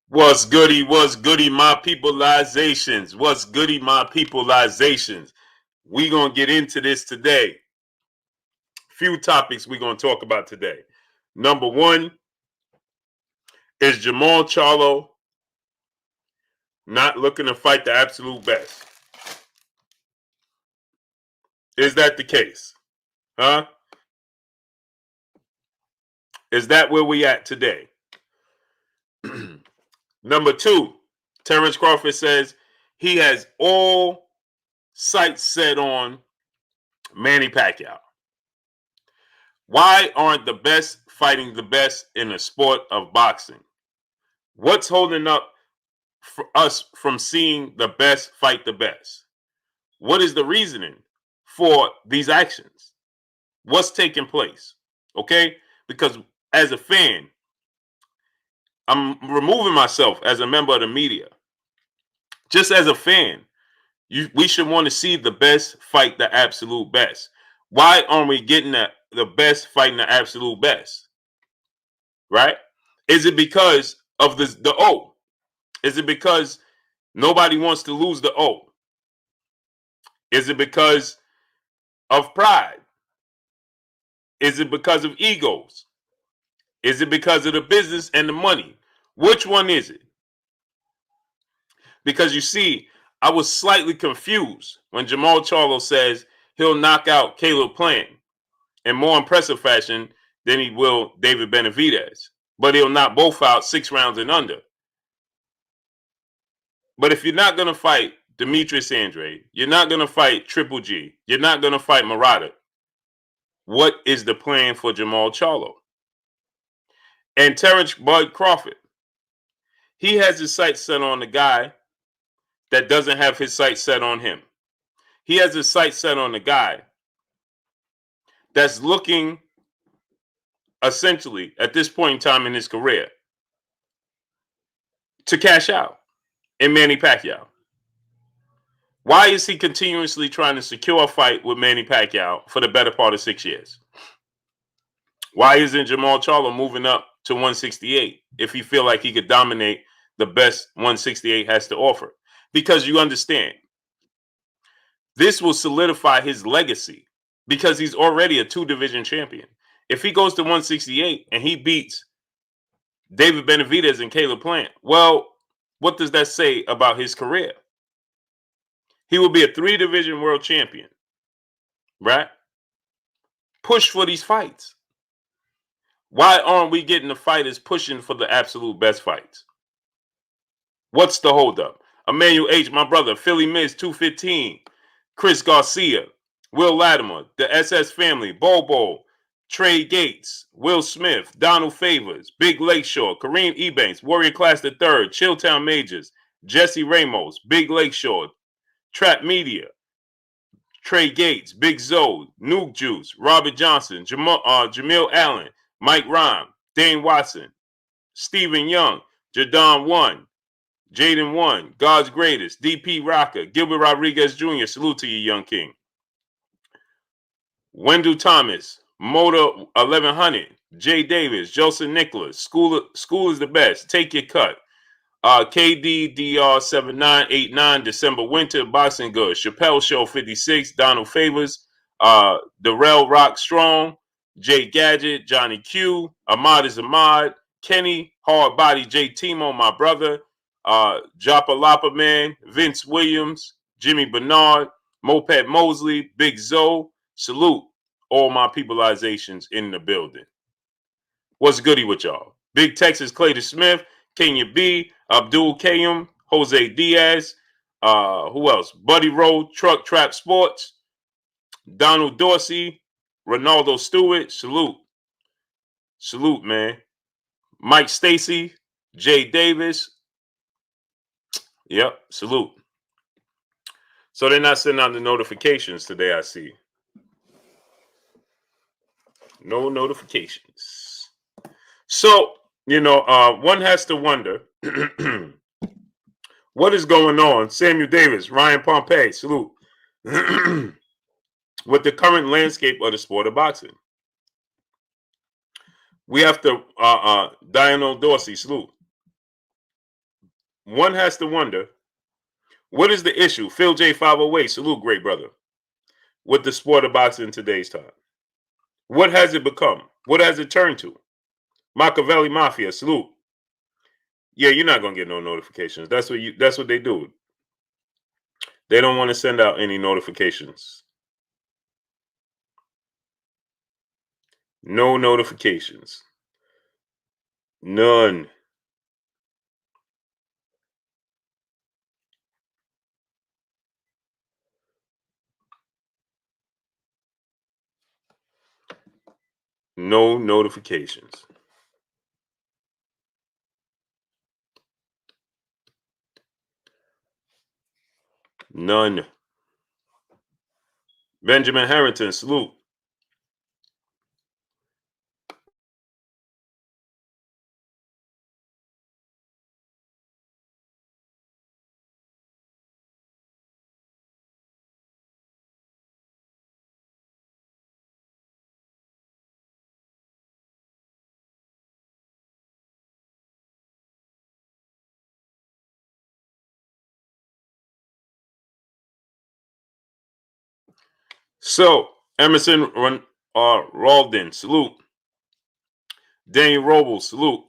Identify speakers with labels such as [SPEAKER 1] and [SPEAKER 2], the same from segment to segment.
[SPEAKER 1] What's goody? What's goody, my peopleizations? What's goody, my peopleizations? We gonna get into this today. Few topics we gonna talk about today. Number one is Jermall Charlo not looking to fight the absolute best. Is that the case? Huh? Is that where we at today? Number two, Terence Crawford says he has all sights set on Manny Pacquiao. Why aren't the best fighting the best in the sport of boxing? What's holding up for us from seeing the best fight the best? What is the reasoning for these actions? What's taking place? Okay? Because as a fan, I'm removing myself as a member of the media. Just as a fan, we should want to see the best fight the absolute best. Why aren't we getting the best fighting the absolute best? Right? Is it because of the O? Is it because nobody wants to lose the O? Is it because of pride? Is it because of egos? Is it because of the business and the money? Which one is it? Because you see, I was slightly confused when Jermall Charlo says he'll knock out Caleb Plant in more impressive fashion than he will David Benavidez. But he'll knock both out 6 rounds and under. But if you're not going to fight Demetrius Andrade, you're not going to fight Triple G, you're not going to fight Murata, what is the plan for Jermall Charlo? And Terence Bud Crawford, he has his sights set on the guy that doesn't have his sights set on him. He has his sights set on the guy that's looking essentially at this point in time in his career to cash out in Manny Pacquiao. Why is he continuously trying to secure a fight with Manny Pacquiao for the better part of 6 years? Why isn't Jermall Charlo moving up to 168 if he feel like he could dominate the best 168 has to offer? Because you understand, this will solidify his legacy because he's already a 2-division champion. If he goes to 168 and he beats David Benavidez and Caleb Plant, well, what does that say about his career? He will be a 3-division world champion, right? Push for these fights. Why aren't we getting the fighters pushing for the absolute best fights? What's the holdup? Emmanuel H., my brother, Philly Miz 215, Chris Garcia, Will Latimer, the SS family, Bobo, Trey Gates, Will Smith, Donald Favors, Big Lakeshore, Kareem Ebanks, Warrior Class the Third, Chilltown Majors, Jesse Ramos, Big Lakeshore, Trap Media, Trey Gates, Big Zoe, Nuke Juice, Robert Johnson, Jamil Allen, Mike Rhyme, Dane Watson, Stephen Young, Jadon One, Jaden One, God's Greatest, DP Rocker, Gilbert Rodriguez Jr., salute to you, young king. Wendell Thomas, Motor 1100, Jay Davis, Joseph Nicholas, School is the best, take your cut. KDDR 7989, December Winter, Boxing Good, Chappelle Show 56, Donald Favors, Darrell Rock Strong, Jay Gadget, Johnny Q, Ahmad is Ahmad, Kenny, Hard Body, J Timo, my brother, Joppa Loppa Man, Vince Williams, Jimmy Bernard, Moped Mosley, Big Zoe, salute all my peopleizations in the building. What's goody with y'all? Big Texas Clayton Smith, Kenya B, Abdul Kayum, Jose Diaz, who else? Buddy Rowe, Truck Trap Sports, Donald Dorsey, Ronaldo Stewart, salute. Salute, man. Mike Stacy, Jay Davis. Yep, salute. So they're not sending out the notifications today, I see. No notifications. So, one has to wonder what is going on. Samuel Davis, Ryan Pompey, salute. With the current landscape of the sport of boxing. We have to, Dino Dorsey, salute. one has to wonder, what is the issue? Phil J 508, salute, great brother, with the sport of boxing in today's time. What has it become? What has it turned to? Machiavelli Mafia, salute. Yeah, you're not gonna get no notifications. That's what they do. They don't want to send out any notifications. No notifications. None. No notifications. None. Benjamin Harrington, salute. So, Emerson Rawlden, salute. Daniel Robles, salute.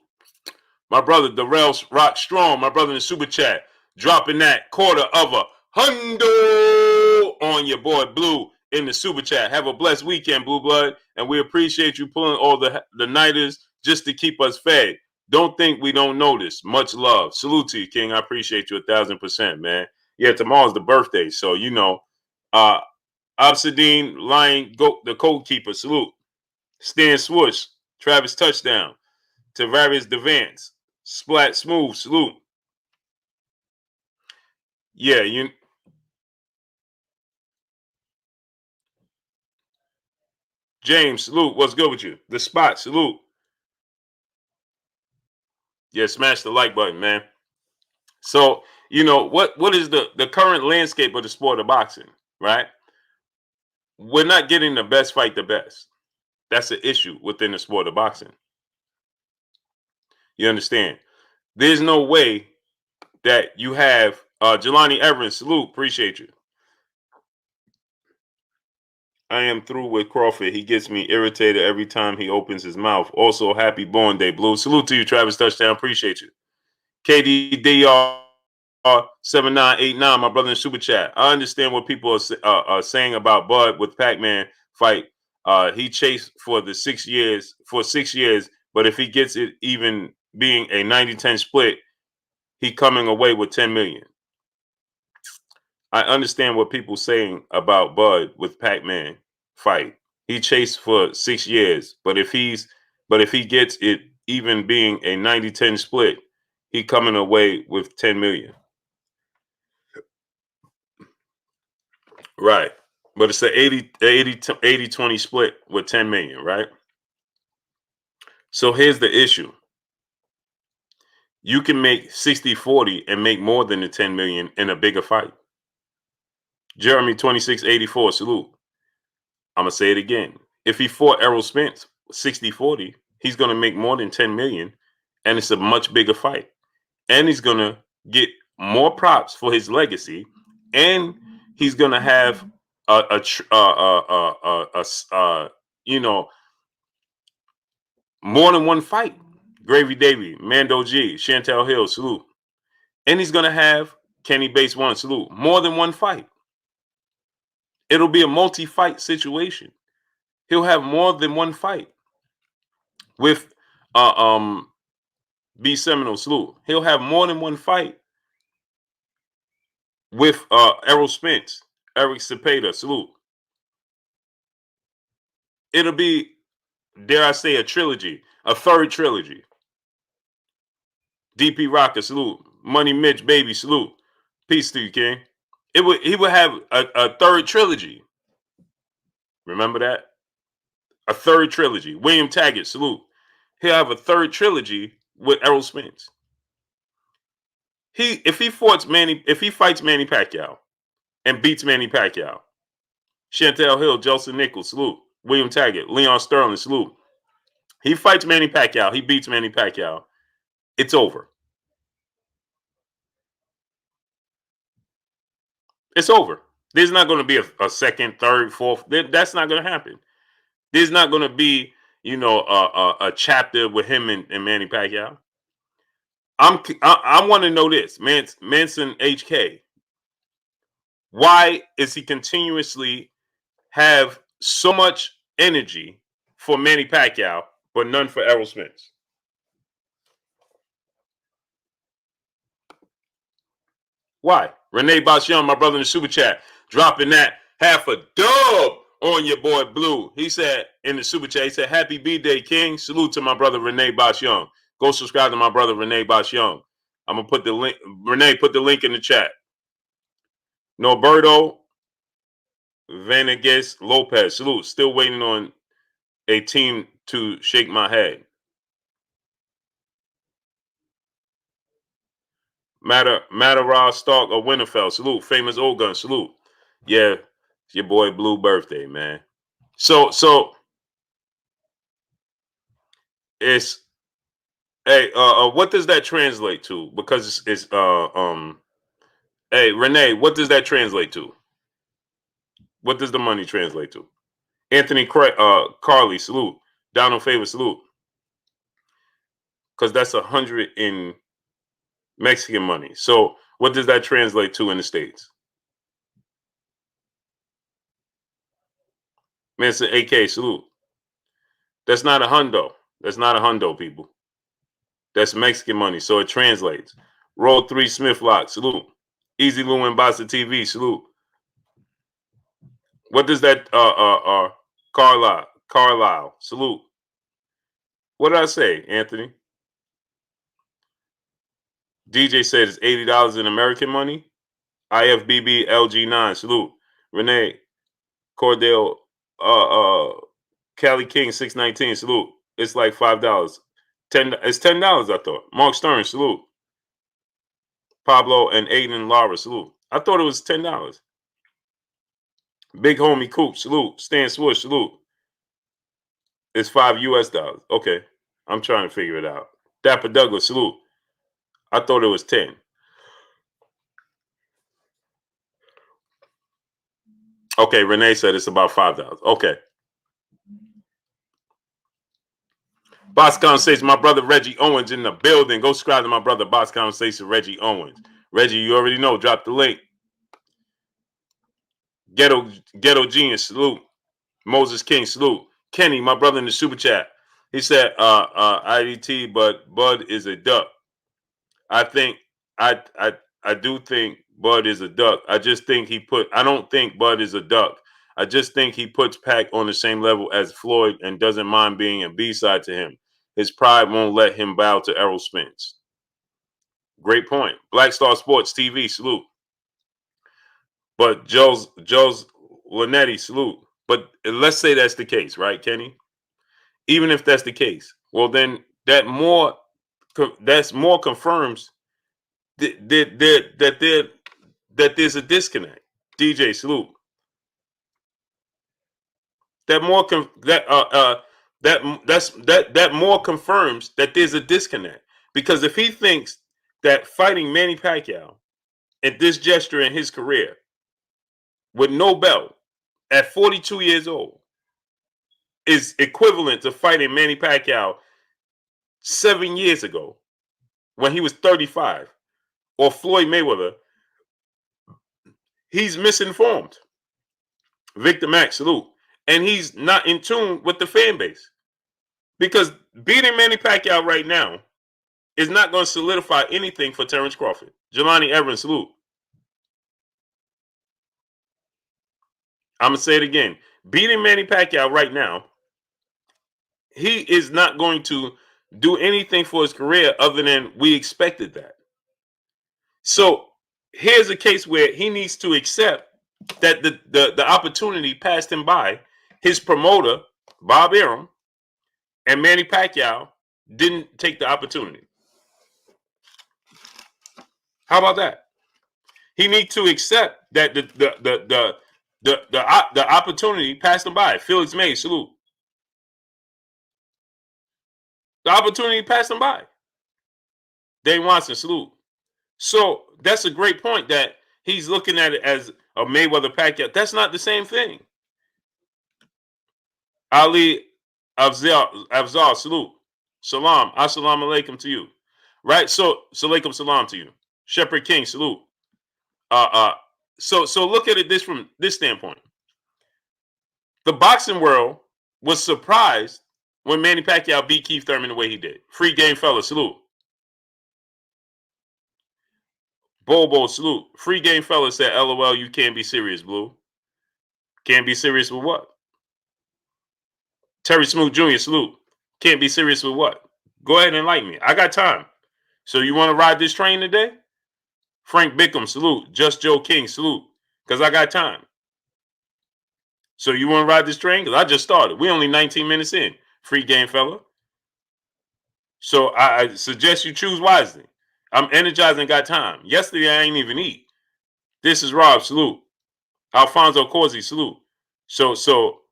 [SPEAKER 1] My brother, Darrell Rock Strong, my brother in the super chat, dropping that quarter of a hundo on your boy Blue in the super chat. Have a blessed weekend, Blue Blood, and we appreciate you pulling all the nighters just to keep us fed. Don't think we don't notice. Much love. Salute to you, King. I appreciate you 1,000%, man. Yeah, tomorrow's the birthday, so you know. Obsidian Lion Goat, the code keeper. Salute. Stan Swoosh, Travis Touchdown, Tavares Devance, Splat Smooth. Salute. Yeah, you. James, salute. What's good with you? The Spot, salute. Yeah, smash the like button, man. So, you know, what is the current landscape of the sport of boxing, right? We're not getting the best fight the best. That's an issue within the sport of boxing. You understand? There's no way that you have Jelani Evans, salute, appreciate you. I am through with Crawford. He gets me irritated every time he opens his mouth. Also, happy born day, Blue. Salute to you, Travis Touchdown. Appreciate you. KDDR 7989, my brother in super chat. I understand what people are saying about Bud with Pac-Man fight. He chased for 6 years, but if he gets it even being a 90-10 split, he coming away with 10 million. I understand what people saying about Bud with Pac-Man fight. He chased for 6 years, but if he gets it even being a 90-10 split, he coming away with 10 million. Right. But it's the 80-20 split with 10 million, right? So here's the issue. You can make 60-40 and make more than the 10 million in a bigger fight. Jeremy 2684, salute. I'm gonna say it again. If he fought Errol Spence 60-40, he's gonna make more than 10 million, and it's a much bigger fight. And he's gonna get more props for his legacy, and he's gonna have you know, more than one fight. Gravy Davy, Mando G, Chantel Hill, salute. And he's gonna have Kenny Bates one, salute. More than one fight. It'll be a multi-fight situation. He'll have more than one fight with B Seminole, salute. He'll have more than one fight with Errol Spence, Eric Cepeda, salute. It'll be, dare I say, a trilogy, a third trilogy. DP Rocker, salute. Money Mitch, baby, salute. Peace to you, King. He would have a third trilogy. Remember that? A third trilogy. William Taggart, salute. He'll have a third trilogy with Errol Spence. If he fights Manny Pacquiao and beats Manny Pacquiao, Chantel Hill, Jelson Nichols, salute. William Taggart, Leon Sterling, salute. He fights Manny Pacquiao, he beats Manny Pacquiao. It's over. It's over. There's not going to be a second, third, fourth. That's not going to happen. There's not going to be, a chapter with him and Manny Pacquiao. I want to know this, Manson HK. Why is he continuously have so much energy for Manny Pacquiao, but none for Errol Spence? Why? Renee Bashan, my brother in the super chat, dropping that half a dub on your boy Blue. He said in the super chat, he said, "Happy B-Day, King." Salute to my brother Renee Bashan. Go subscribe to my brother Renee Bashan. I'm gonna put the link. Renee, put the link in the chat. Norberto Venegas Lopez. Salute. Still waiting on a team to shake my head. Matter Stark or Winterfell. Salute. Famous Old Gun. Salute. Yeah, it's your boy Blue birthday, man. So it's hey, what does that translate to? Because it's hey, Renee, what does that translate to? What does the money translate to? Anthony Carly, salute. Donald Favor, salute. Because that's 100 in Mexican money. So what does that translate to in the States? Manson AK, salute. That's not a hundo. That's not a hundo, people. That's Mexican money, so it translates. Roll 3 Smith Lock, salute. Easy Lou and Bossa TV, salute. What does that Carlisle, salute. What did I say, Anthony? DJ said it's $80 in American money. IFBB LG9, salute. Renee Cordell, Cali King 619, salute. It's like $5. It's $10, I thought. Mark Stern, salute. Pablo and Aiden Lara, salute. I thought it was $10. Big homie Coop, salute. Stan Swoosh, salute. It's $5 US. Okay. I'm trying to figure it out. Dapper Douglas, salute. I thought it was 10. Okay, Renee said it's about $5. Okay. Boss Conversation, my brother Reggie Owens in the building. Go subscribe to my brother Boss Conversation, Reggie Owens. Reggie, you already know. Drop the link. Ghetto Genius, salute. Moses King, salute. Kenny, my brother in the super chat. He said, IDT, but Bud is a duck. I do think Bud is a duck. I don't think Bud is a duck. I just think he puts Pac on the same level as Floyd and doesn't mind being a B-side to him. His pride won't let him bow to Errol Spence. Great point. Black Star Sports TV, salute. But Joe's Linetti, salute. But let's say that's the case, right, Kenny? Even if that's the case, well, then that more confirms that there's a disconnect. DJ, salute. That more confirms that there's a disconnect, because if he thinks that fighting Manny Pacquiao at this gesture in his career with no belt at 42 years old is equivalent to fighting Manny Pacquiao 7 years ago when he was 35, or Floyd Mayweather, he's misinformed. Victor Max, salute. And he's not in tune with the fan base, because beating Manny Pacquiao right now is not going to solidify anything for Terence Crawford. Jelani Evans, salute. I'm going to say it again. Beating Manny Pacquiao right now, he is not going to do anything for his career other than we expected that. So here's a case where he needs to accept that the opportunity passed him by. His promoter, Bob Arum, and Manny Pacquiao didn't take the opportunity. How about that? He needs to accept that the opportunity passed him by. Felix May, salute. The opportunity passed him by. Dane Watson, salute. So that's a great point, that he's looking at it as, of Mayweather Pacquiao. That's not the same thing. Ali Afzal, salute. Salam. Assalamu alaikum to you. Right? So alaikum salam to you. Shepherd King, salute. So look at it this from this standpoint. The boxing world was surprised when Manny Pacquiao beat Keith Thurman the way he did. Free game fella, salute. Bobo, salute. Free game fella said, LOL, you can't be serious, Blue. Can't be serious with what? Terry Smooth Jr., salute. Can't be serious with what? Go ahead and enlighten me. I got time. So you want to ride this train today? Frank Bickham, salute. Just Joe King, salute. Because I got time. So you want to ride this train? Because I just started. We only 19 minutes in. Free game, fella. So I suggest you choose wisely. I'm energized and got time. Yesterday, I ain't even eat. This is Rob, salute. Alfonso Corsi, salute. So,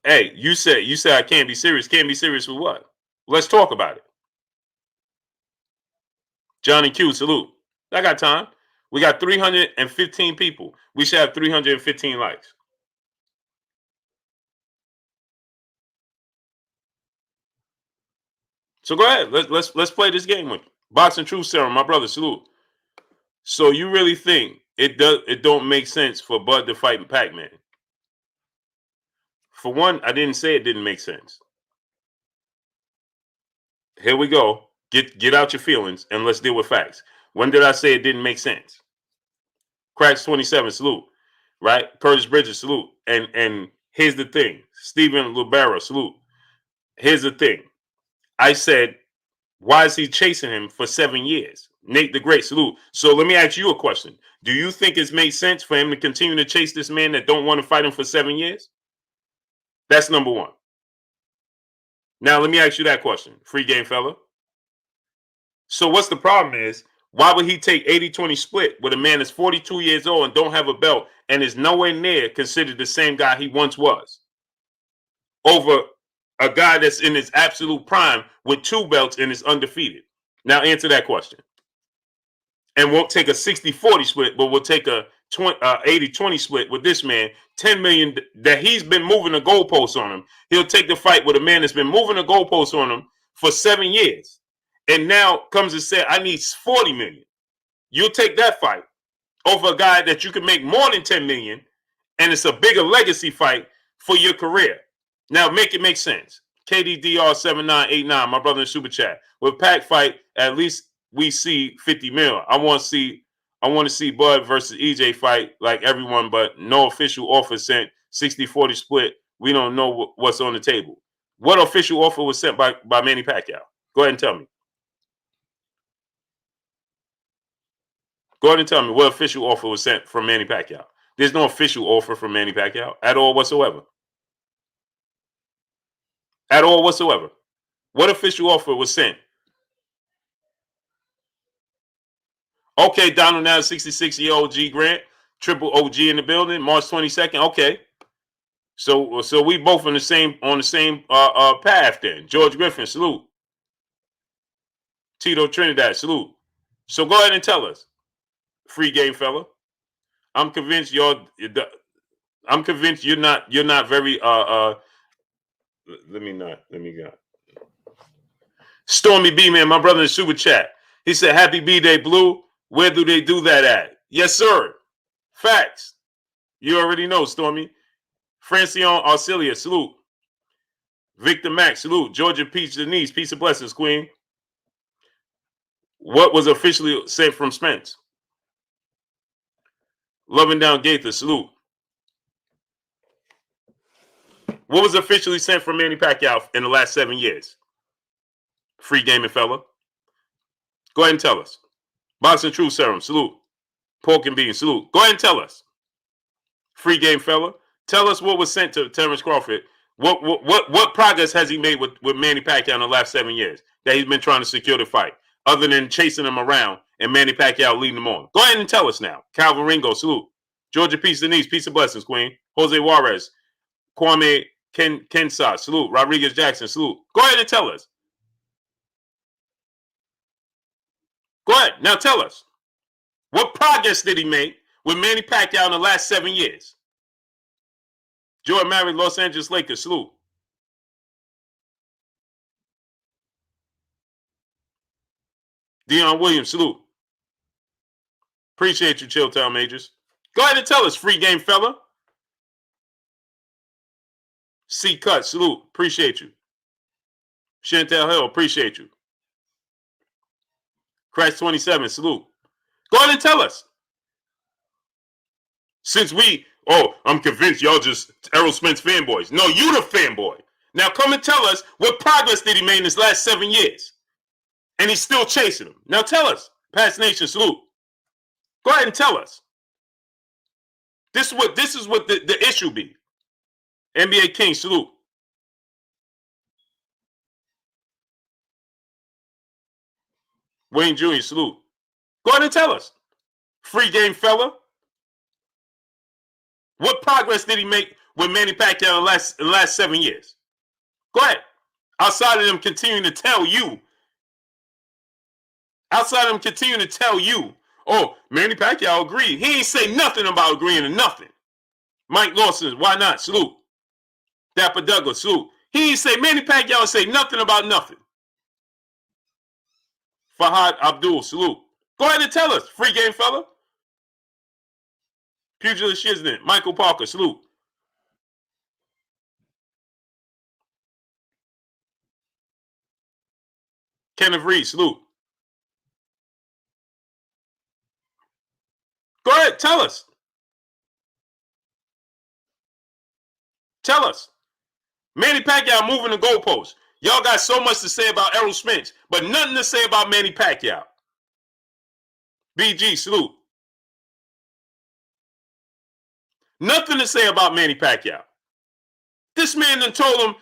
[SPEAKER 1] hey, you said I can't be serious. Can't be serious with what? Let's talk about it. Johnny Q, salute. I got time. We got 315 people. We should have 315 likes. So go ahead. Let's play this game with you. Boxing Truth Serum, my brother, salute. So you really think it don't make sense for Bud to fight Pac-Man? For one, I didn't say it didn't make sense. Here we go. Get out your feelings and let's deal with facts. When did I say it didn't make sense? Cracks 27, salute. Right? Curtis Bridges, salute. And here's the thing. Steven Lubera, salute. Here's the thing. I said, why is he chasing him for 7 years? Nate the Great, salute. So let me ask you a question. Do you think it's made sense for him to continue to chase this man that don't want to fight him for 7 years? That's number one. Now let me ask you that question. Free game, fella. So what's the problem is, why would he take 80-20 split with a man that's 42 years old and don't have a belt and is nowhere near considered the same guy he once was, over a guy that's in his absolute prime with 2 belts and is undefeated? Now answer that question. And won't take a 60-40 split, but will take a 80-20 split with this man. 10 million that he's been moving the goalposts on him. He'll take the fight with a man that's been moving the goalposts on him for 7 years. And now comes and says, I need 40 million. You'll take that fight over a guy that you can make more than 10 million, and it's a bigger legacy fight for your career. Now make it make sense. KDDR7989, my brother in Super Chat. With Pac fight, at least we see 50 mil. I want to see Bud versus EJ fight like everyone, but no official offer sent. 60-40 split. We don't know what's on the table. What official offer was sent by Manny Pacquiao? Go ahead and tell me. Go ahead and tell me what official offer was sent from Manny Pacquiao. There's no official offer from Manny Pacquiao at all whatsoever. At all whatsoever. What official offer was sent? Okay, Donald now 66-year-old G Grant, triple OG in the building, March 22nd. Okay. So we both on the same path then. George Griffin, salute. Tito Trinidad, salute. So go ahead and tell us. Free game fella. I'm convinced you're not very let me go. Stormy B man, my brother in Super Chat. He said, Happy B-Day, Blue. Where do they do that at? Yes, sir. Facts. You already know, Stormy. Francione Arcelia, salute. Victor Max, salute. Georgia Peach Denise, peace and blessings, Queen. What was officially sent from Spence? Loving Down Gaither, salute. What was officially sent from Manny Pacquiao in the last 7 years? Free gaming fella. Go ahead and tell us. Boxing True Serum, salute. Pork and Beans, salute. Go ahead and tell us. Free game fella. Tell us what was sent to Terence Crawford. What progress has he made with Manny Pacquiao in the last 7 years that he's been trying to secure the fight, other than chasing him around and Manny Pacquiao leading him on? Go ahead and tell us now. Calvin Ringo, salute. Georgia Peace Denise, peace and blessings, Queen. Jose Juarez, Kwame Kensah, salute. Rodriguez Jackson, salute. Go ahead and tell us. Go ahead. Now tell us. What progress did he make with Manny Pacquiao in the last 7 years? Jordan married Los Angeles Lakers. Salute. Dion Williams. Salute. Appreciate you, Chilltown Majors. Go ahead and tell us, free game fella. C Cut. Salute. Appreciate you. Chantel Hill. Appreciate you. Christ 27. Salute. Go ahead and tell us. Since I'm convinced y'all just Errol Spence fanboys. No, you the fanboy. Now come and tell us what progress did he make in his last 7 years. And he's still chasing him. Now tell us. Past Nation, salute. Go ahead and tell us. This is what the issue be. NBA King, salute. Wayne Jr., salute. Go ahead and tell us. Free game fella. What progress did he make with Manny Pacquiao in the last 7 years? Go ahead. Outside of them continuing to tell you. Oh, Manny Pacquiao agreed. He ain't say nothing about agreeing to nothing. Mike Lawson, why not? Salute. Dapper Douglas, salute. He ain't say Manny Pacquiao say nothing about nothing. Fahad Abdul, salute. Go ahead and tell us. Free game fella. Pugilist Shiznit, Michael Parker, salute. Kenneth Reed, salute. Go ahead, tell us. Tell us. Manny Pacquiao moving the goalposts. Y'all got so much to say about Errol Spence, but nothing to say about Manny Pacquiao. BG, salute. Nothing to say about Manny Pacquiao. This man done told him,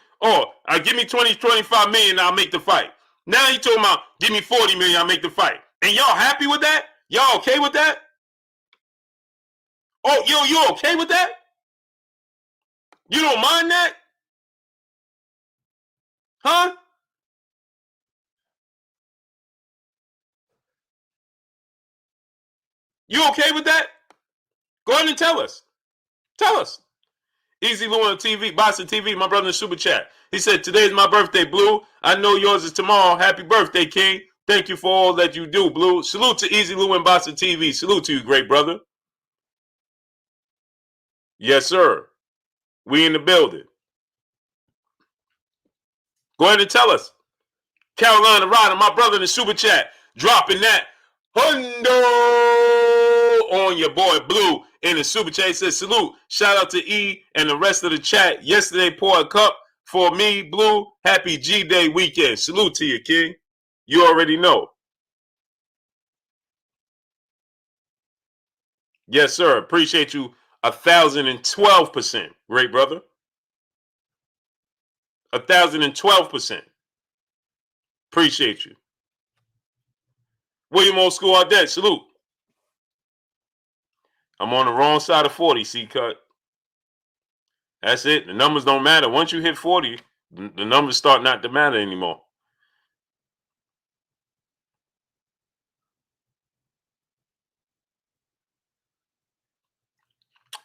[SPEAKER 1] give me 20, 25 million, I'll make the fight. Now he told him, give me 40 million, I'll make the fight. And y'all happy with that? Y'all okay with that? Oh, you okay with that? You don't mind that? Huh? You okay with that? Go ahead and tell us. Tell us. Easy Lou on TV, Boston TV, my brother in Super Chat. He said, today's my birthday, Blue. I know yours is tomorrow. Happy birthday, King. Thank you for all that you do, Blue. Salute to Easy Lou and Boston TV. Salute to you, great brother. Yes, sir. We in the building. Go ahead and tell us. Carolina Ryder, my brother in the Super Chat, dropping that hundo on your boy Blue in the Super Chat. He says, salute. Shout out to E and the rest of the chat. Yesterday, pour a cup for me, Blue. Happy G-Day weekend. Salute to you, King. You already know. Yes, sir. Appreciate you 1,012%. Great brother. 1,012%. Appreciate you. William Old School Audette, salute. I'm on the wrong side of 40, C-Cut. That's it. The numbers don't matter. Once you hit 40, the numbers start not to matter anymore.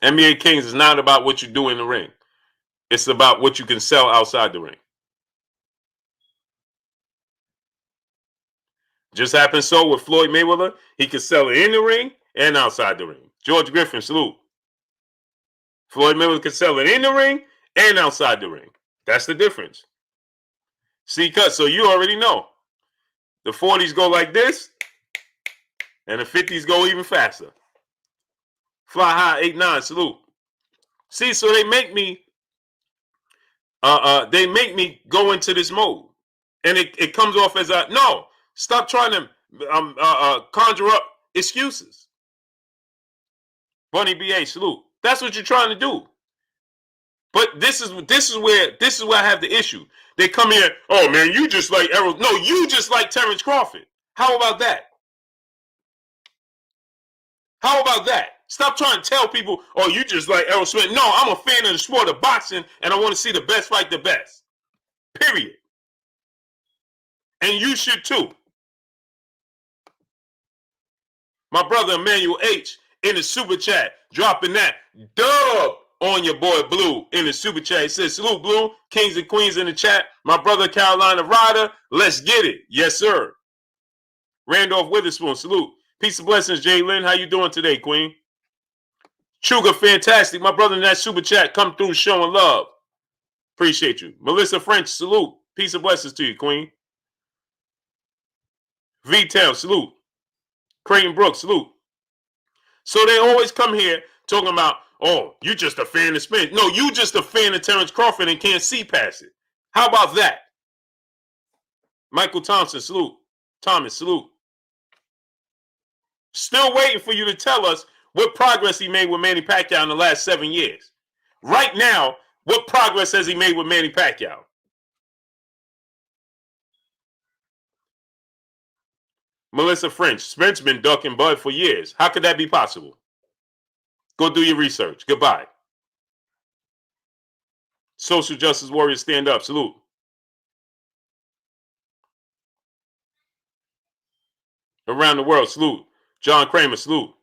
[SPEAKER 1] NBA Kings is not about what you do in the ring. It's about what you can sell outside the ring. Just happened so with Floyd Mayweather. He could sell it in the ring and outside the ring. George Griffin, salute. Floyd Mayweather could sell it in the ring and outside the ring. That's the difference. C-Cut, so you already know. The 40s go like this, and the 50s go even faster. Fly High 89, salute. See, so they make me go into this mode. And it comes off as no, stop trying to conjure up excuses. Bunny BA, salute. That's what you're trying to do. But this is where I have the issue. They come here, oh man, you just like Errol. No, you just like Terence Crawford. How about that? How about that? Stop trying to tell people, oh, you just like Errol Smith. No, I'm a fan of the sport of boxing, and I want to see the best fight the best. Period. And you should too. My brother Emmanuel H. in the super chat, dropping that dub on your boy Blue in the super chat. It says, salute Blue, kings and queens in the chat. My brother Carolina Ryder, let's get it. Yes, sir. Randolph Witherspoon, salute. Peace and blessings, Jay Lynn. How you doing today, Queen? Sugar, fantastic. My brother in that super chat, come through showing love. Appreciate you. Melissa French, salute. Peace and blessings to you, Queen. V-Town, salute. Creighton Brooks, salute. So they always come here talking about, oh, you just a fan of Spence. No, you just a fan of Terence Crawford and can't see past it. How about that? Michael Thompson, salute. Thomas, salute. Still waiting for you to tell us what progress he made with Manny Pacquiao in the last 7 years. Right now, what progress has he made with Manny Pacquiao? Melissa French, Spence been ducking Bud for years. How could that be possible? Go do your research. Goodbye. Social Justice Warriors, stand up. Salute. Around the world, salute. John Kramer, salute.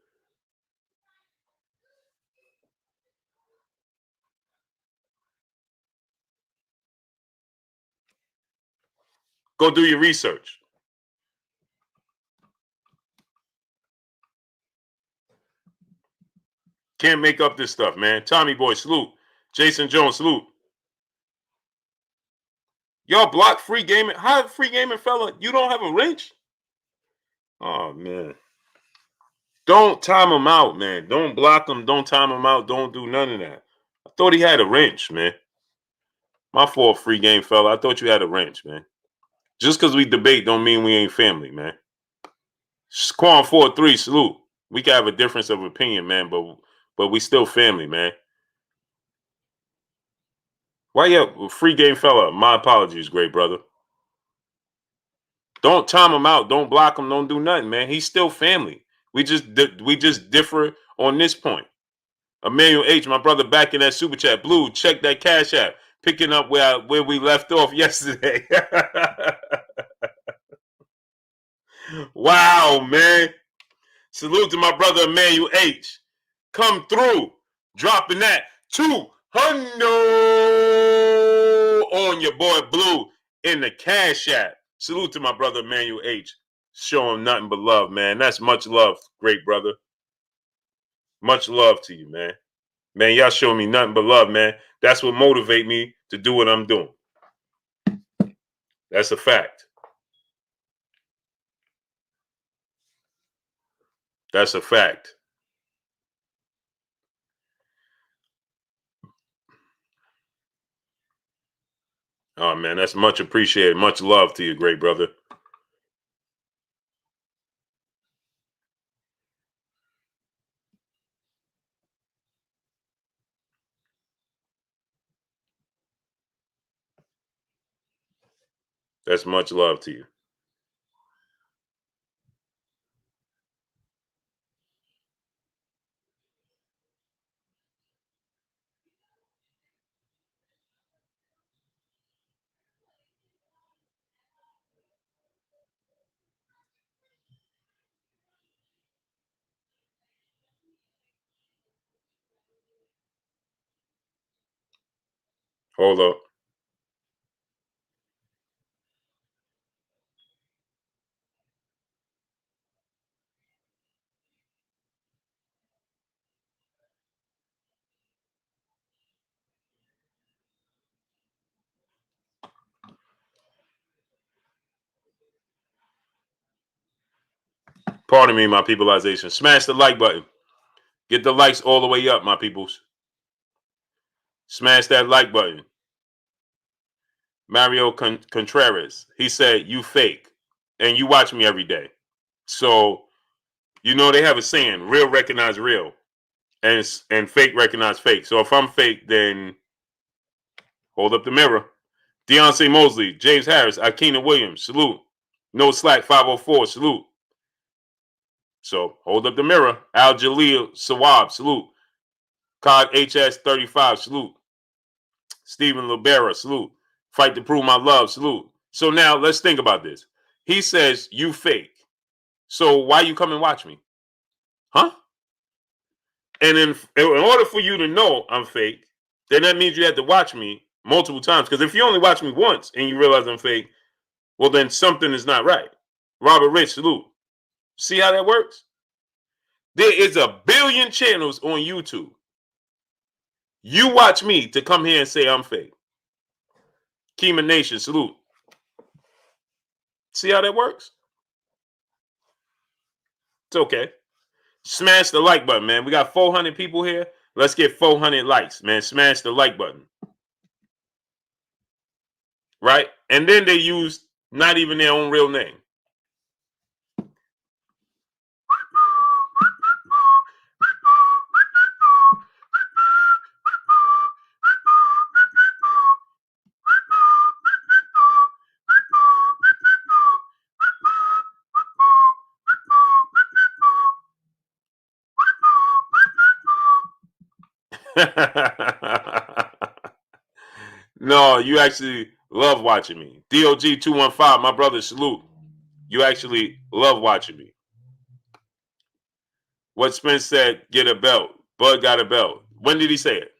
[SPEAKER 1] Go do your research. Can't make up this stuff, man. Tommy Boy, salute. Jason Jones, salute. Y'all block free gaming. How free gaming, fella? You don't have a wrench? Oh, man. Don't time him out, man. Don't block him. Don't time him out. Don't do none of that. I thought he had a wrench, man. My fault, free game, fella. I thought you had a wrench, man. Just because we debate don't mean we ain't family, man. Squam 4-3, salute. We can have a difference of opinion, man, but we still family, man. Why you free game, fella? My apologies, great brother. Don't time him out. Don't block him. Don't do nothing, man. He's still family. We just differ on this point. Emmanuel H, my brother, back in that super chat. Blue, check that cash app. Picking up where we left off yesterday. Wow, man. Salute to my brother Emmanuel H. Come through, dropping that 200 on your boy Blue in the cash app. Salute to my brother Emmanuel H. Show him nothing but love, man. That's much love, great brother. Much love to you, man. Man, y'all show me nothing but love, man. That's what motivate me to do what I'm doing. That's a fact. That's a fact. Oh, man, that's much appreciated. Much love to you, great brother. That's much love to you. Hold up. Pardon me, my peopleization. Smash the like button. Get the likes all the way up, my peoples. Smash that like button. Mario Contreras, he said, you fake. And you watch me every day. So, you know, they have a saying, real recognize real. And fake recognize fake. So if I'm fake, then hold up the mirror. Deontay Mosley, James Harris, Akina Williams, salute. No Slack 504, salute. So hold up the mirror. Al Jalil Sawab, salute. COD HS 35, salute. Stephen Libera, salute. Fight to prove my love, salute. So now let's think about this. He says, you fake. So why you come and watch me? Huh? And in order for you to know I'm fake, then that means you had to watch me multiple times. Because if you only watch me once and you realize I'm fake, well, then something is not right. Robert Rich, salute. See how that works? There is a billion channels on YouTube. You watch me to come here and say I'm fake. Kima Nation, salute. See how that works? It's okay. Smash the like button, man. We got 400 people here. Let's get 400 likes, man. Smash the like button. Right? And then they use not even their own real name. No, you actually love watching me. DOG215, my brother, salute. You actually love watching me. What Spence said, get a belt. Bud got a belt. When did he say it?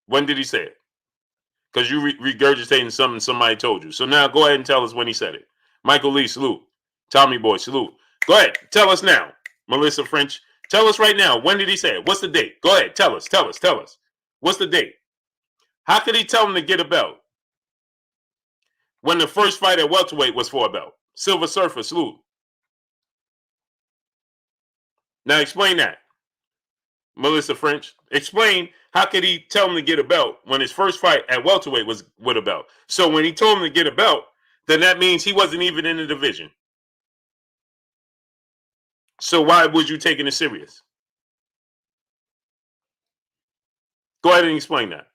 [SPEAKER 1] When did he say it? Because you regurgitating something somebody told you. So now go ahead and tell us when he said it. Michael Lee, salute. Tommy Boy, salute. Go ahead. Tell us now. Melissa French, tell us right now. When did he say it? What's the date? Go ahead. Tell us. What's the date? How could he tell him to get a belt when the first fight at welterweight was for a belt? Silver Surfer, salute. Now explain that. Melissa French, explain how could he tell him to get a belt when his first fight at welterweight was with a belt? So when he told him to get a belt, then that means he wasn't even in the division. So why was you taking it serious? Go ahead and explain that.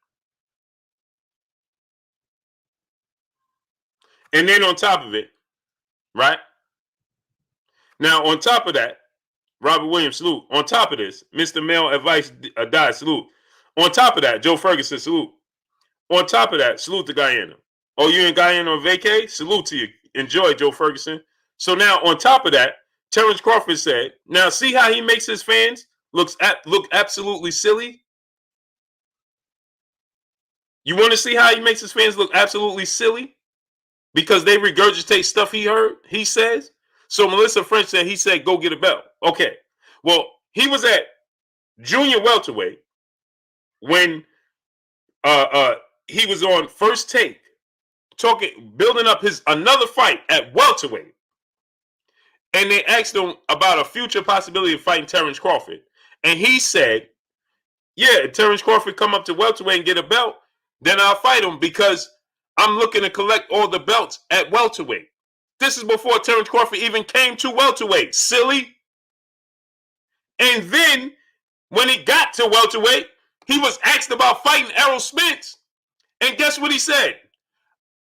[SPEAKER 1] And then on top of it, right? Now, on top of that, Robert Williams, salute. On top of this, Mr. Male Advice died, salute. On top of that, Joe Ferguson, salute. On top of that, salute to Guyana. Oh, you in Guyana on vacay? Salute to you. Enjoy, Joe Ferguson. So now, on top of that, Terence Crawford said, now see how he makes his fans look absolutely silly? You want to see how he makes his fans look absolutely silly? Because they regurgitate stuff he says. So Melissa French said, he said, go get a belt. Okay. Well, he was at junior welterweight when he was on First Take building up his another fight at welterweight. And they asked him about a future possibility of fighting Terence Crawford. And he said, yeah, if Terence Crawford come up to welterweight and get a belt, then I'll fight him because I'm looking to collect all the belts at welterweight. This is before Terence Crawford even came to welterweight. Silly. And then when he got to welterweight, he was asked about fighting Errol Spence. And guess what he said?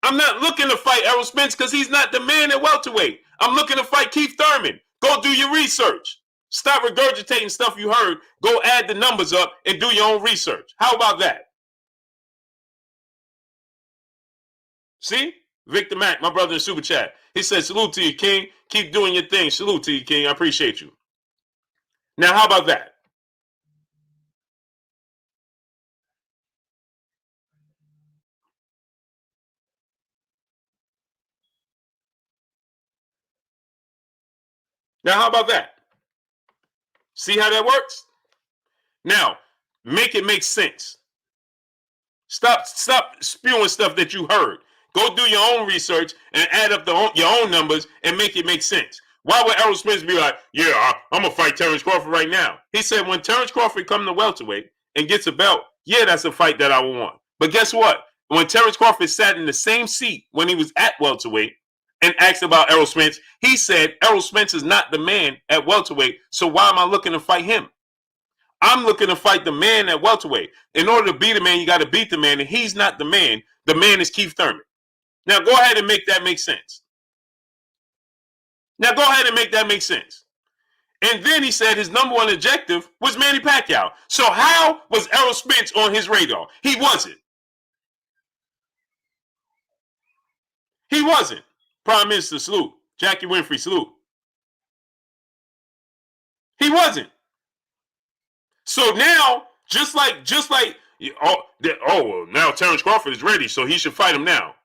[SPEAKER 1] I'm not looking to fight Errol Spence because he's not the man at welterweight. I'm looking to fight Keith Thurman. Go do your research. Stop regurgitating stuff you heard. Go add the numbers up and do your own research. How about that? See? Victor Mack, my brother in Super Chat. He said, salute to you, King. Keep doing your thing. Salute to you, King. I appreciate you. Now, how about that? Now, how about that? See how that works? Now, make it make sense. Stop spewing stuff that you heard. Go do your own research and add up your own numbers and make it make sense. Why would Errol Spence be like, yeah, I'm going to fight Terence Crawford right now? He said when Terence Crawford comes to welterweight and gets a belt, yeah, that's a fight that I will want. But guess what? When Terence Crawford sat in the same seat when he was at welterweight and asked about Errol Spence, he said Errol Spence is not the man at welterweight, so why am I looking to fight him? I'm looking to fight the man at welterweight. In order to beat the man, you got to beat the man, and he's not the man. The man is Keith Thurman. Now go ahead and make that make sense. Now go ahead and make that make sense. And then he said his number one objective was Manny Pacquiao. So how was Errol Spence on his radar? He wasn't. He wasn't. Prime Minister, salute. Jackie Winfrey, salute. He wasn't. So now, just like, well, now Terence Crawford is ready, so he should fight him now.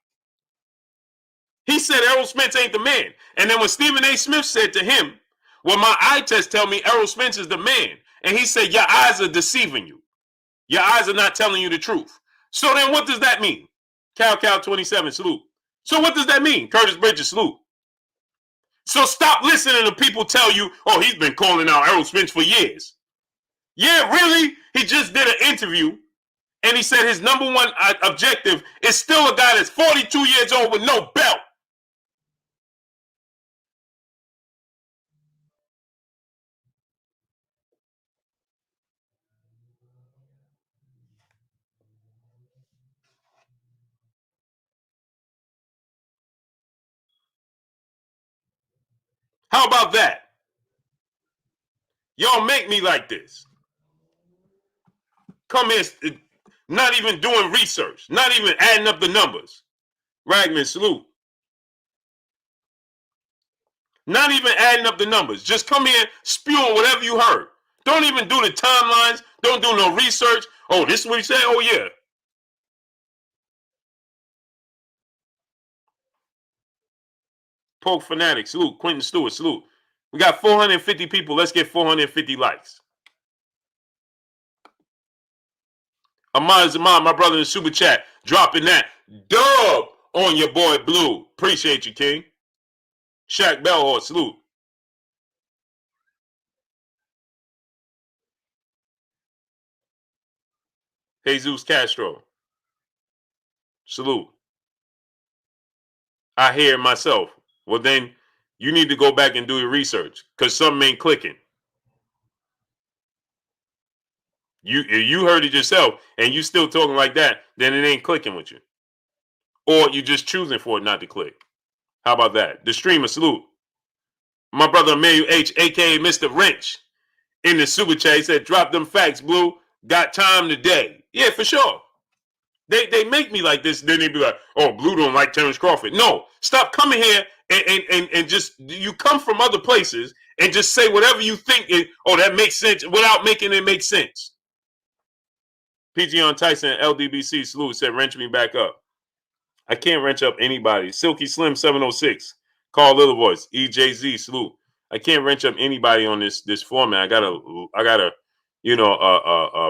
[SPEAKER 1] He said Errol Spence ain't the man. And then when Stephen A. Smith said to him, well, my eye test tell me Errol Spence is the man. And he said, your eyes are deceiving you. Your eyes are not telling you the truth. So then what does that mean? Cal 27, salute. So what does that mean? Curtis Bridges, salute. So stop listening to people tell you, oh, he's been calling out Errol Spence for years. Yeah, really? He just did an interview, and he said his number one objective is still a guy that's 42 years old with no belt. How about that? Y'all make me like this. Come here, not even doing research, not even adding up the numbers. Ragman, salute. Not even adding up the numbers. Just come here spewing whatever you heard. Don't even do the timelines. Don't do no research. Oh, this is what he said? Oh, yeah. Poke Fanatic, salute. Quentin Stewart, salute. We got 450 people. Let's get 450 likes. Ahmad Zaman, my brother in the super chat, dropping that dub on your boy Blue. Appreciate you, King. Shaq Bellhorse, salute. Jesus Castro, salute. I hear it myself. Well, then you need to go back and do your research because something ain't clicking. You heard it yourself and you still talking like that, then it ain't clicking with you. Or you just choosing for it not to click. How about that? The streamer, salute. My brother Emmanuel H, a.k.a. Mr. Wrench, in the super chat, he said, drop them facts, Blue. Got time today. Yeah, for sure. They make me like this, then they be like, oh, Blue don't like Terence Crawford. No, stop coming here and just, you come from other places and just say whatever you think, that makes sense, without making it make sense. PG on Tyson, LDBC, salute, said, wrench me back up. I can't wrench up anybody. Silky Slim 706, Carl Little Voice, EJZ, salute. I can't wrench up anybody on this format. I gotta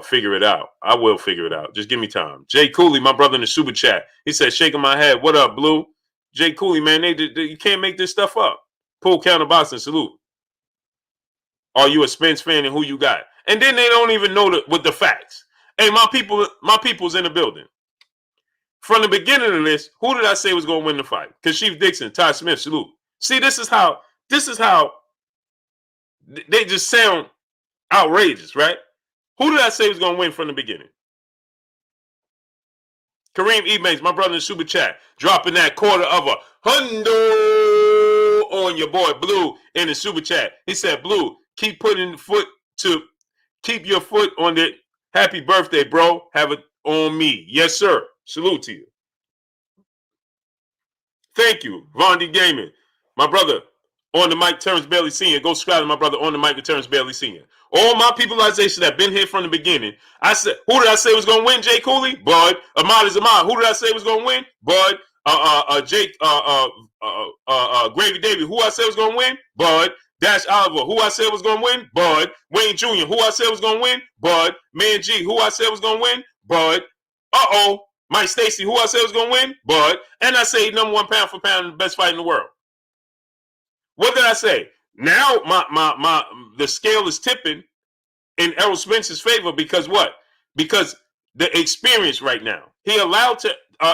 [SPEAKER 1] figure it out. I will figure it out. Just give me time. Jay Cooley, my brother in the super chat, he said, shaking my head. What up, Blue? Jay Cooley, man, you can't make this stuff up. Pool Counter Boston, salute. Are you a Spence fan and who you got? And then they don't even know with the facts. Hey, my people's in the building. From the beginning of this, who did I say was going to win the fight? Kashif Dixon, Todd Smith, salute. See, this is how they just sound outrageous, right? Who did I say was going to win from the beginning? Kareem Ebates, my brother in the super chat, dropping that quarter of a hundo on your boy Blue in the super chat. He said, Blue, keep your foot on the happy birthday, bro. Have it on me. Yes, sir. Salute to you. Thank you, Vondi Gaming. My brother on the mic, Terence Bailey Sr. Go subscribe to my brother on the mic with Terence Bailey Sr. All my peopleization that been here from the beginning. I said, who did I say was going to win? Jay Cooley? Bud. Ahmad is Ahmad. Who did I say was going to win? Bud. Jake, Gravy David. Who I said was going to win? Bud. Dash Oliver. Who I said was going to win? Bud. Wayne Jr. Who I said was going to win? Bud. Man G. Who I said was going to win? Bud. Uh-oh. Mike Stacy, who I said was going to win? Bud. And I say number one pound for pound, the best fight in the world. What did I say? Now the scale is tipping in Errol Spence's favor because what? Because the experience right now. He allowed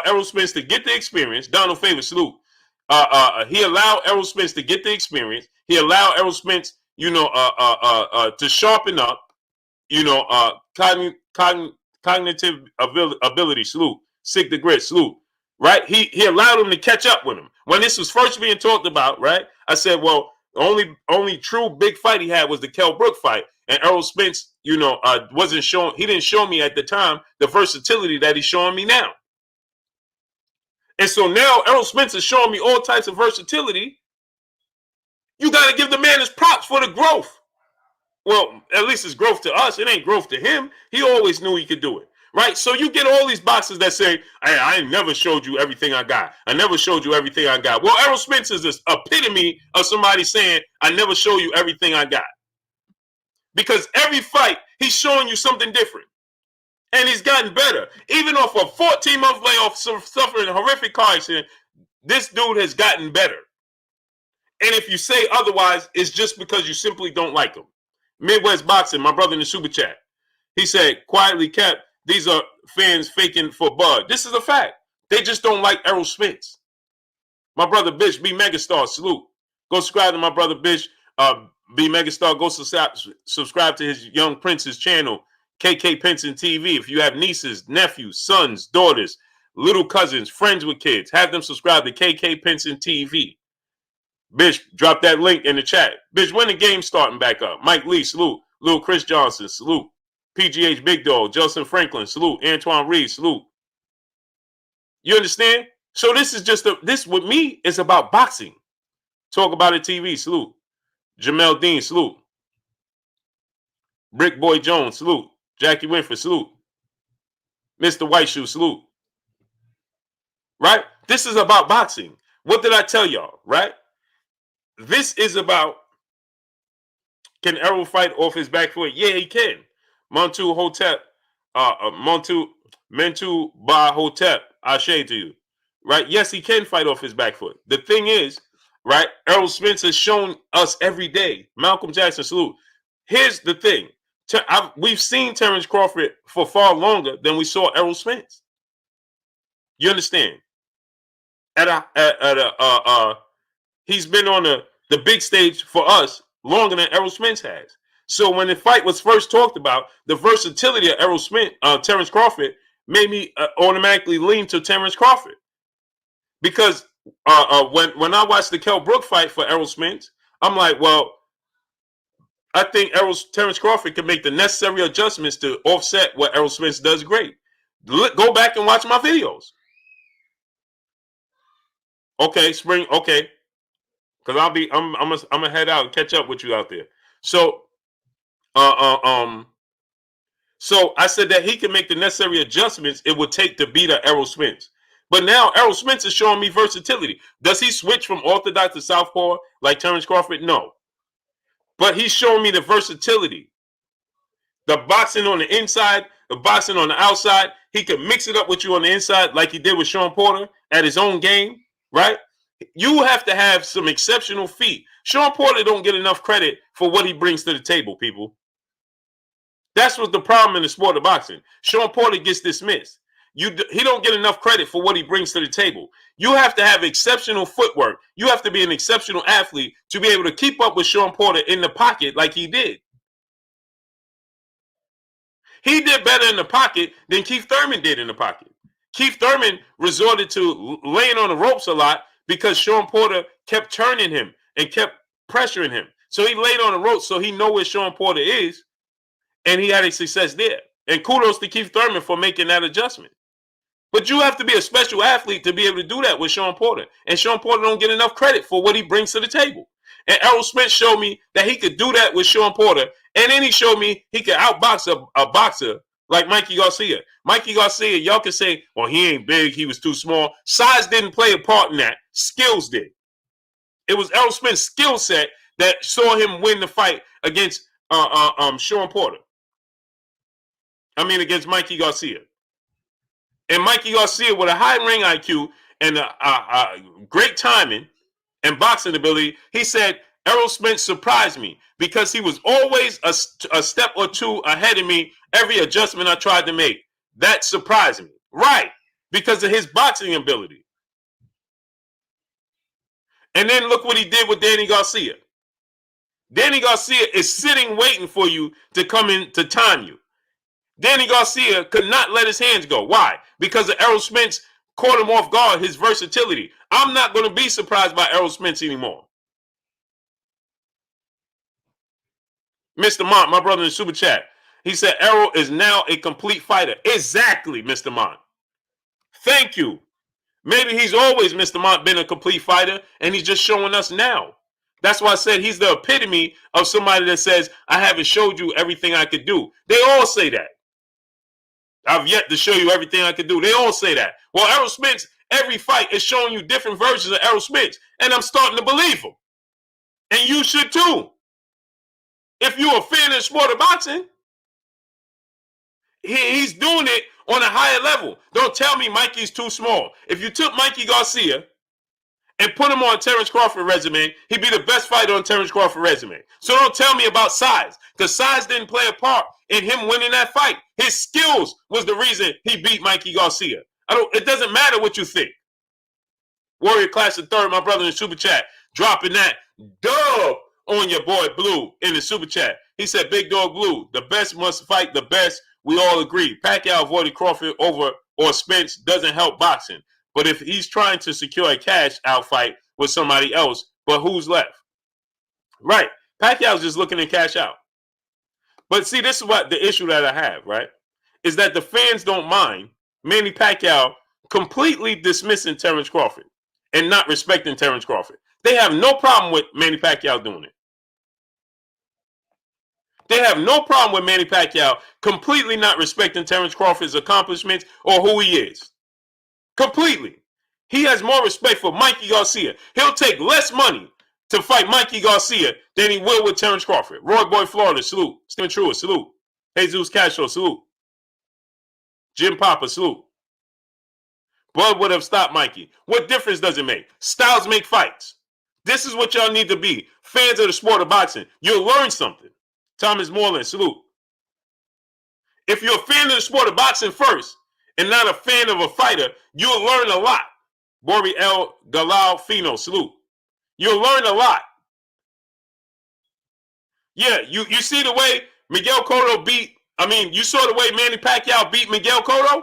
[SPEAKER 1] Errol Spence to get the experience. Donald Favor, salute. He allowed Errol Spence to get the experience. He allowed Errol Spence, to sharpen up, cognitive ability, salute. Sick the grit, salute. Right? He allowed him to catch up with him. When this was first being talked about, right? I said, well, only true big fight he had was the Kell Brook fight. And Errol Spence, wasn't showing, he didn't show me at the time the versatility that he's showing me now. And so now Errol Spence is showing me all types of versatility. You got to give the man his props for the growth. Well, at least it's growth to us. It ain't growth to him. He always knew he could do it. Right? So you get all these boxers that say, hey, I never showed you everything I got. I never showed you everything I got. Well, Errol Spence is this epitome of somebody saying, I never show you everything I got. Because every fight, he's showing you something different. And he's gotten better. Even off a 14-month layoff, suffering a horrific car accident, this dude has gotten better. And if you say otherwise, it's just because you simply don't like him. Midwest Boxing, my brother in the super chat, he said, quietly kept, these are fans faking for Bud. This is a fact. They just don't like Errol Spence. My brother Bish, B Megastar, salute. Go subscribe to my brother Bish, B Megastar. Go subscribe to his Young Prince's channel, KK Penson TV. If you have nieces, nephews, sons, daughters, little cousins, friends with kids, have them subscribe to KK Penson TV. Bish, drop that link in the chat. Bish, when the game's starting back up? Mike Lee, salute. Lil Chris Johnson, salute. PGH Big Dog, Justin Franklin, salute. Antoine Reed, salute. You understand? So this is just this with me is about boxing. Talk about it TV, salute. Jamel Dean, salute. Brick Boy Jones, salute. Jackie Winfrey, salute. Mr. White Shoe, salute. Right? This is about boxing. What did I tell y'all, right? This is about, can Errol fight off his back foot? Yeah, he can. Montu Hotep, Mentu Ba Hotep, I shade to you. Right? Yes, he can fight off his back foot. The thing is, right, Errol Spence has shown us every day. Malcolm Jackson, salute. Here's the thing. We've seen Terence Crawford for far longer than we saw Errol Spence. You understand? He's been on the big stage for us longer than Errol Spence has. So when the fight was first talked about, the versatility of Terence Crawford made me automatically lean to Terence Crawford. Because when I watched the Kell Brook fight for Errol Spence, I'm like, well, I think Terence Crawford can make the necessary adjustments to offset what Errol Spence does great. Go back and watch my videos. Okay, Spring. Okay, because I'm gonna head out and catch up with you out there. So, so I said that he can make the necessary adjustments it would take to beat Errol Spence. But now Errol Spence is showing me versatility. Does he switch from orthodox to southpaw like Terence Crawford? No. But he's showing me the versatility. The boxing on the inside, the boxing on the outside. He can mix it up with you on the inside like he did with Sean Porter at his own game, right? You have to have some exceptional feet. Sean Porter don't get enough credit for what he brings to the table, people. That's what's the problem in the sport of boxing. Sean Porter gets dismissed. He don't get enough credit for what he brings to the table. You have to have exceptional footwork. You have to be an exceptional athlete to be able to keep up with Sean Porter in the pocket like he did. He did better in the pocket than Keith Thurman did in the pocket. Keith Thurman resorted to laying on the ropes a lot because Sean Porter kept turning him and kept pressuring him. So he laid on the ropes so he know where Sean Porter is, and he had a success there. And kudos to Keith Thurman for making that adjustment. But you have to be a special athlete to be able to do that with Sean Porter. And Sean Porter don't get enough credit for what he brings to the table. And Errol Spence showed me that he could do that with Sean Porter. And then he showed me he could outbox a boxer like Mikey Garcia. Mikey Garcia, y'all can say, well, he ain't big. He was too small. Size didn't play a part in that. Skills did. It was Errol Spence's skill set that saw him win the fight against Sean Porter. Against Mikey Garcia. And Mikey Garcia, with a high ring IQ and great timing and boxing ability, he said, Errol Spence surprised me because he was always a step or two ahead of me every adjustment I tried to make. That surprised me. Right. Because of his boxing ability. And then look what he did with Danny Garcia. Danny Garcia is sitting waiting for you to come in to time you. Danny Garcia could not let his hands go. Why? Because of Errol Spence caught him off guard, his versatility. I'm not going to be surprised by Errol Spence anymore. Mr. Mont, my brother in the super chat, he said Errol is now a complete fighter. Exactly, Mr. Mont. Thank you. Maybe he's always, Mr. Mont, been a complete fighter, and he's just showing us now. That's why I said he's the epitome of somebody that says, I haven't showed you everything I could do. They all say that. I've yet to show you everything I could do. They all say that. Well, Errol Spence, every fight is showing you different versions of Errol Spence. And I'm starting to believe him. And you should too. If you're a fan of the sport of boxing, he's doing it on a higher level. Don't tell me Mikey's too small. If you took Mikey Garcia and put him on Terence Crawford resume, he'd be the best fighter on Terence Crawford resume. So don't tell me about size, because size didn't play a part in him winning that fight. His skills was the reason he beat Mikey Garcia. It doesn't matter what you think. Warrior Class of Third, my brother in the super chat, dropping that dub on your boy Blue in the super chat. He said, Big Dog Blue, the best must fight the best. We all agree. Pacquiao avoided Crawford over or Spence doesn't help boxing. But if he's trying to secure a cash out fight with somebody else, but who's left? Right. Pacquiao's just looking to cash out. But see, this is what the issue that I have, right? Is that the fans don't mind Manny Pacquiao completely dismissing Terence Crawford and not respecting Terence Crawford. They have no problem with Manny Pacquiao doing it. They have no problem with Manny Pacquiao completely not respecting Terence Crawford's accomplishments or who he is. Completely. He has more respect for Mikey Garcia. He'll take less money to fight Mikey Garcia than he will with Terence Crawford. Roy Boy Florida, salute. Stephen Truitt, salute. Jesus Castro, salute. Jim Papa, salute. Bud would have stopped Mikey. What difference does it make? Styles make fights. This is what y'all need to be. Fans of the sport of boxing. You'll learn something. Thomas Moreland, salute. If you're a fan of the sport of boxing first and not a fan of a fighter, you'll learn a lot. Bori El Galal Fino, salute. You'll learn a lot. Yeah, you see the way Miguel Cotto you saw the way Manny Pacquiao beat Miguel Cotto?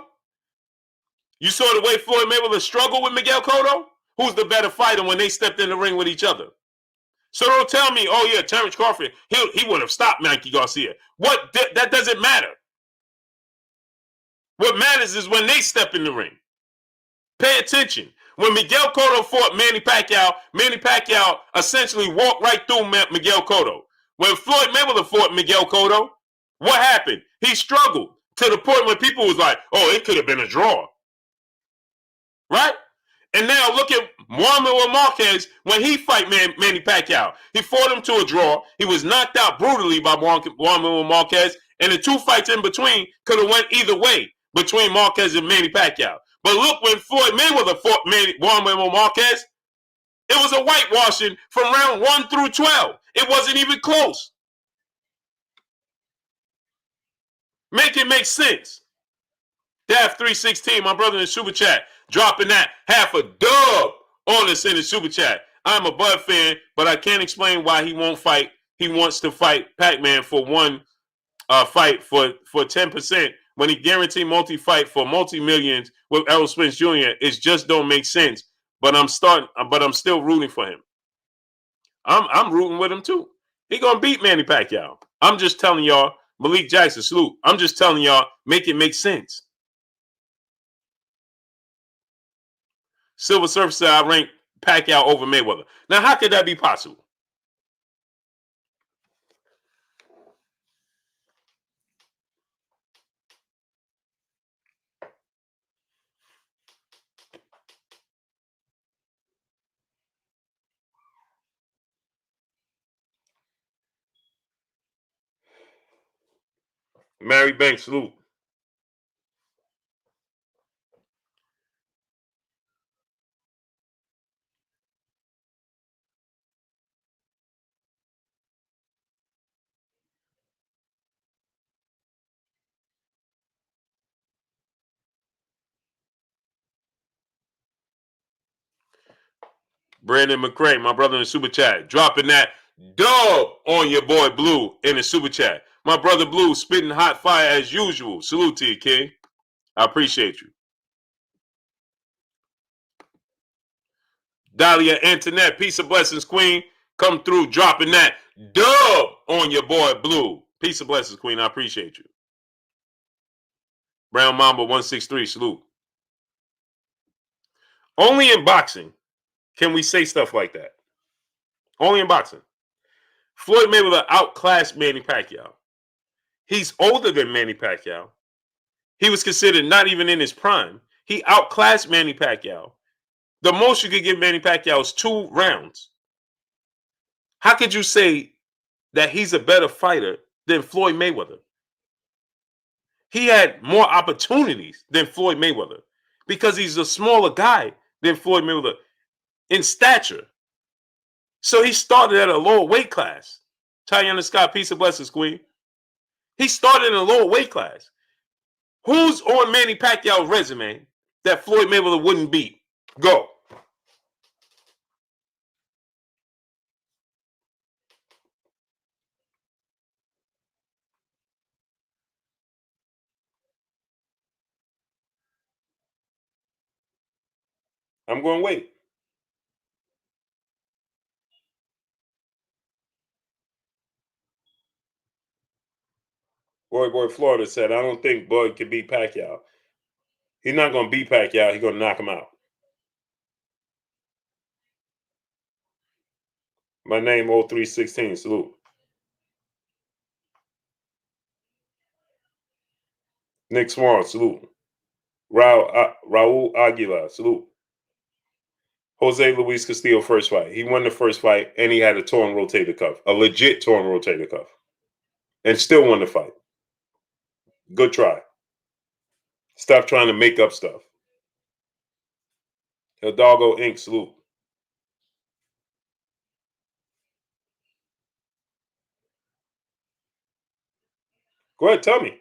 [SPEAKER 1] You saw the way Floyd Mayweather struggled with Miguel Cotto? Who's the better fighter when they stepped in the ring with each other? So don't tell me, oh yeah, Terence Crawford, he would have stopped Mikey Garcia. That doesn't matter. What matters is when they step in the ring. Pay attention. When Miguel Cotto fought Manny Pacquiao essentially walked right through Miguel Cotto. When Floyd Mayweather fought Miguel Cotto, what happened? He struggled to the point where people was like, oh, it could have been a draw. Right? And now look at Juan Marquez when he fight Manny Pacquiao. He fought him to a draw. He was knocked out brutally by Juan Marquez. And the two fights in between could have went either way between Marquez and Manny Pacquiao. But look, when Floyd Mayweather fought Juan Marquez, it was a whitewashing from round 1 through 12. It wasn't even close. Make it make sense. Daft 316, my brother in the super chat, dropping that half a dub on us in the super chat. I'm a Bud fan, but I can't explain why he won't fight. He wants to fight Pac-Man for one fight for 10% when he guaranteed multi-fight for multi-millions with Errol Spence Jr. It just don't make sense. But I'm still rooting for him. I'm rooting with him too. He gonna beat Manny Pacquiao. I'm just telling y'all, Malik Jackson, salute. I'm just telling y'all, make it make sense. Silver Surfer said I rank Pacquiao over Mayweather. Now, how could that be possible? Mary Banks, salute. Brandon McCray, my brother in the super chat, dropping that dub on your boy Blue in the super chat. My brother Blue spitting hot fire as usual. Salute to you, King. I appreciate you. Dahlia Antoinette, peace of blessings, Queen. Come through dropping that dub on your boy Blue. Peace of blessings, Queen. I appreciate you. Brown Mamba 163, salute. Only in boxing can we say stuff like that. Only in boxing. Floyd Mayweather outclassed Manny Pacquiao. He's older than Manny Pacquiao. He was considered not even in his prime. He outclassed Manny Pacquiao. The most you could give Manny Pacquiao is 2 rounds. How could you say that he's a better fighter than Floyd Mayweather? He had more opportunities than Floyd Mayweather because he's a smaller guy than Floyd Mayweather in stature. So he started at a lower weight class. Tayana Scott, peace and blessings, Queen. He started in a lower weight class. Who's on Manny Pacquiao's resume that Floyd Mayweather wouldn't beat? Go. I'm going to wait. Boy, Florida said, I don't think Bud can beat Pacquiao. He's not going to beat Pacquiao. He's going to knock him out. My name 0316. Salute. Nick Swan. Salute. Raul Aguilar. Salute. Jose Luis Castillo first fight. He won the first fight and he had a torn rotator cuff. A legit torn rotator cuff. And still won the fight. Good try. Stop trying to make up stuff. Hidalgo Inc. Salute. Go ahead, tell me.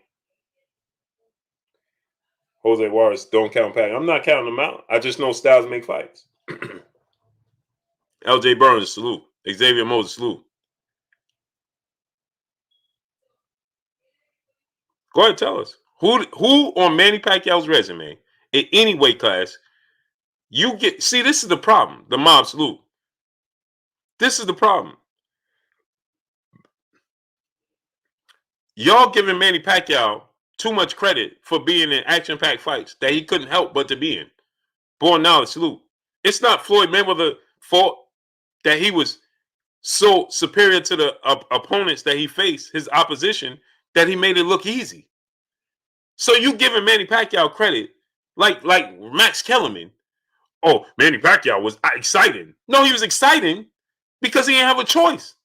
[SPEAKER 1] Jose Juarez, don't count Pacquiao. I'm not counting them out. I just know styles make fights. LJ Burns, salute. Xavier Moses, salute. Go ahead, tell us. Who on Manny Pacquiao's resume in any weight class you get? See, this is the problem. The mob, salute. This is the problem. Y'all giving Manny Pacquiao too much credit for being in action-packed fights that he couldn't help but to be in. Born knowledge, salute. It's not Floyd Mayweather's fault that he was so superior to the opponents that he faced, his opposition, that he made it look easy. So you giving Manny Pacquiao credit like Max Kellerman. Oh, Manny Pacquiao was exciting. No, he was exciting because he didn't have a choice.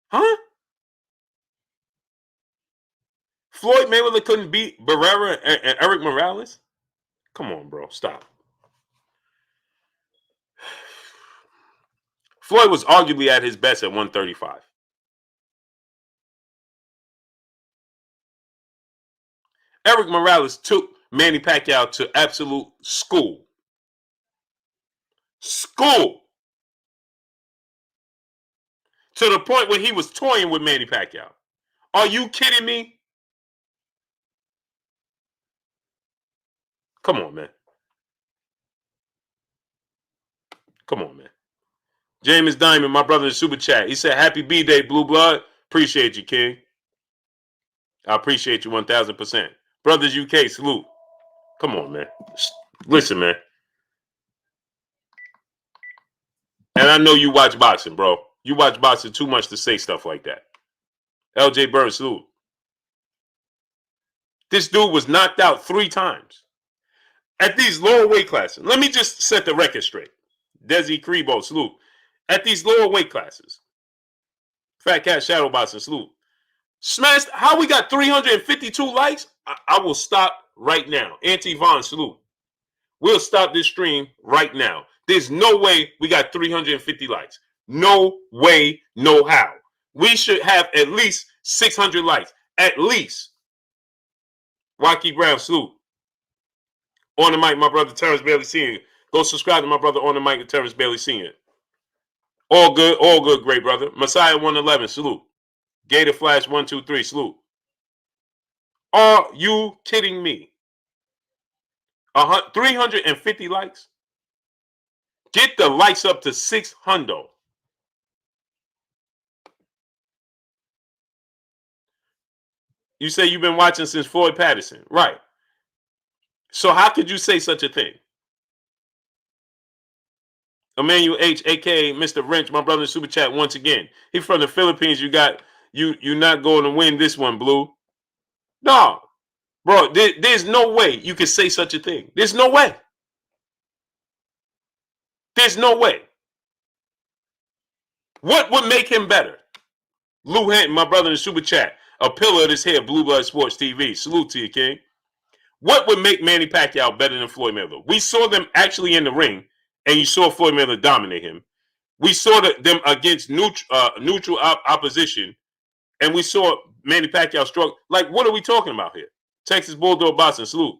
[SPEAKER 1] Huh? Floyd Mayweather couldn't beat Barrera and Eric Morales? Come on, bro. Stop. Floyd was arguably at his best at 135. Eric Morales took Manny Pacquiao to absolute school. School. To the point where he was toying with Manny Pacquiao. Are you kidding me? Come on, man. Come on, man. James Diamond, my brother in Super Chat. He said, Happy B-Day, Blue Blood. Appreciate you, King. I appreciate you 1,000%. Brothers UK, salute. Come on, man. Listen, man. And I know you watch boxing, bro. You watch boxing too much to say stuff like that. LJ Burns, salute. This dude was knocked out 3 times. At these lower weight classes. Let me just set the record straight. Desi Crebo, salute. At these lower weight classes. Fat Cat Shadow Boxing, salute. Smashed. How we got 352 likes? I will stop right now. Auntie Vaughn, salute. We'll stop this stream right now. There's no way we got 350 likes. No way, no how. We should have at least 600 likes. At least. Rocky Brown, salute. On the mic, my brother Terence Bailey Sr. Go subscribe to my brother on the mic and Terence Bailey Sr. All good, great brother. Messiah 111, salute. Gator Flash 123, salute. Are you kidding me? 350 likes? Get the likes up to 600. You say you've been watching since Floyd Patterson. Right. So how could you say such a thing? Emmanuel H, aka Mr. Wrench, my brother in Super Chat once again. He from the Philippines. You're not going to win this one, Blue. No, bro. There's no way you can say such a thing. There's no way. There's no way. What would make him better? Lou Hinton, my brother in the Super Chat, a pillar of this here, Blue Blood Sports TV. Salute to you, King. What would make Manny Pacquiao better than Floyd Mayweather? We saw them actually in the ring, and you saw Floyd Mayweather dominate him. We saw them against neutral opposition, and we saw Manny Pacquiao struggle. Like, what are we talking about here? Texas Bulldog Boston, salute.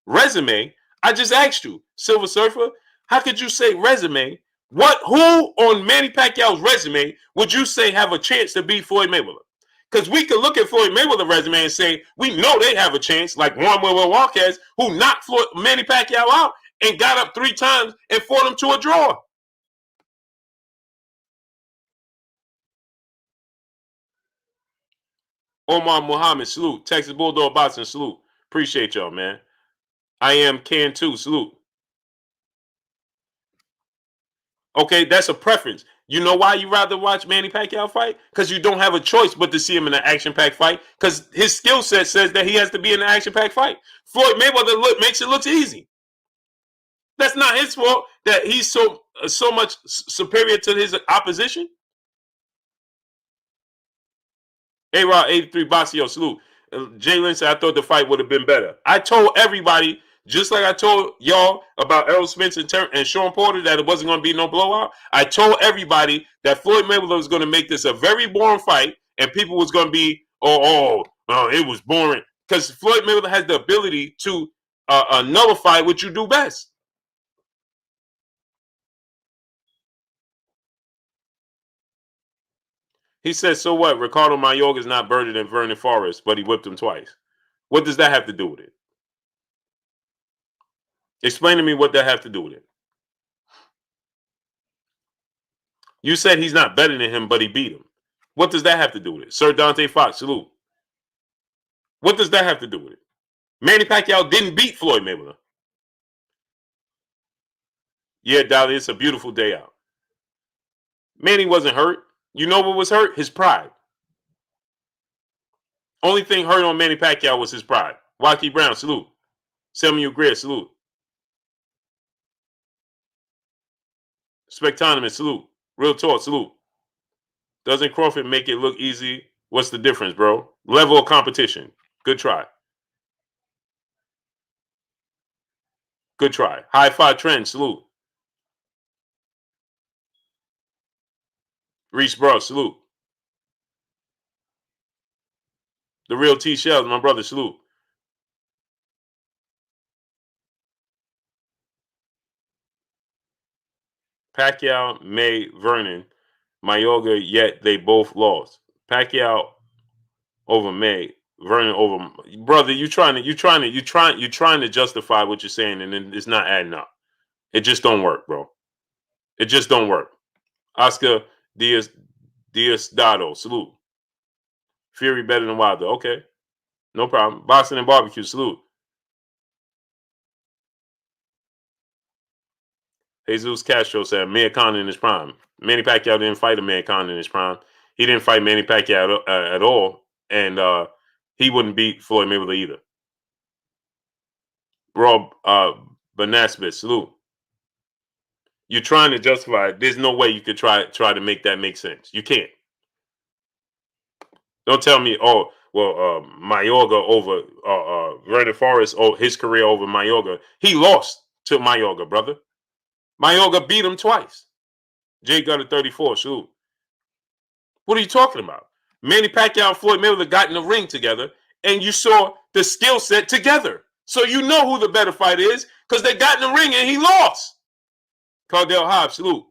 [SPEAKER 1] Resume, I just asked you, Silver Surfer, how could you say resume? Who on Manny Pacquiao's resume would you say have a chance to beat Floyd Mayweather? Because we could look at Floyd Mayweather's resume and say, we know they have a chance, like Juan Manuel Marquez, who knocked Manny Pacquiao out and got up 3 times and fought him to a draw. Omar Muhammad, salute. Texas Bulldog Boxing, salute. Appreciate y'all, man. I am Can too, salute. Okay, that's a preference. You know why you rather watch Manny Pacquiao fight? Because you don't have a choice but to see him in an action-packed fight. Because his skill set says that he has to be in an action-packed fight. Floyd Mayweather makes it look easy. That's not his fault that he's so much superior to his opposition. A-Rod 83 Basio, salute. Jalen said, I thought the fight would have been better. I told everybody, just like I told y'all about Errol Spence and Sean Porter, that it wasn't going to be no blowout. I told everybody that Floyd Mayweather was going to make this a very boring fight, and people was going to be, it was boring. Because Floyd Mayweather has the ability to nullify what you do best. He says, so what? Ricardo Mayorga is not better than Vernon Forrest, but he whipped him twice. What does that have to do with it? Explain to me what that have to do with it. You said he's not better than him, but he beat him. What does that have to do with it? Sir Dante Fox, salute. What does that have to do with it? Manny Pacquiao didn't beat Floyd Mayweather. Yeah, Dolly, it's a beautiful day out. Manny wasn't hurt. You know what was hurt? His pride. Only thing hurt on Manny Pacquiao was his pride. Waukee Brown, salute. Samuel Greer, salute. Spectonimus, salute. Real talk, salute. Doesn't Crawford make it look easy? What's the difference, bro? Level of competition. Good try. Good try. High five trend, salute. Reese Bro, salute. The real T Shells, my brother, salute. Pacquiao, May, Vernon, Mayorga, yet they both lost. Pacquiao over May, Vernon over brother. You're trying to justify what you're saying, and then it's not adding up. It just don't work, bro. It just don't work. Oscar Diaz-Dado, salute. Fury better than Wilder. Okay, no problem. Boston and Barbecue, salute. Jesus Castro said Manny Pacquiao in his prime. Manny Pacquiao didn't fight a Manny Pacquiao in his prime. He didn't fight Manny Pacquiao at all, and he wouldn't beat Floyd Mayweather either. Rob Banasbis, salute. You're trying to justify it. There's no way you could try to make that make sense. You can't. Don't tell me, Mayorga over Vernon Forrest, his career over Mayorga. He lost to Mayorga, brother. Mayorga beat him twice. Jay Gutter 34, shoot. What are you talking about? Manny Pacquiao and Floyd Mayweather got in the ring together, and you saw the skill set together. So you know who the better fighter is, because they got in the ring and he lost. Cardell Hobbs, salute.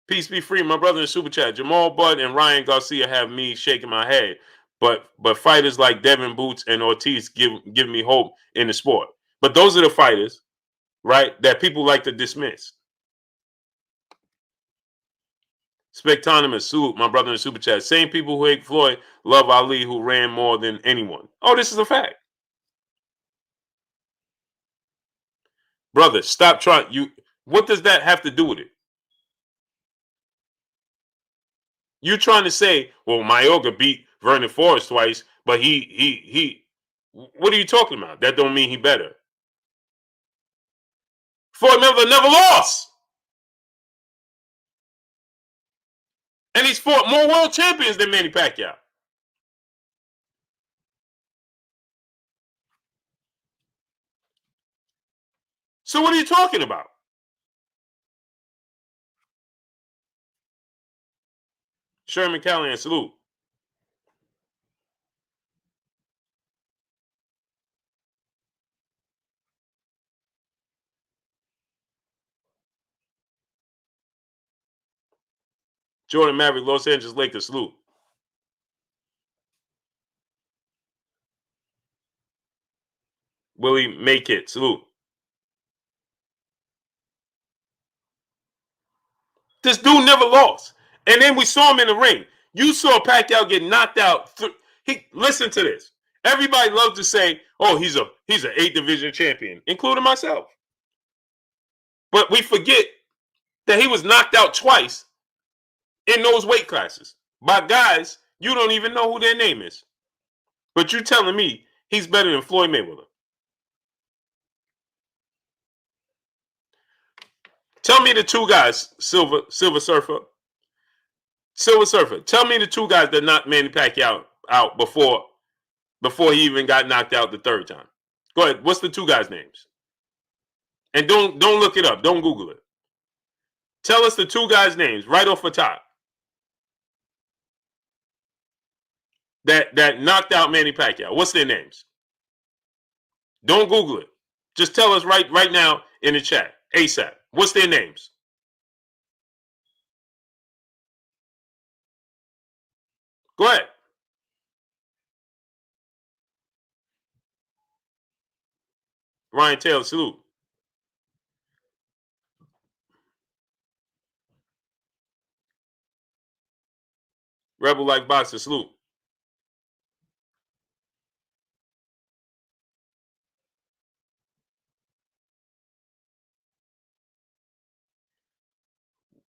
[SPEAKER 1] Peace be free, my brother in Super Chat. Jermall Bud and Ryan Garcia have me shaking my head. But fighters like Devin Boots and Ortiz give me hope in the sport. But those are the fighters, right, that people like to dismiss. Spectonimus, salute, my brother in Super Chat. Same people who hate Floyd love Ali, who ran more than anyone. Oh, this is a fact. Brother, stop trying. What does that have to do with it? You're trying to say, well, Mayorga beat Vernon Forrest twice, but he. What are you talking about? That don't mean he better. Floyd Mayweather never lost, and he's fought more world champions than Manny Pacquiao. So what are you talking about? Sherman Callahan, salute. Jordan Maverick, Los Angeles Lakers, salute. Willie Make It, salute. This dude never lost. And then we saw him in the ring. You saw Pacquiao get knocked out. Listen to this. Everybody loves to say, "Oh, he's an 8 division champion," including myself. But we forget that he was knocked out twice in those weight classes by guys you don't even know who their name is. But you telling me he's better than Floyd Mayweather? Tell me the two guys, Silver Surfer. Silver Surfer. Tell me the two guys that knocked Manny Pacquiao out before he even got knocked out the third time. Go ahead. What's the two guys' names? And don't look it up. Don't Google it. Tell us the two guys' names right off the top that knocked out Manny Pacquiao. What's their names? Don't Google it. Just tell us right now in the chat. ASAP. What's their names? Go ahead. Ryan Taylor, salute. Rebel Like Boxer, salute.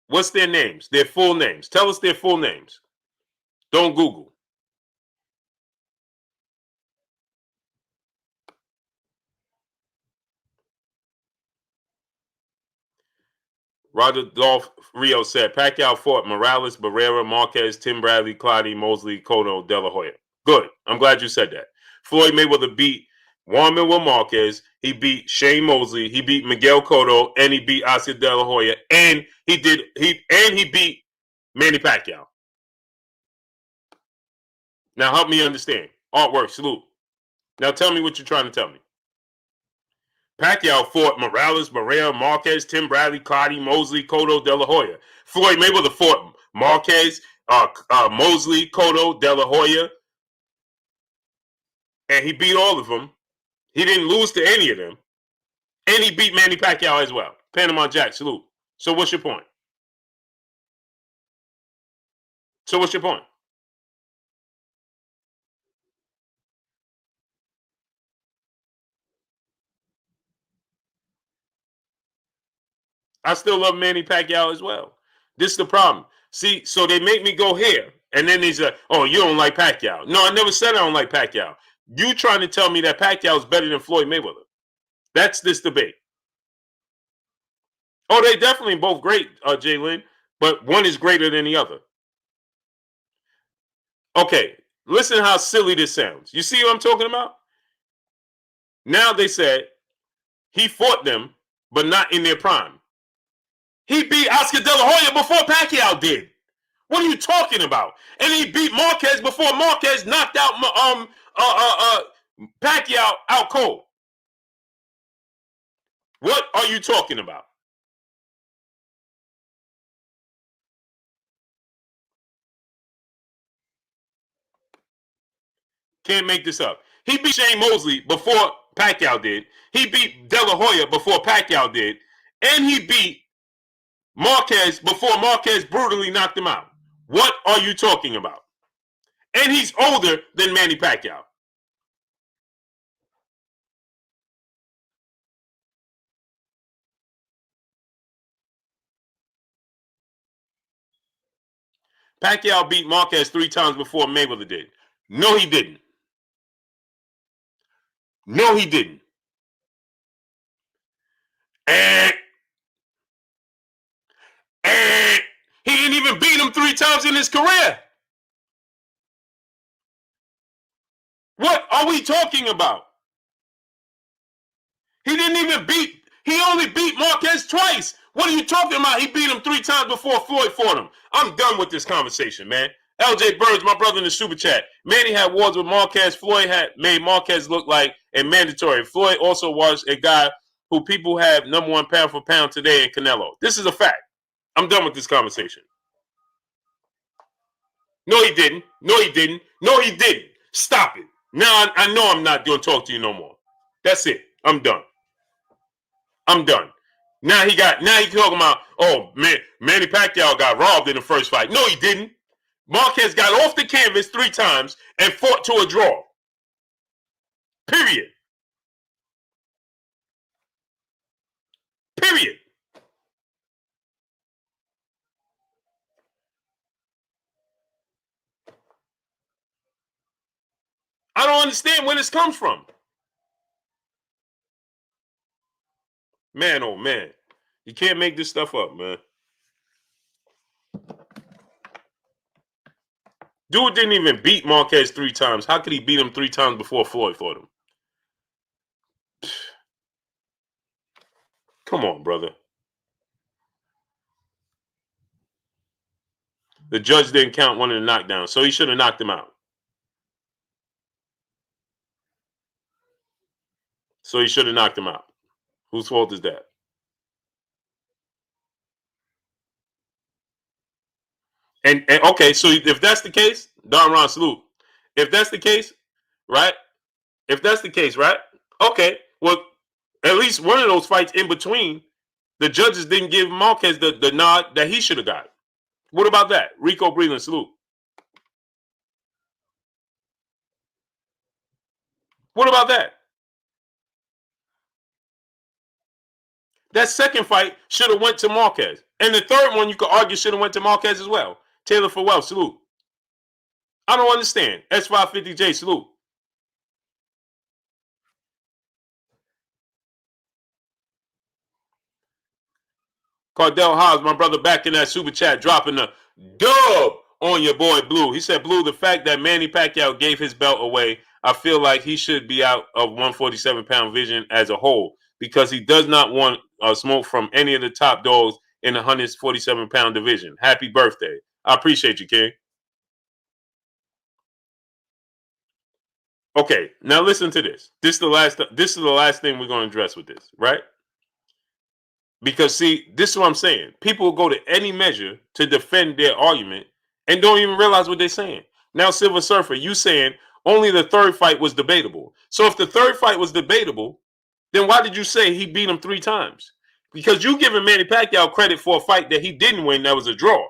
[SPEAKER 1] What's their names? Their full names. Tell us their full names. Don't Google. Roger Dolph Rio said Pacquiao fought Morales, Barrera, Marquez, Tim Bradley, Clottey, Mosley, Cotto, De La Hoya. Good. I'm glad you said that. Floyd Mayweather beat Juan Manuel Marquez. He beat Shane Mosley. He beat Miguel Cotto, and he beat Oscar De La Hoya, and he beat Manny Pacquiao. Now help me understand. Artwork, salute. Now tell me what you're trying to tell me. Pacquiao fought Morales, Barrera, Marquez, Tim Bradley, Clottey, Mosley, Cotto, De La Hoya. Floyd Mayweather fought Marquez, Mosley, Cotto, De La Hoya, and he beat all of them. He didn't lose to any of them, and he beat Manny Pacquiao as well. Panama Jack, salute. So what's your point? I still love Manny Pacquiao as well. This is the problem. See, so they make me go here, and then they say, "Oh, you don't like Pacquiao." No, I never said I don't like Pacquiao. You trying to tell me that Pacquiao is better than Floyd Mayweather? That's this debate. Oh, they definitely both great, Jalen, but one is greater than the other. Okay, listen how silly this sounds. You see what I'm talking about? Now they said he fought them, but not in their prime. He beat Oscar De La Hoya before Pacquiao did. What are you talking about? And he beat Marquez before Marquez knocked out Pacquiao out cold. What are you talking about? Can't make this up. He beat Shane Mosley before Pacquiao did. He beat De La Hoya before Pacquiao did. And he beat Marquez before Marquez brutally knocked him out. What are you talking about? And he's older than Manny Pacquiao. Pacquiao beat Marquez 3 times before Mayweather did. No, he didn't. No, he didn't. And he didn't even beat him 3 times in his career. What are we talking about? He didn't even beat. He only beat Marquez twice. What are you talking about? He beat him 3 times before Floyd fought him. I'm done with this conversation, man. LJ Birds, my brother in the super chat. Manny had wars with Marquez. Floyd had made Marquez look like a mandatory. Floyd also was a guy who people have #1 pound for pound today in Canelo. This is a fact. I'm done with this conversation. No, he didn't. No, he didn't. No, he didn't. Stop it. Now I know I'm not going to talk to you no more. That's it. I'm done. I'm done. Now he talking about, oh man, Manny Pacquiao got robbed in the first fight. No, he didn't. Marquez got off the canvas 3 times and fought to a draw. Period. Period. I don't understand where this comes from. Man, oh man. You can't make this stuff up, man. Dude didn't even beat Marquez 3 times. How could he beat him 3 times before Floyd fought him? Come on, brother. The judge didn't count one of the knockdowns, so he should have knocked him out. So he should have knocked him out. Whose fault is that? And okay, so if that's the case, Don Ron, salute. If that's the case, right? If that's the case, right? Okay, well, at least one of those fights in between, the judges didn't give Marquez the nod that he should have got. What about that? Rico Breland, salute. What about that? That second fight should have went to Marquez. And the third one, you could argue, should have went to Marquez as well. Taylor Farwell, salute. I don't understand. S550J, salute. Cardell Hobbs, my brother, back in that super chat, dropping the dub on your boy Blue. He said, Blue, the fact that Manny Pacquiao gave his belt away, I feel like he should be out of 147-pound vision as a whole because he does not want smoke from any of the top dogs in the 147-pound division. Happy birthday. I appreciate you, King. Okay, now listen to this. This is the last thing we're going to address with this, right? Because see, this is what I'm saying. People will go to any measure to defend their argument and don't even realize what they're saying. Now, Silver Surfer, you saying only the third fight was debatable. So if the third fight was debatable, then why did you say he beat him 3 times? Because you giving Manny Pacquiao credit for a fight that he didn't win that was a draw.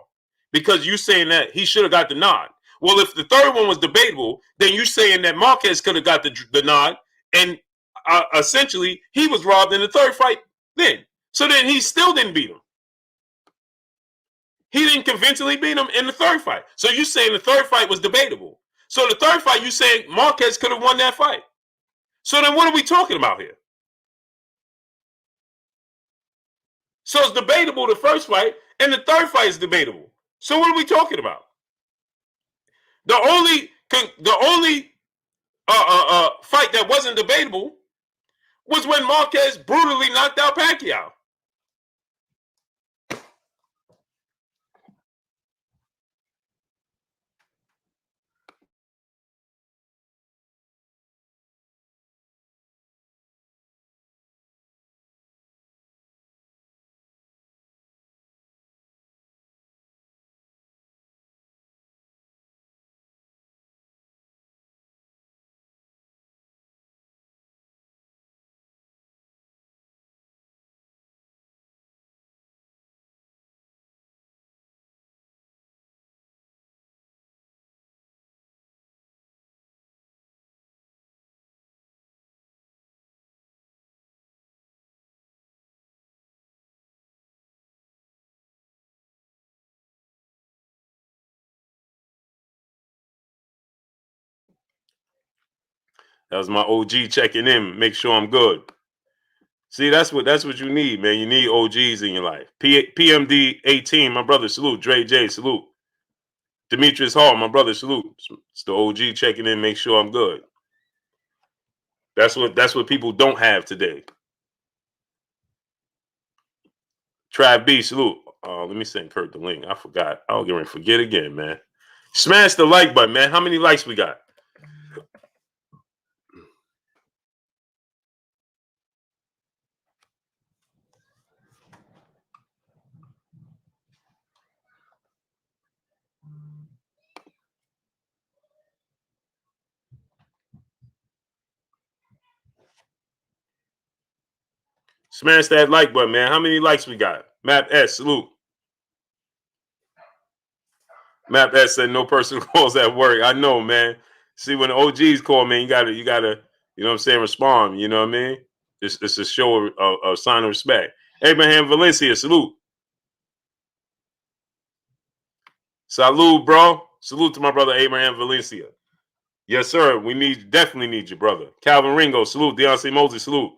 [SPEAKER 1] Because you saying that he should have got the nod. Well, if the third one was debatable, then you saying that Marquez could have got the nod, and essentially he was robbed in the third fight then. So then he still didn't beat him. He didn't convincingly beat him in the third fight. So you saying the third fight was debatable. So the third fight, you saying Marquez could have won that fight. So then what are we talking about here? So it's debatable the first fight, and the third fight is debatable. So what are we talking about? The only fight that wasn't debatable was when Marquez brutally knocked out Pacquiao. That was my OG checking in, make sure I'm good. See, that's what you need, man. You need OGs in your life. PMD 18, my brother, salute. Dre J, salute. Demetrius Hall, my brother, salute. It's the OG checking in, make sure I'm good. That's what people don't have today. Trav B, salute. Let me send Kurt the link. I forgot. I'll get ready to forget again, man. Smash the like button, man. How many likes we got? Smash that like button, man. How many likes we got? Map S, salute. Map S said no personal calls at work. I know, man. See, when the OGs call, man, you gotta, you know what I'm saying, respond. You know what I mean? It's a show of sign of respect. Abraham Valencia, salute. Salute, bro. Salute to my brother Abraham Valencia. Yes, sir. Definitely need you, brother. Calvin Ringo, salute. Deontay Moses, salute.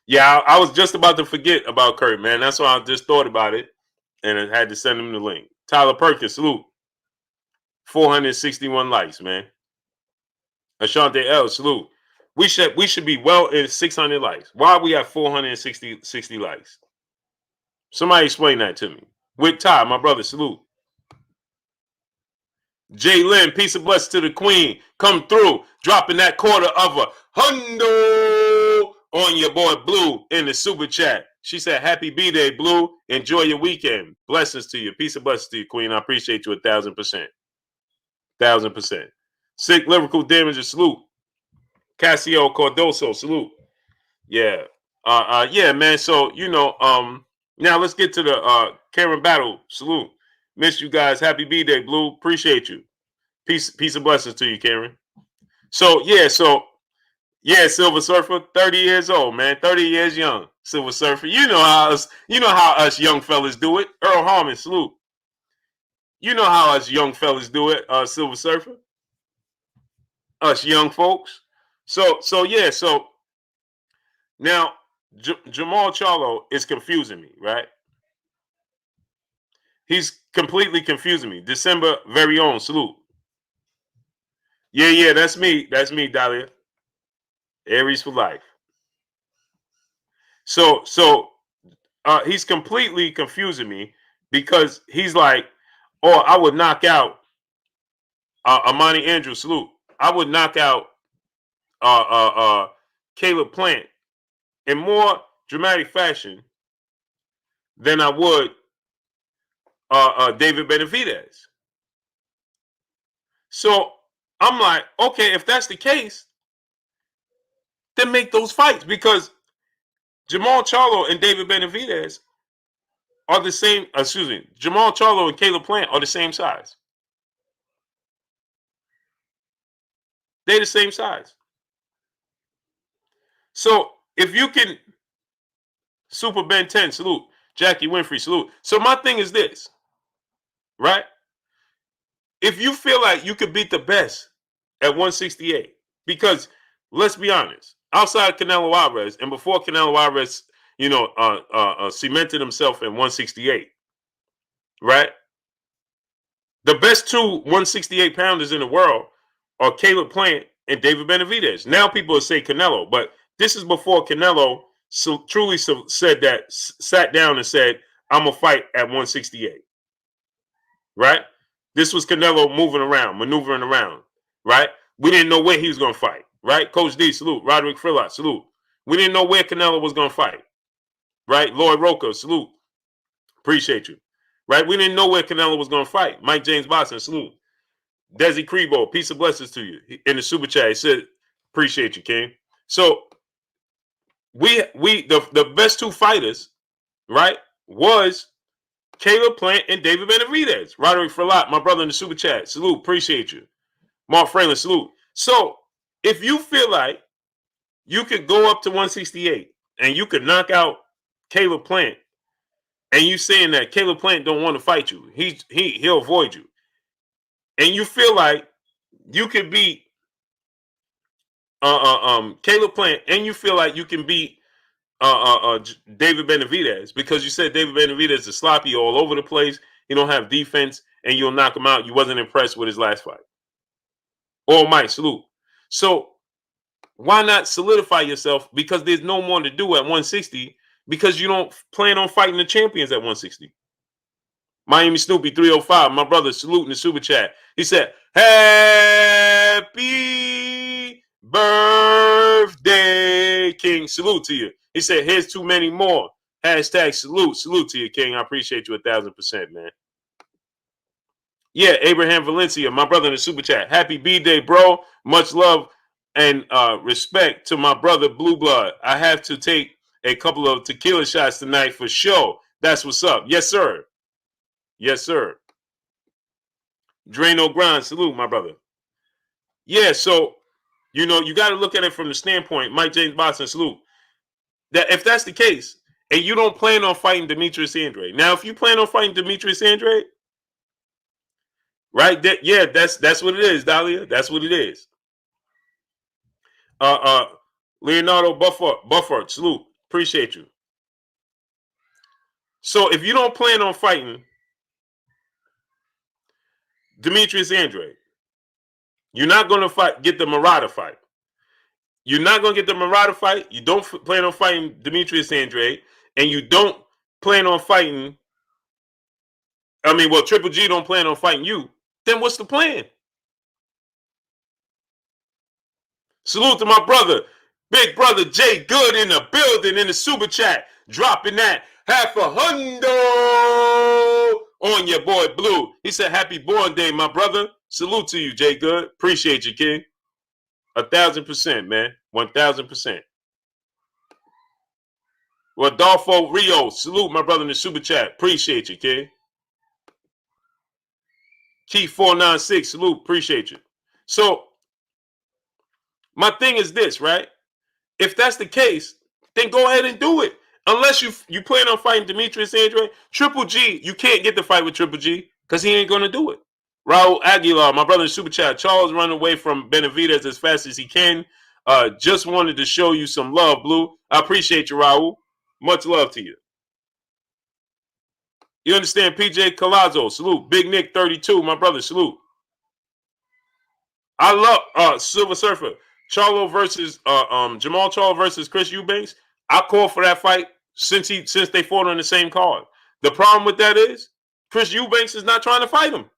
[SPEAKER 1] Yeah, I was just about to forget about Kurt, man. That's why I just thought about it, and I had to send him the link. Tyler Perkins, salute. 461 likes, man. Ashante L, salute. We should be well in 600 likes. Why are we at 460 likes? Somebody explain that to me. With Ty, my brother, salute. Jay Lynn, peace and blessings to the queen. Come through, dropping that quarter of a hundo on your boy Blue in the super chat. She said, happy B-Day, Blue. Enjoy your weekend. Blessings to you. Peace and blessings to you, queen. I appreciate you 1,000%. 1,000%. Sick lyrical damages, salute. Cassio Cordoso, salute. Yeah. Yeah, man. So, now let's get to the Karen Battle. Salute. Miss you guys. Happy B-Day, Blue. Appreciate you. Peace and blessings to you, Karen. So, Silver Surfer, 30 years old, man. 30 years young. Silver Surfer. You know how us young fellas do it. Earl Harmon, salute. You know how us young fellas do it, Silver Surfer. Us young folks. So now Jermall Charlo is confusing me, right? He's completely confusing me. December very own, salute. Yeah, that's me. That's me, Dahlia. Aries for life. So he's completely confusing me because he's like, oh, I would knock out Amani Andrews, salute. I would knock out Caleb Plant in more dramatic fashion than I would David Benavidez. So I'm like, okay, if that's the case, then make those fights because Jermall Charlo and David Benavidez are the same. Jermall Charlo and Caleb Plant are the same size. They're the same size. So if you can, Super Ben 10, salute. Jackie Winfrey, salute. So my thing is this, right? If you feel like you could beat the best at 168, because let's be honest, outside Canelo Alvarez and before Canelo Alvarez, cemented himself at 168, right? The best two 168 pounders in the world are Caleb Plant and David Benavidez. Now people will say Canelo, but this is before Canelo truly sat down and said, I'm going to fight at 168. Right? This was Canelo moving around, maneuvering around. Right? We didn't know where he was going to fight. Right? Coach D, salute. Roderick Frillot, salute. We didn't know where Canelo was going to fight. Right? Lloyd Roca, salute. Appreciate you. Right? We didn't know where Canelo was going to fight. Mike James Boston, salute. Desi Crebo, peace and blessings to you. In the super chat, he said, appreciate you, King. So the best two fighters, right, was Caleb Plant and David Benavidez. Roderick Frillot, my brother in the super chat, salute, appreciate you. Mark Franklin, salute. So if you feel like you could go up to 168 and you could knock out Caleb Plant, and you saying that Caleb Plant don't want to fight you, he'll avoid you, and you feel like you could beat Caleb Plant, and you feel like you can beat David Benavidez because you said David Benavidez is sloppy all over the place. He don't have defense, and you'll knock him out. You wasn't impressed with his last fight. All might salute. So why not solidify yourself? Because there's no more to do at 160 because you don't plan on fighting the champions at 160. Miami Snoopy 305, my brother, saluting the super chat. He said, "Happy birthday, King." Salute to you. He said, "Here's too many more." Hashtag salute. Salute to you, King. I appreciate you 1,000%, man. Yeah, Abraham Valencia, my brother in the super chat. Happy B-Day, bro. Much love and respect to my brother Blue Blood. I have to take a couple of tequila shots tonight for sure. That's what's up. Yes, sir. Yes, sir. Drano Grind, salute, my brother. Yeah, so, you got to look at it from the standpoint, Mike James Boston, salute, that if that's the case, and you don't plan on fighting Demetrius Andrade. Now, if you plan on fighting Demetrius Andrade, right, that's what it is, Dahlia. That's what it is. Leonardo Bufford, salute. Appreciate you. So if you don't plan on fighting Demetrius Andrade, you're not going to get the Murata fight. You're not going to get the Murata fight. You don't plan on fighting Demetrius Andrade, and you don't plan on fighting. Triple G don't plan on fighting you. Then what's the plan? Salute to my brother, big brother Jay Good in the building in the super chat, dropping that $500 on your boy Blue. He said, "Happy born day, my brother." Salute to you, Jay Good. Appreciate you, King. 1,000%, man. 1,000%. Rodolfo Rio, salute my brother in the super chat. Appreciate you, King. Key 496, salute. Appreciate you. So my thing is this, right? If that's the case, then go ahead and do it. Unless you plan on fighting Demetrius Andrade, Triple G, you can't get the fight with Triple G because he ain't going to do it. Raul Aguilar, my brother in super chat. Charles running away from Benavidez as fast as he can. Just wanted to show you some love, Blue. I appreciate you, Raul. Much love to you. You understand, PJ Colazzo, salute. Big Nick 32, my brother, salute. I love Silver Surfer. Charlo versus Jermall Charlo versus Chris Eubanks. I called for that fight since they fought on the same card. The problem with that is Chris Eubanks is not trying to fight him.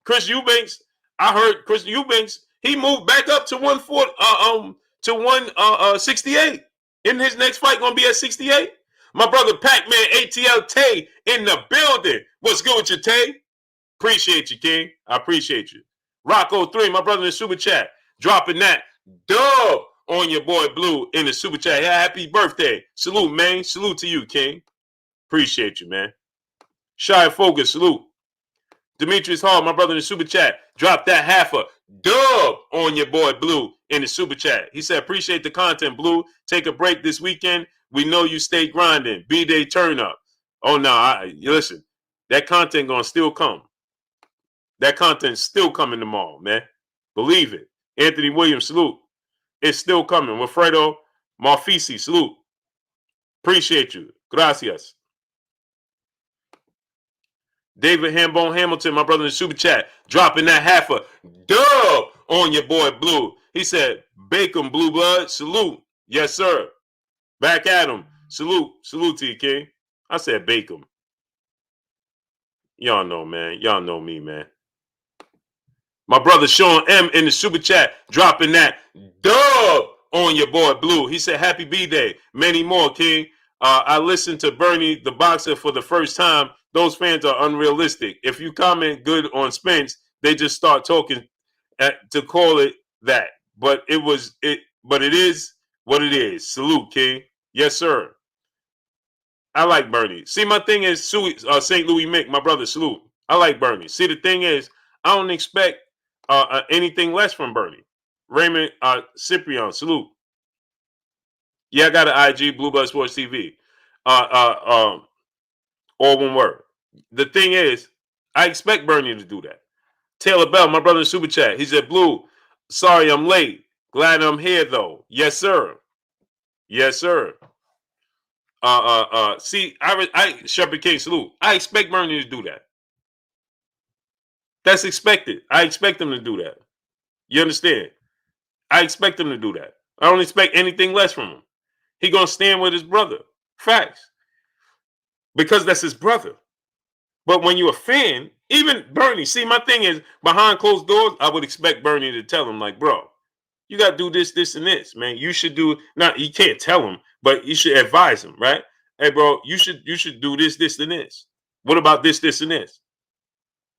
[SPEAKER 1] Chris Eubanks, I heard Chris Eubanks, he moved back up to 168. Isn't his next fight gonna be at 68? My brother Pac-Man ATL Tay in the building. What's good with you, Tay? Appreciate you, King. I appreciate you. Rocco 3, my brother in the super chat, dropping that dub on your boy Blue in the super chat. Happy birthday. Salute, man. Salute to you, King. Appreciate you, man. Shy Focus, salute. Demetrius Hall, my brother in the super chat, drop that half a dub on your boy Blue in the super chat. He said, "Appreciate the content, Blue. Take a break this weekend. We know you stay grinding. B-Day turn up." Oh, no. Listen, that content going to still come. That content's still coming tomorrow, man. Believe it. Anthony Williams, salute. It's still coming. Wilfredo Marfisi, salute. Appreciate you. Gracias. David Hambone Hamilton, my brother in the super chat, dropping that half a dub on your boy Blue. He said, "Bacon, Blue Blood, salute." Yes, sir. Back at him. Salute. Salute to you, King. I said bacon. Y'all know, man. Y'all know me, man. My brother Sean M in the super chat, dropping that dub on your boy Blue. He said, "Happy B-Day. Many more, King. I listened to Bernie the Boxer for the first time. Those fans are unrealistic. If you comment good on Spence, they just start talking to call it that. But it is what it is. Salute, King. Yes, sir. I like Bernie. See, my thing is St. Louis Mick, my brother, salute. I like Bernie. See, the thing is, I don't expect anything less from Bernie. Raymond Cyprian, salute. Yeah, I got an IG, Blue Blood Sports TV. All one word. The thing is, I expect Bernie to do that. Taylor Bell, my brother in super chat, he said, "Blue, sorry I'm late. Glad I'm here though. Yes, sir. Yes, sir. See, Shepherd King salute. I expect Bernie to do that. That's expected. I expect him to do that. You understand? I expect him to do that. I don't expect anything less from him. He gonna stand with his brother. Facts. Because that's his brother. But when you're a fan, even Bernie, see, my thing is behind closed doors, I would expect Bernie to tell him, like, bro, you gotta do this, this, and this, man. You should do not you can't tell him, but you should advise him, right? Hey, bro, you should do this, this, and this. What about this, this, and this?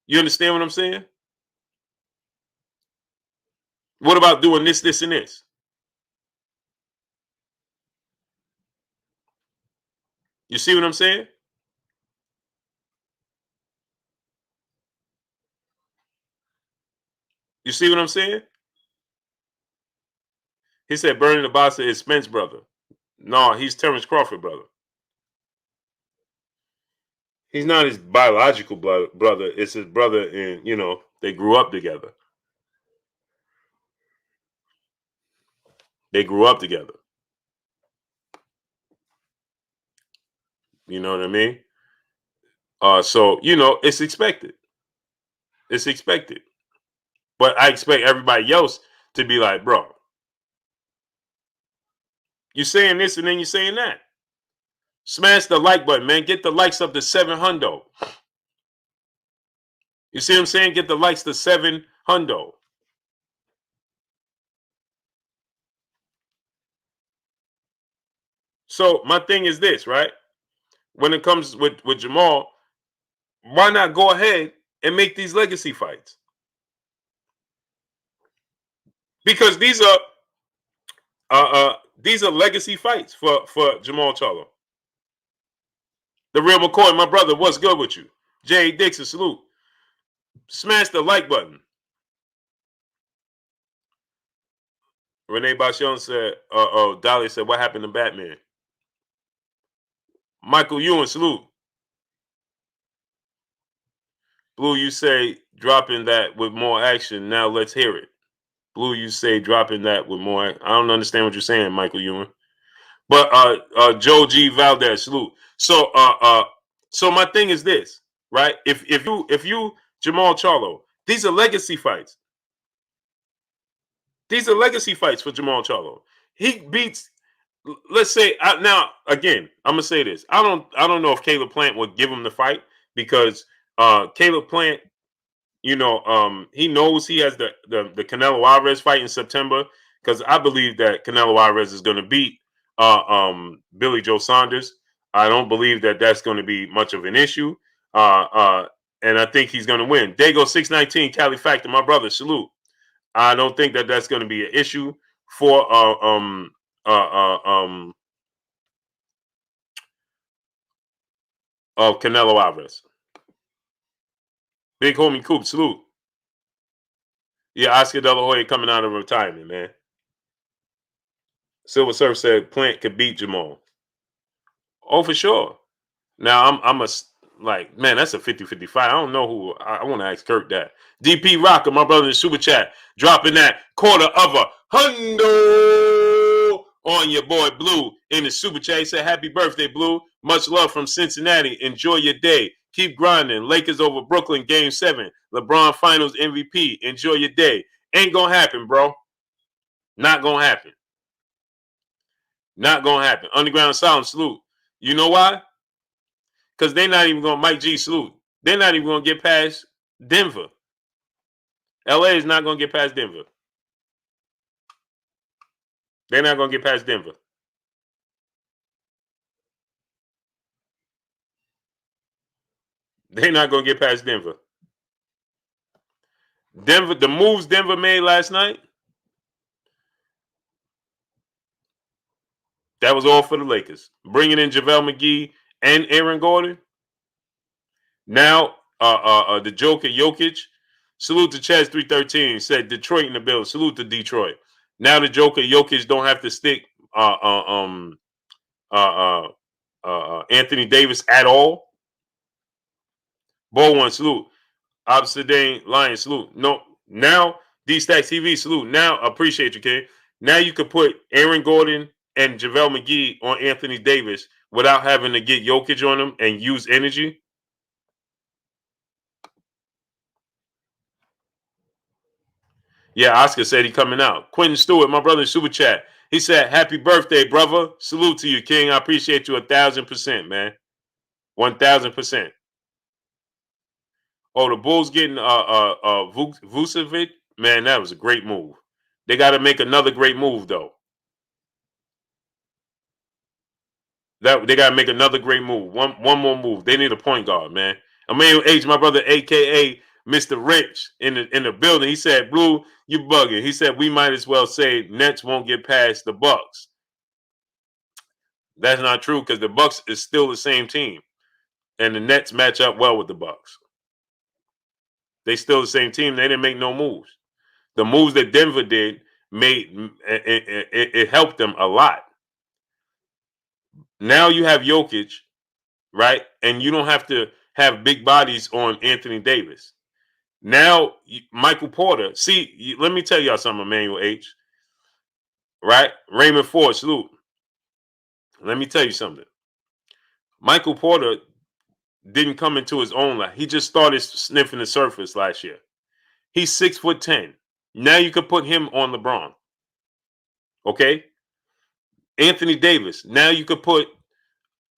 [SPEAKER 1] You understand what I'm saying? What about doing this, this, and this? You see what I'm saying? You see what I'm saying? He said Bernie the Boxer is Spence brother. No, he's Terence Crawford brother. He's not his biological brother. It's his brother, and they grew up together. They grew up together. You know what I mean? So it's expected. It's expected. But I expect everybody else to be like, bro, you're saying this and then you're saying that. Smash the like button, man. Get the likes up to 700. You see what I'm saying? Get the likes to 700. So my thing is this, right? When it comes with Jermall, why not go ahead and make these legacy fights? Because these are legacy fights for Jermall Charlo. The real McCoy, my brother, what's good with you? Jay Dixon, salute. Smash the like button. Renee Bachon said, Dolly said, what happened to Batman? Michael Ewan, salute. Blue, you say dropping that with more action. Now let's hear it. Blue, you say dropping that with more. I don't understand what you're saying, Michael Ewan. But Joe G Valdez, salute. So my thing is this, right? If you Jermall Charlo, these are legacy fights. These are legacy fights for Jermall Charlo. He beats. Let's say now again. I'm gonna say this. I don't know if Caleb Plant would give him the fight because Caleb Plant, he knows he has the Canelo Alvarez fight in September because I believe that Canelo Alvarez is going to beat Billy Joe Saunders. I don't believe that that's going to be much of an issue, and I think he's going to win. Dago 619 Cali Factor, my brother, salute. I don't think that that's going to be an issue for of Canelo Alvarez. Big homie Coop, salute. Yeah, Oscar De La Hoya coming out of retirement, man. Silver Surf said Plant could beat Jermall. Oh, for sure. Now I'm a like, man, that's a 50-50 fight. I don't know who I want to ask Kirk that. DP Rocker, my brother in the super chat, dropping that quarter of a hundo on your boy Blue in the super chat. He said, happy birthday, Blue. Much love from Cincinnati. Enjoy your day. Keep grinding. Lakers over Brooklyn, game 7. LeBron Finals MVP. Enjoy your day. Ain't gonna happen, bro. Not gonna happen. Not gonna happen. Underground Sound, salute. You know why? Because they're not even going to Mike G salute. They're not even going to get past Denver. LA is not going to get past Denver. They're not going to get past Denver. They're not going to get past Denver. Denver, the moves Denver made last night, that was all for the Lakers. Bringing in JaVale McGee and Aaron Gordon. Now, the Joker Jokic. Salute to Chaz 313. Said Detroit in the bill. Salute to Detroit. Now the Joker Jokic don't have to stick Anthony Davis at all. Ball one, salute. Obsidian Lion, salute. No, now D-Stack TV, salute. Now, appreciate you, kid. Now you could put Aaron Gordon and JaVale McGee on Anthony Davis without having to get Jokic on them and use energy. Yeah, Oscar said he coming out. Quentin Stewart, my brother in Super Chat. He said, "Happy birthday, brother. Salute to you, King. I appreciate you 1,000%, man. 1,000%. Oh, the Bulls getting Vucevic. Man, that was a great move. They got to make another great move though. That they got to make another great move. One more move. They need a point guard, man. Emmanuel H, my brother, aka Mr. Rich, in the building. He said, "Blue, you bugging." He said, "We might as well say Nets won't get past the Bucks." That's not true because the Bucks is still the same team, and the Nets match up well with the Bucks. They still the same team. They didn't make no moves. The moves that Denver did it helped them a lot. Now you have Jokic, right? And you don't have to have big bodies on Anthony Davis. Now, Michael Porter. See, let me tell y'all something, Emmanuel H. Right? Raymond Ford, salute. Let me tell you something. Michael Porter didn't come into his own life. He just started sniffing the surface last year. He's 6'10". Now you could put him on LeBron. Okay? Anthony Davis. Now you could put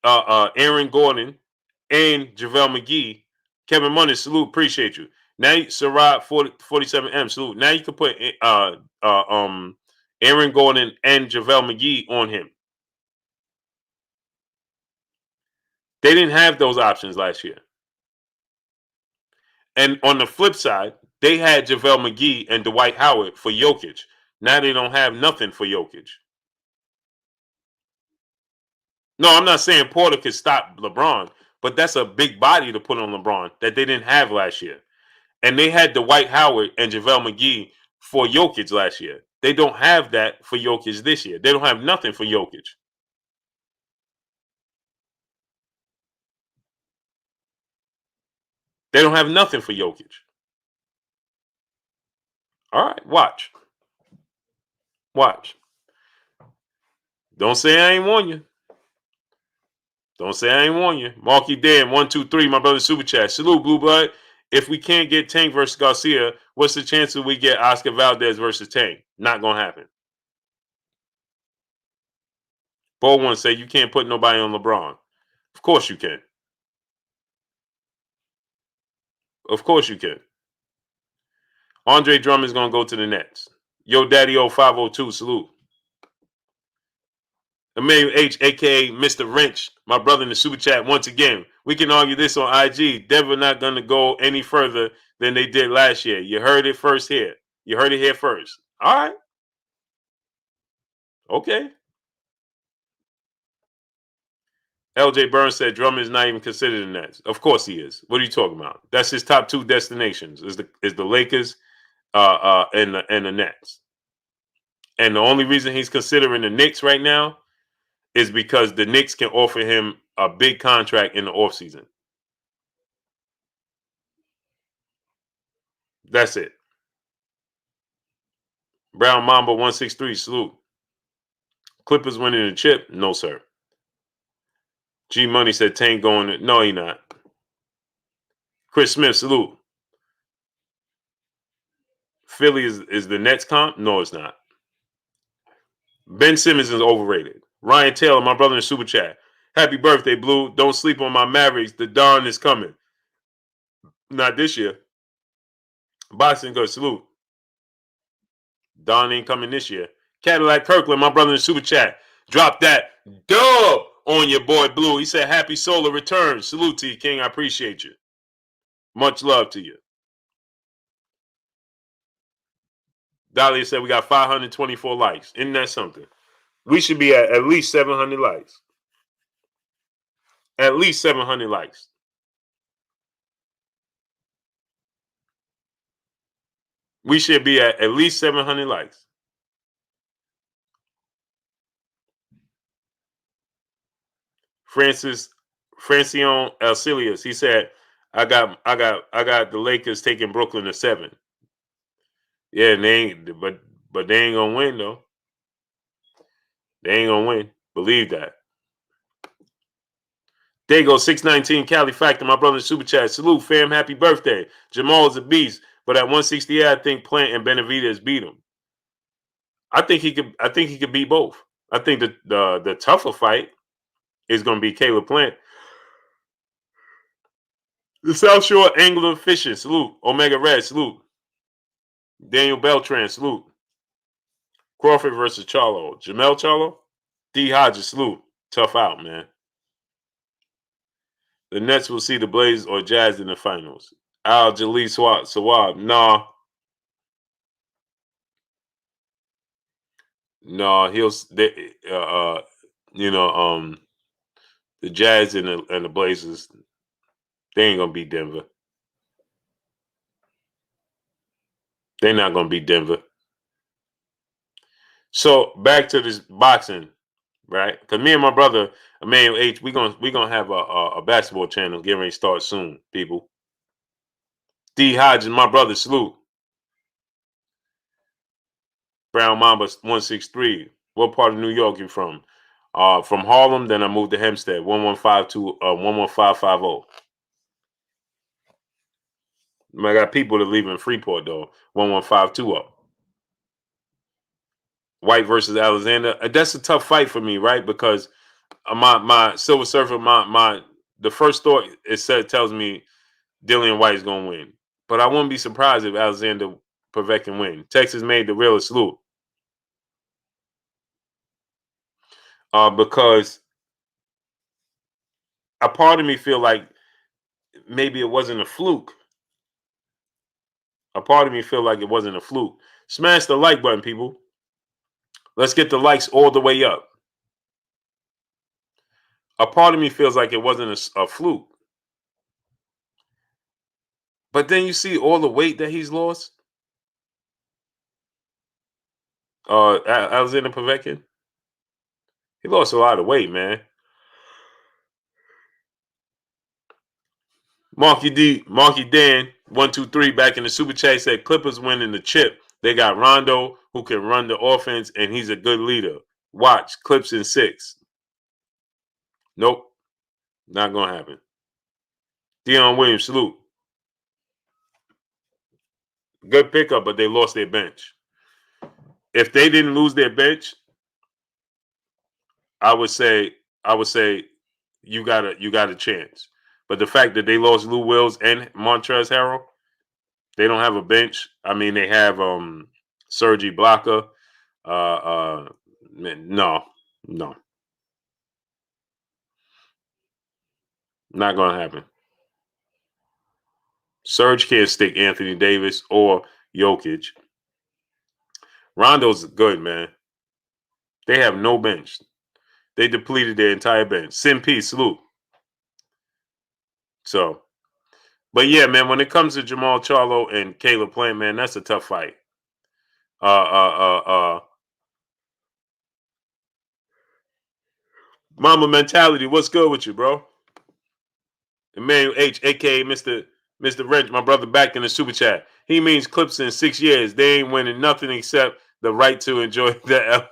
[SPEAKER 1] Aaron Gordon and JaVale McGee. Kevin Money, salute, appreciate you. Now Sarad 47M, salute. Now you can put Aaron Gordon and JaVale McGee on him. They didn't have those options last year. And on the flip side, they had JaVale McGee and Dwight Howard for Jokic. Now they don't have nothing for Jokic. No, I'm not saying Porter could stop LeBron, but that's a big body to put on LeBron that they didn't have last year. And they had Dwight Howard and JaVale McGee for Jokic last year. They don't have that for Jokic this year. They don't have nothing for Jokic. They don't have nothing for Jokic. All right, watch. Watch. Don't say I ain't warn you. Don't say I ain't warn you. Marky Dan, 123, my brother Super Chat. Salute, Blue Blood. If we can't get Tank versus Garcia, what's the chances we get Oscar Valdez versus Tank? Not gonna happen. Bo one say you can't put nobody on LeBron. Of course you can. Of course you can. Andre Drummond's gonna go to the Nets. Yo Daddy 0502, salute. Emmanuel H, aka Mr. Wrench, my brother in the Super Chat once again. We can argue this on IG. Denver not gonna go any further than they did last year. You heard it first here. You heard it here first. All right. Okay. LJ Burns said Drummond is not even considered in Nets. Of course he is. What are you talking about? That's his top two destinations. Is the Lakers and the Nets. And the only reason he's considering the Knicks right now is because the Knicks can offer him a big contract in the offseason. That's it. Brown Mamba 163, salute. Clippers winning the chip? No, sir. G Money said Tank going. No, he not. Chris Smith, salute. Philly is the Nets comp? No, it's not. Ben Simmons is overrated. Ryan Taylor, my brother in Super Chat. Happy birthday, Blue. Don't sleep on my Mavericks. The dawn is coming. Not this year. Boxing good, salute. Dawn ain't coming this year. Cadillac Kirkland, my brother in Super Chat. Drop that dub on your boy Blue. He said, happy solar return. Salute to you, King. I appreciate you. Much love to you. Dahlia said we got 524 likes. Isn't that something? We should be at least 700 likes. At least 700 likes. We should be at least 700 likes. Francione Alcilius, he said, I got the Lakers taking Brooklyn to 7. Yeah, they ain't, but they ain't gonna win though. They ain't gonna win. Believe that. There you go, 619 Cali Factor, my brother in Super Chat. Salute, fam. Happy birthday. Jermall is a beast, but at 168, I think Plant and Benavidez beat him. I think he could beat both. I think the tougher fight is gonna be Caleb Plant. The South Shore Angler Fishing, salute. Omega Red, salute. Daniel Beltran, salute. Crawford versus Charlo. Jamel Charlo? D. Hodges, salute. Tough out, man. The Nets will see the Blazers or Jazz in the finals. Al Jalil Sawab. Nah. No, the Jazz and the Blazers, they ain't gonna beat Denver. They're not gonna beat Denver. So back to this boxing, right? Because me and my brother Emmanuel H, we gonna have a basketball channel getting ready to start soon, people. D Hodges, my brother, salute. Brown Mamba 163. What part of New York you from? From Harlem, then I moved to Hempstead, 11550. I got people that live in Freeport though, 11520. White versus Alexander. That's a tough fight for me, right? Because my Silver Surfer, the first thought tells me Dillian White is gonna win, but I wouldn't be surprised if Alexander Povetkin win. Texas made the realest salute. Because a part of me feel like maybe it wasn't a fluke. A part of me feel like it wasn't a fluke. Smash the like button, people. Let's get the likes all the way up. A part of me feels like it wasn't a fluke. But then you see all the weight that he's lost. Alexander Povetkin, he lost a lot of weight, man. Marky Dan, 123 back in the super chat said Clippers winning the chip. They got Rondo who can run the offense and he's a good leader. Watch Clips in 6. Nope, not gonna happen. Dion Williams, salute. Good pickup, but they lost their bench. If they didn't lose their bench, I would say you got a chance. But the fact that they lost Lou Wills and Montrezl Harrell, they don't have a bench. I mean, they have Serge Ibaka. No, not gonna happen. Serge can't stick Anthony Davis or Jokic. Rondo's good, man. They have no bench. They depleted their entire bench. Sin peace, salute. So, but yeah, man, when it comes to Jermall Charlo and Caleb Plant, man, that's a tough fight. Mama mentality, what's good with you, bro? Emmanuel H, aka Mr. Wrench, my brother back in the super chat. He means Clips in 6 years. They ain't winning nothing except the right to enjoy the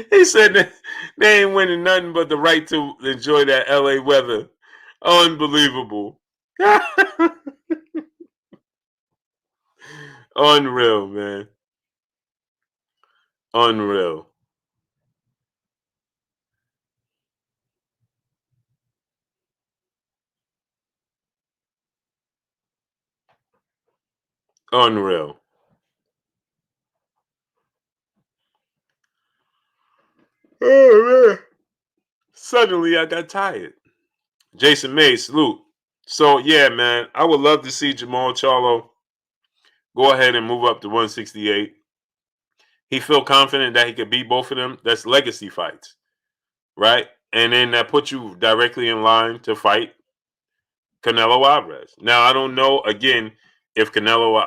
[SPEAKER 1] He said that they ain't winning nothing but the right to enjoy that LA weather. Unbelievable. Unreal, man. Unreal. Unreal. Oh, man. Suddenly, I got tired. Jason May, salute. So, yeah, man, I would love to see Jermall Charlo go ahead and move up to 168. He feel confident that he could beat both of them. That's legacy fights, right? And then that puts you directly in line to fight Canelo Alvarez. Now, I don't know, again, if Caleb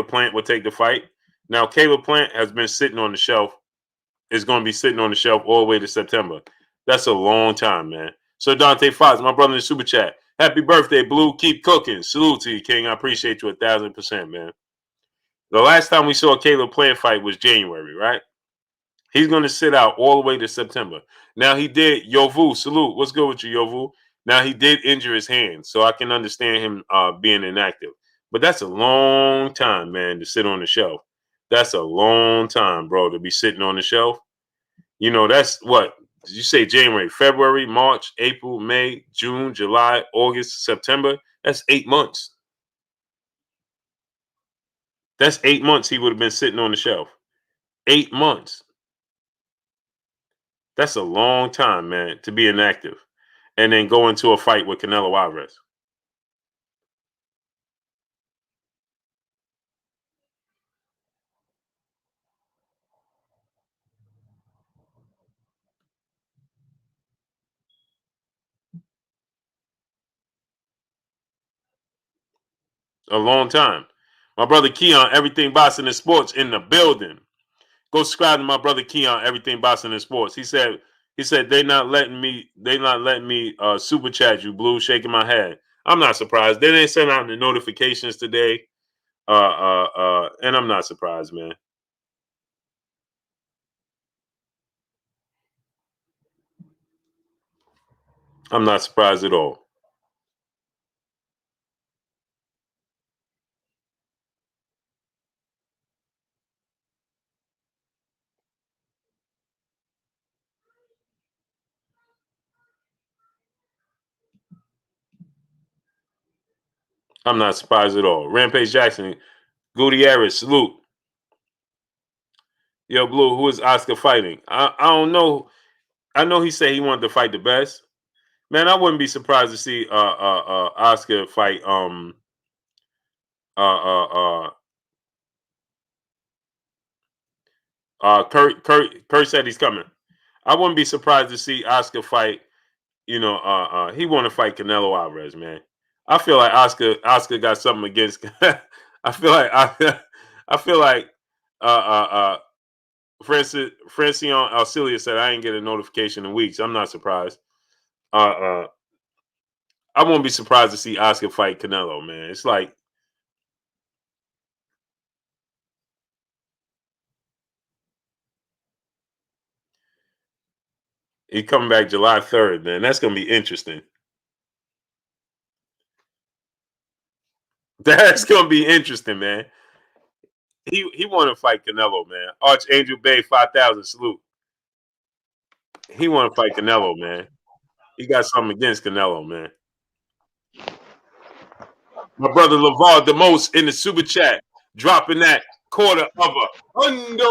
[SPEAKER 1] Plant would take the fight. Now, Caleb Plant has been sitting on the shelf, is going to be sitting on the shelf all the way to September. That's a long time, man. So Dante Fox, my brother in the super chat. Happy birthday, Blue. Keep cooking. Salute to you, King. I appreciate you 1,000%, man. The last time we saw Caleb play a fight was January, right? He's going to sit out all the way to September. Now he did. Yovu, salute. What's good with you, Yovu? Now he did injure his hand, so I can understand him being inactive. But that's a long time, man, to sit on the shelf. That's a long time, bro, to be sitting on the shelf. You know, that's what did you say? January, February, March, April, May, June, July, August, September. That's 8 months. That's 8 months he would have been sitting on the shelf. 8 months. That's a long time, man, to be inactive and then go into a fight with Canelo Alvarez. A long time. My brother Keon, Everything Boxing and Sports in the building. Go subscribe to my brother Keon, Everything Boxing and Sports. He said they not letting me super chat you, Blue, shaking my head. I'm not surprised. They didn't send out the notifications today. And I'm not surprised, man. I'm not surprised at all. I'm not surprised at all. Rampage Jackson, Gutierrez, salute. Yo, Blue, who is Oscar fighting? I don't know. I know he said he wanted to fight the best. Man, I wouldn't be surprised to see Oscar fight Kurt said he's coming. I wouldn't be surprised to see Oscar fight, he want to fight Canelo Alvarez, man. I feel like Oscar got something against I feel like Francione Alcilia said I ain't get a notification in weeks. I'm not surprised. I won't be surprised to see Oscar fight Canelo, man. It's like he coming back July 3rd, man. That's gonna be interesting. That's gonna be interesting, man. He want to fight Canelo, man. Archangel Bay 5,000 salute. He want to fight Canelo, man. He got something against Canelo, man. My brother Lavar the most in the super chat, dropping that quarter of a hundo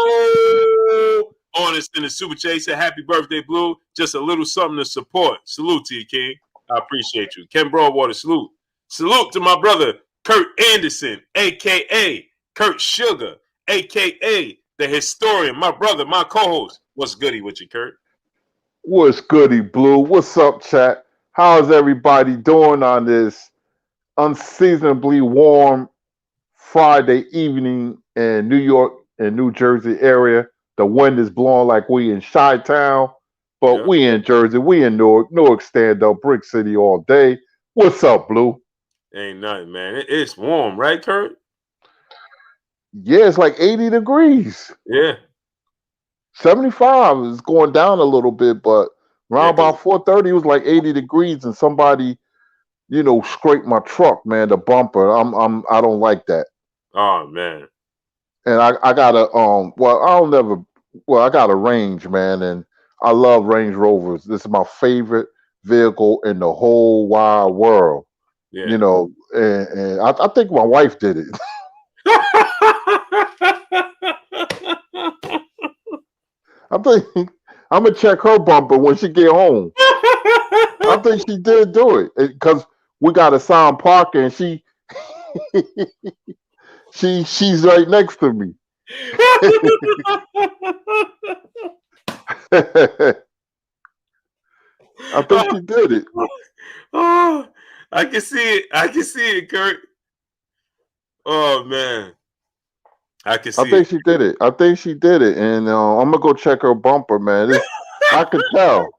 [SPEAKER 1] on us in the super chat. He said, "Happy birthday, Blue. Just a little something to support. Salute to you, King. I appreciate you." Ken Broadwater, salute. Salute to my brother Kurt Anderson, aka Kurt Sugar, aka the historian. My brother, my co-host. What's goody with you, Kurt?
[SPEAKER 2] What's goody, Blue? What's up, chat? How's everybody doing on this unseasonably warm Friday evening in New York and New Jersey area? The wind is blowing like we in Chi-Town, but
[SPEAKER 1] Yeah.
[SPEAKER 2] we in Jersey. We in Newark stand up, Brick City all day. What's up, Blue?
[SPEAKER 1] Ain't nothing, man. It's warm, right, Kurt?
[SPEAKER 2] Yeah, it's like 80 degrees.
[SPEAKER 1] Yeah.
[SPEAKER 2] 75 is going down a little bit, but around
[SPEAKER 1] Yeah,
[SPEAKER 2] about 4:30 it was like 80 degrees, and somebody scraped my truck, man, the bumper. I don't like that.
[SPEAKER 1] oh man.
[SPEAKER 2] And I got a I got a Range, man, and I love Range Rovers. This is my favorite vehicle in the whole wide world.
[SPEAKER 1] Yeah.
[SPEAKER 2] And I think my wife did it. I think I'm gonna check her bumper when she get home. I think she did do it because we got assigned parking. And she's right next to me. I think she did it.
[SPEAKER 1] Oh, I can see it. I can see it, Kurt. Oh man, I can see
[SPEAKER 2] I think
[SPEAKER 1] it.
[SPEAKER 2] she did it. And I'm gonna go check her bumper, man. I could tell.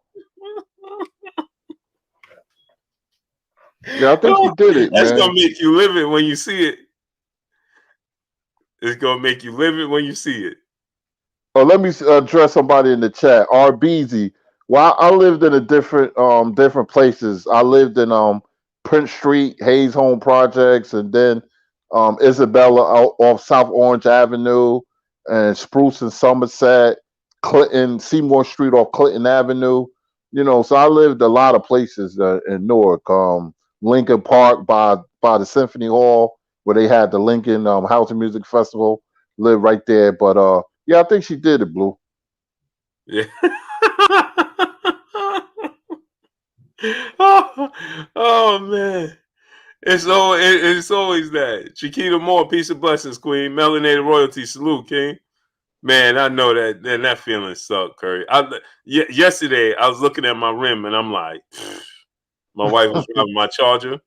[SPEAKER 2] Yeah, I think she did it,
[SPEAKER 1] That's
[SPEAKER 2] man.
[SPEAKER 1] gonna make you live it when you see it. It's gonna make you live it when you see it.
[SPEAKER 2] Oh, let me address somebody in the chat. RBZ. Well, I lived in a different places. I lived in Prince Street, Hayes Home Projects, and then Isabella off South Orange Avenue, and Spruce and Somerset, Clinton, Seymour Street off Clinton Avenue. You know, so I lived a lot of places in Newark. Lincoln Park by the Symphony Hall where they had the Lincoln House and Music Festival. Lived right there, but yeah, I think she did it, Blue.
[SPEAKER 1] Yeah. oh, oh man. It's always that. Chiquita Moore, peace of blessings, Queen. Melanated royalty, salute, King. Man, I know that. Then that feeling sucked, Curry. Yesterday, I was looking at my rim and I'm like, my wife was driving my Charger,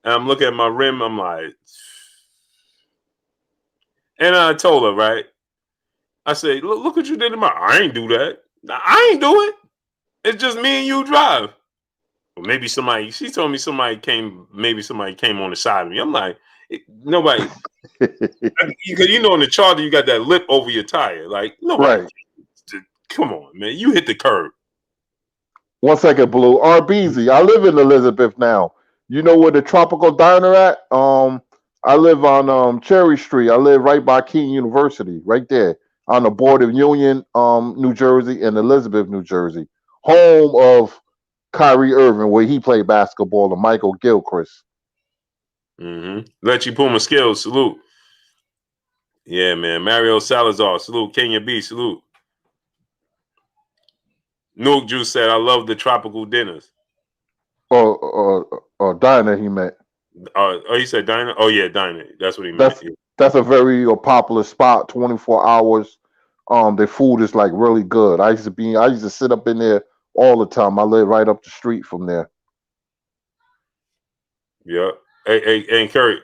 [SPEAKER 1] and I'm looking at my rim. I'm like, and I told her, right? I said, look what you did to my. I ain't do that. I ain't do it. It's just me and you drive. Or maybe somebody. She told me somebody came. Maybe somebody came on the side of me. I'm like, nobody. Because you know, in the Charger, you got that lip over your tire. Like nobody.
[SPEAKER 2] Right.
[SPEAKER 1] Come on, man. You hit the curb.
[SPEAKER 2] 1 second, Blue. RBZ. I live in Elizabeth now. You know where the Tropical Diner at? I live on Cherry Street. I live right by Keene University, right there on the border of Union, New Jersey, and Elizabeth, New Jersey, home of Kyrie Irving, where he played basketball, and Michael Gilchrist.
[SPEAKER 1] Let you pull my skills. Salute. Yeah, man. Mario Salazar. Salute. Kenya B. Salute. Nook Juice said, I love the tropical dinners.
[SPEAKER 2] Or diner, he meant.
[SPEAKER 1] Oh, you said diner? Oh, yeah, diner. That's what he meant.
[SPEAKER 2] That's
[SPEAKER 1] Yeah.
[SPEAKER 2] that's a very popular spot. 24 hours. Their food is like really good. I used to sit up in there all the time. I live right up the street from there.
[SPEAKER 1] Yeah. Hey, Curry.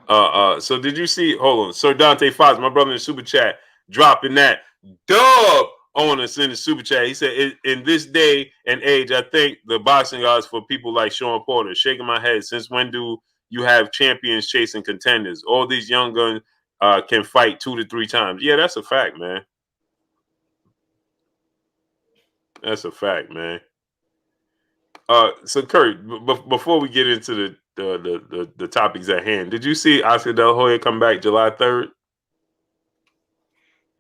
[SPEAKER 1] So did you see? Hold on, Sir Dante Fox, my brother in the super chat, dropping that dub on us in the super chat. He said, "In this day and age, I think the boxing odds for people like Sean Porter." Shaking my head. Since when do you have champions chasing contenders? All these young guns can fight 2 to 3 times. Yeah, that's a fact, man. That's a fact, man. So Kurt, before we get into the topics at hand, did you see Oscar De La Hoya come back July 3rd?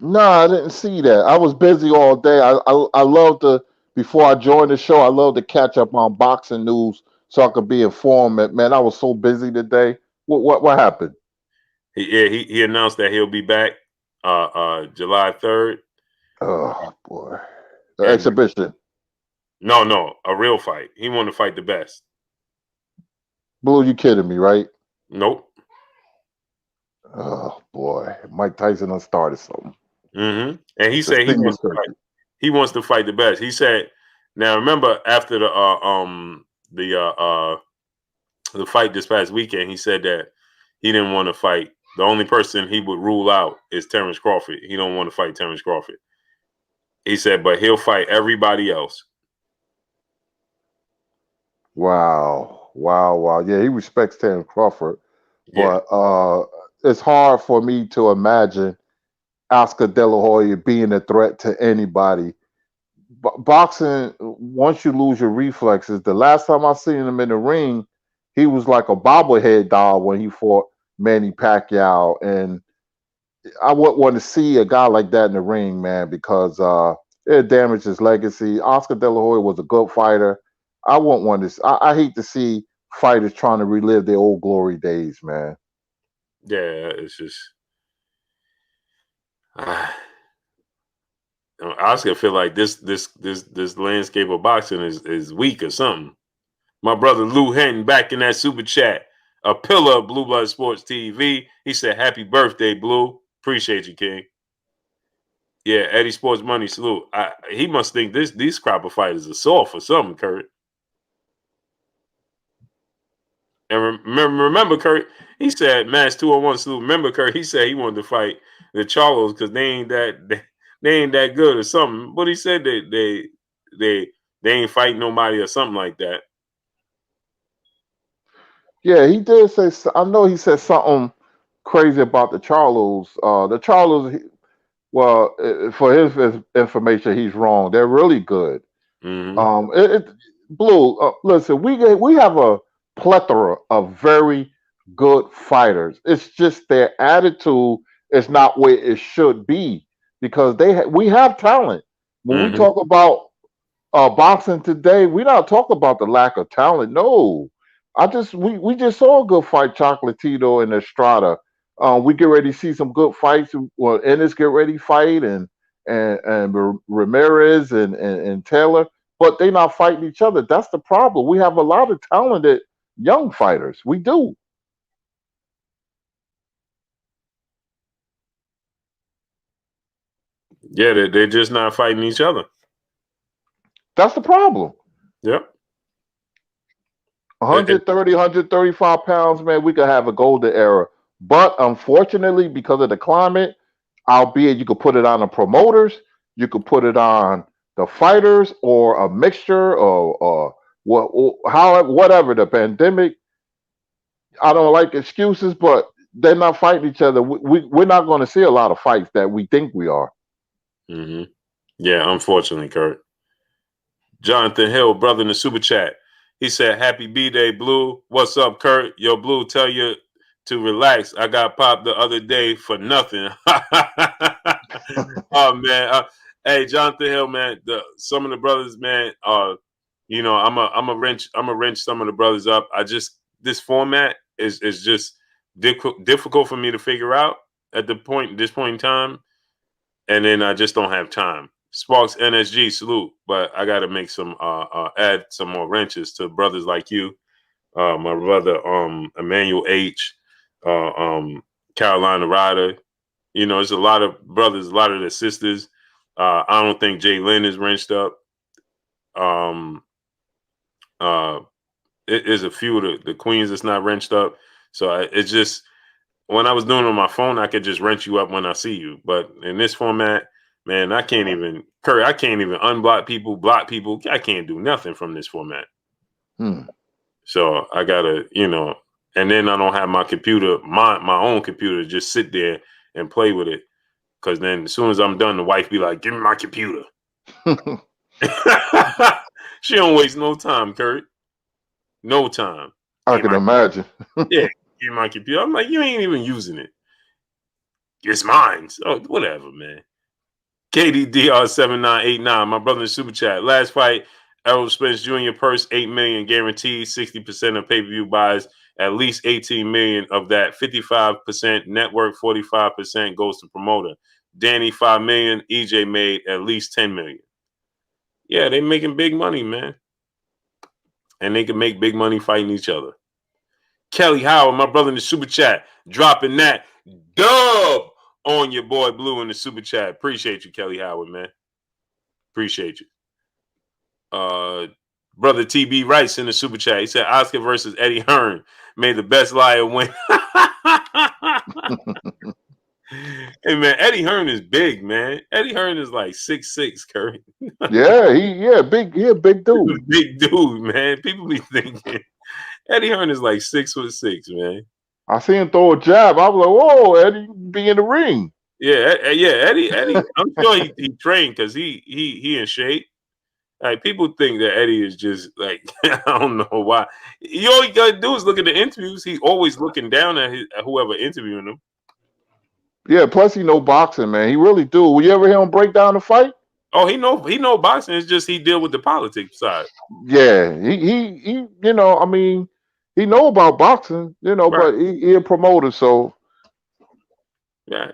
[SPEAKER 2] No, I didn't see that. I was busy all day. I love to before I joined the show. I love to catch up on boxing news so I could be informed. Man, I was so busy today. What happened?
[SPEAKER 1] He announced that he'll be back July 3rd.
[SPEAKER 2] Oh boy, the
[SPEAKER 1] And
[SPEAKER 2] exhibition.
[SPEAKER 1] no, a real fight. He wanted to fight the best.
[SPEAKER 2] Blue, you kidding me, right?
[SPEAKER 1] Nope.
[SPEAKER 2] Oh boy, Mike Tyson done started something.
[SPEAKER 1] And he
[SPEAKER 2] The
[SPEAKER 1] said
[SPEAKER 2] stinging circuit.
[SPEAKER 1] he wants to fight the best. He said, now remember after the fight this past weekend, he said that he didn't want to fight. The only person he would rule out is Terence Crawford. He don't want to fight Terence Crawford. He said, but he'll fight everybody else.
[SPEAKER 2] Wow. Yeah, he respects Terence Crawford,
[SPEAKER 1] Yeah.
[SPEAKER 2] but it's hard for me to imagine Oscar De La Hoya being a threat to anybody. Boxing, once you lose your reflexes, the last time I seen him in the ring, he was like a bobblehead doll when he fought Manny Pacquiao, and I wouldn't want to see a guy like that in the ring, man, because it damaged his legacy. Oscar De La Hoya was a good fighter. I wouldn't want to. I hate to see fighters trying to relive their old glory days, man.
[SPEAKER 1] Yeah, it's just Oscar feel like this landscape of boxing is weak or something. My brother Lou Hinton back in that super chat, a pillar of Blue Blood Sports TV. He said, "Happy birthday, Blue. Appreciate you, King." Yeah, Eddie Sports Money salute. He must think these crop of fighters are soft or something, Kurt. And remember, Kurt, he said, "Match 201 salute." Remember, Kurt, he said he wanted to fight the Charlos because they ain't that good or something. But he said they ain't fighting nobody or something like that.
[SPEAKER 2] Yeah, he did say. I know he said something crazy about the Charlos. The Charlos. Well, for his information, he's wrong. They're really good.
[SPEAKER 1] Mm-hmm.
[SPEAKER 2] It Blue. Listen, we have a plethora of very good fighters. It's just their attitude is not where it should be because we have talent. When we
[SPEAKER 1] Mm-hmm.
[SPEAKER 2] talk about boxing today, we not talk about the lack of talent. No, we just saw a good fight, Chocolatito and Estrada. We get ready to see some good fights. Well, Ennis get ready to fight and Ramirez and Taylor, but they not fighting each other. That's the problem. We have a lot of talented young fighters. We do.
[SPEAKER 1] Yeah, they're just not fighting each other.
[SPEAKER 2] That's the problem.
[SPEAKER 1] Yep.
[SPEAKER 2] 130, 135 pounds, man, we could have a golden era. But unfortunately, because of the climate, albeit you could put it on the promoters, you could put it on the fighters, or a mixture, or what, whatever. The pandemic, I don't like excuses, but they're not fighting each other. We're not going to see a lot of fights that we think we are.
[SPEAKER 1] Mm-hmm. Yeah, unfortunately, Kurt. Jonathan Hill, brother in the super chat. He said, "Happy B-Day, Blue. What's up, Kurt? Yo, Blue, tell you to relax. I got popped the other day for nothing." Oh man, hey Jonathan Hill, man. Some of the brothers, man. I'm a wrench some of the brothers up. This format is just difficult for me to figure out at this point in time, and then I just don't have time. Sparks NSG salute, but I got to make some add some more wrenches to brothers like you, my brother Emmanuel H, uh, Carolina Ryder. You know, there's a lot of brothers, a lot of their sisters. I don't think Jay Lynn is wrenched up. Um, uh, it is a few of the queens that's not wrenched up. So it's just when I was doing it on my phone, I could just wrench you up when I see you. But in this format, man, I can't even unblock people, block people. I can't do nothing from this format.
[SPEAKER 2] Hmm.
[SPEAKER 1] So I gotta, and then I don't have my computer, my own computer, just sit there and play with it. Cause then as soon as I'm done, the wife be like, "Give me my computer." She don't waste no time, Kurt. No time.
[SPEAKER 2] I can imagine.
[SPEAKER 1] Yeah, give me my computer. I'm like, you ain't even using it. It's mine. So whatever, man. KDDR7989, my brother in super chat. Last fight, Errol Spence Jr. purse $8 million guaranteed. 60% of pay-per-view buys at least 18 million of that. 55% network, 45% goes to promoter. Danny 5 million. EJ made at least 10 million. Yeah, they making big money, man. And they can make big money fighting each other. Kelly Howard, my brother in the super chat, dropping that dub on your boy Blue in the super chat. Appreciate you, Kelly Howard, man. Appreciate you. Brother TB Rice in the super chat. He said Oscar versus Eddie Hearn. May the best liar win. Hey man, Eddie Hearn is big, man. Eddie Hearn is like 6'6", Curry.
[SPEAKER 2] Yeah, he a big dude.
[SPEAKER 1] Big dude, man. People be thinking Eddie Hearn is like 6'6", man.
[SPEAKER 2] I see him throw a jab. I was like, "Whoa, Eddie, you be in the ring."
[SPEAKER 1] Yeah, Eddie. I'm sure he trained because he in shape. Like people think that Eddie is just like I don't know why. All you gotta do is look at the interviews. He's always looking down at whoever interviewing him.
[SPEAKER 2] Yeah, plus he know boxing, man. He really do. Will you ever hear him break down the fight?
[SPEAKER 1] Oh, he know boxing. It's just he deal with the politics side.
[SPEAKER 2] Yeah, he I mean, he know about boxing,
[SPEAKER 1] Right.
[SPEAKER 2] but he a promoter, so
[SPEAKER 1] Yeah.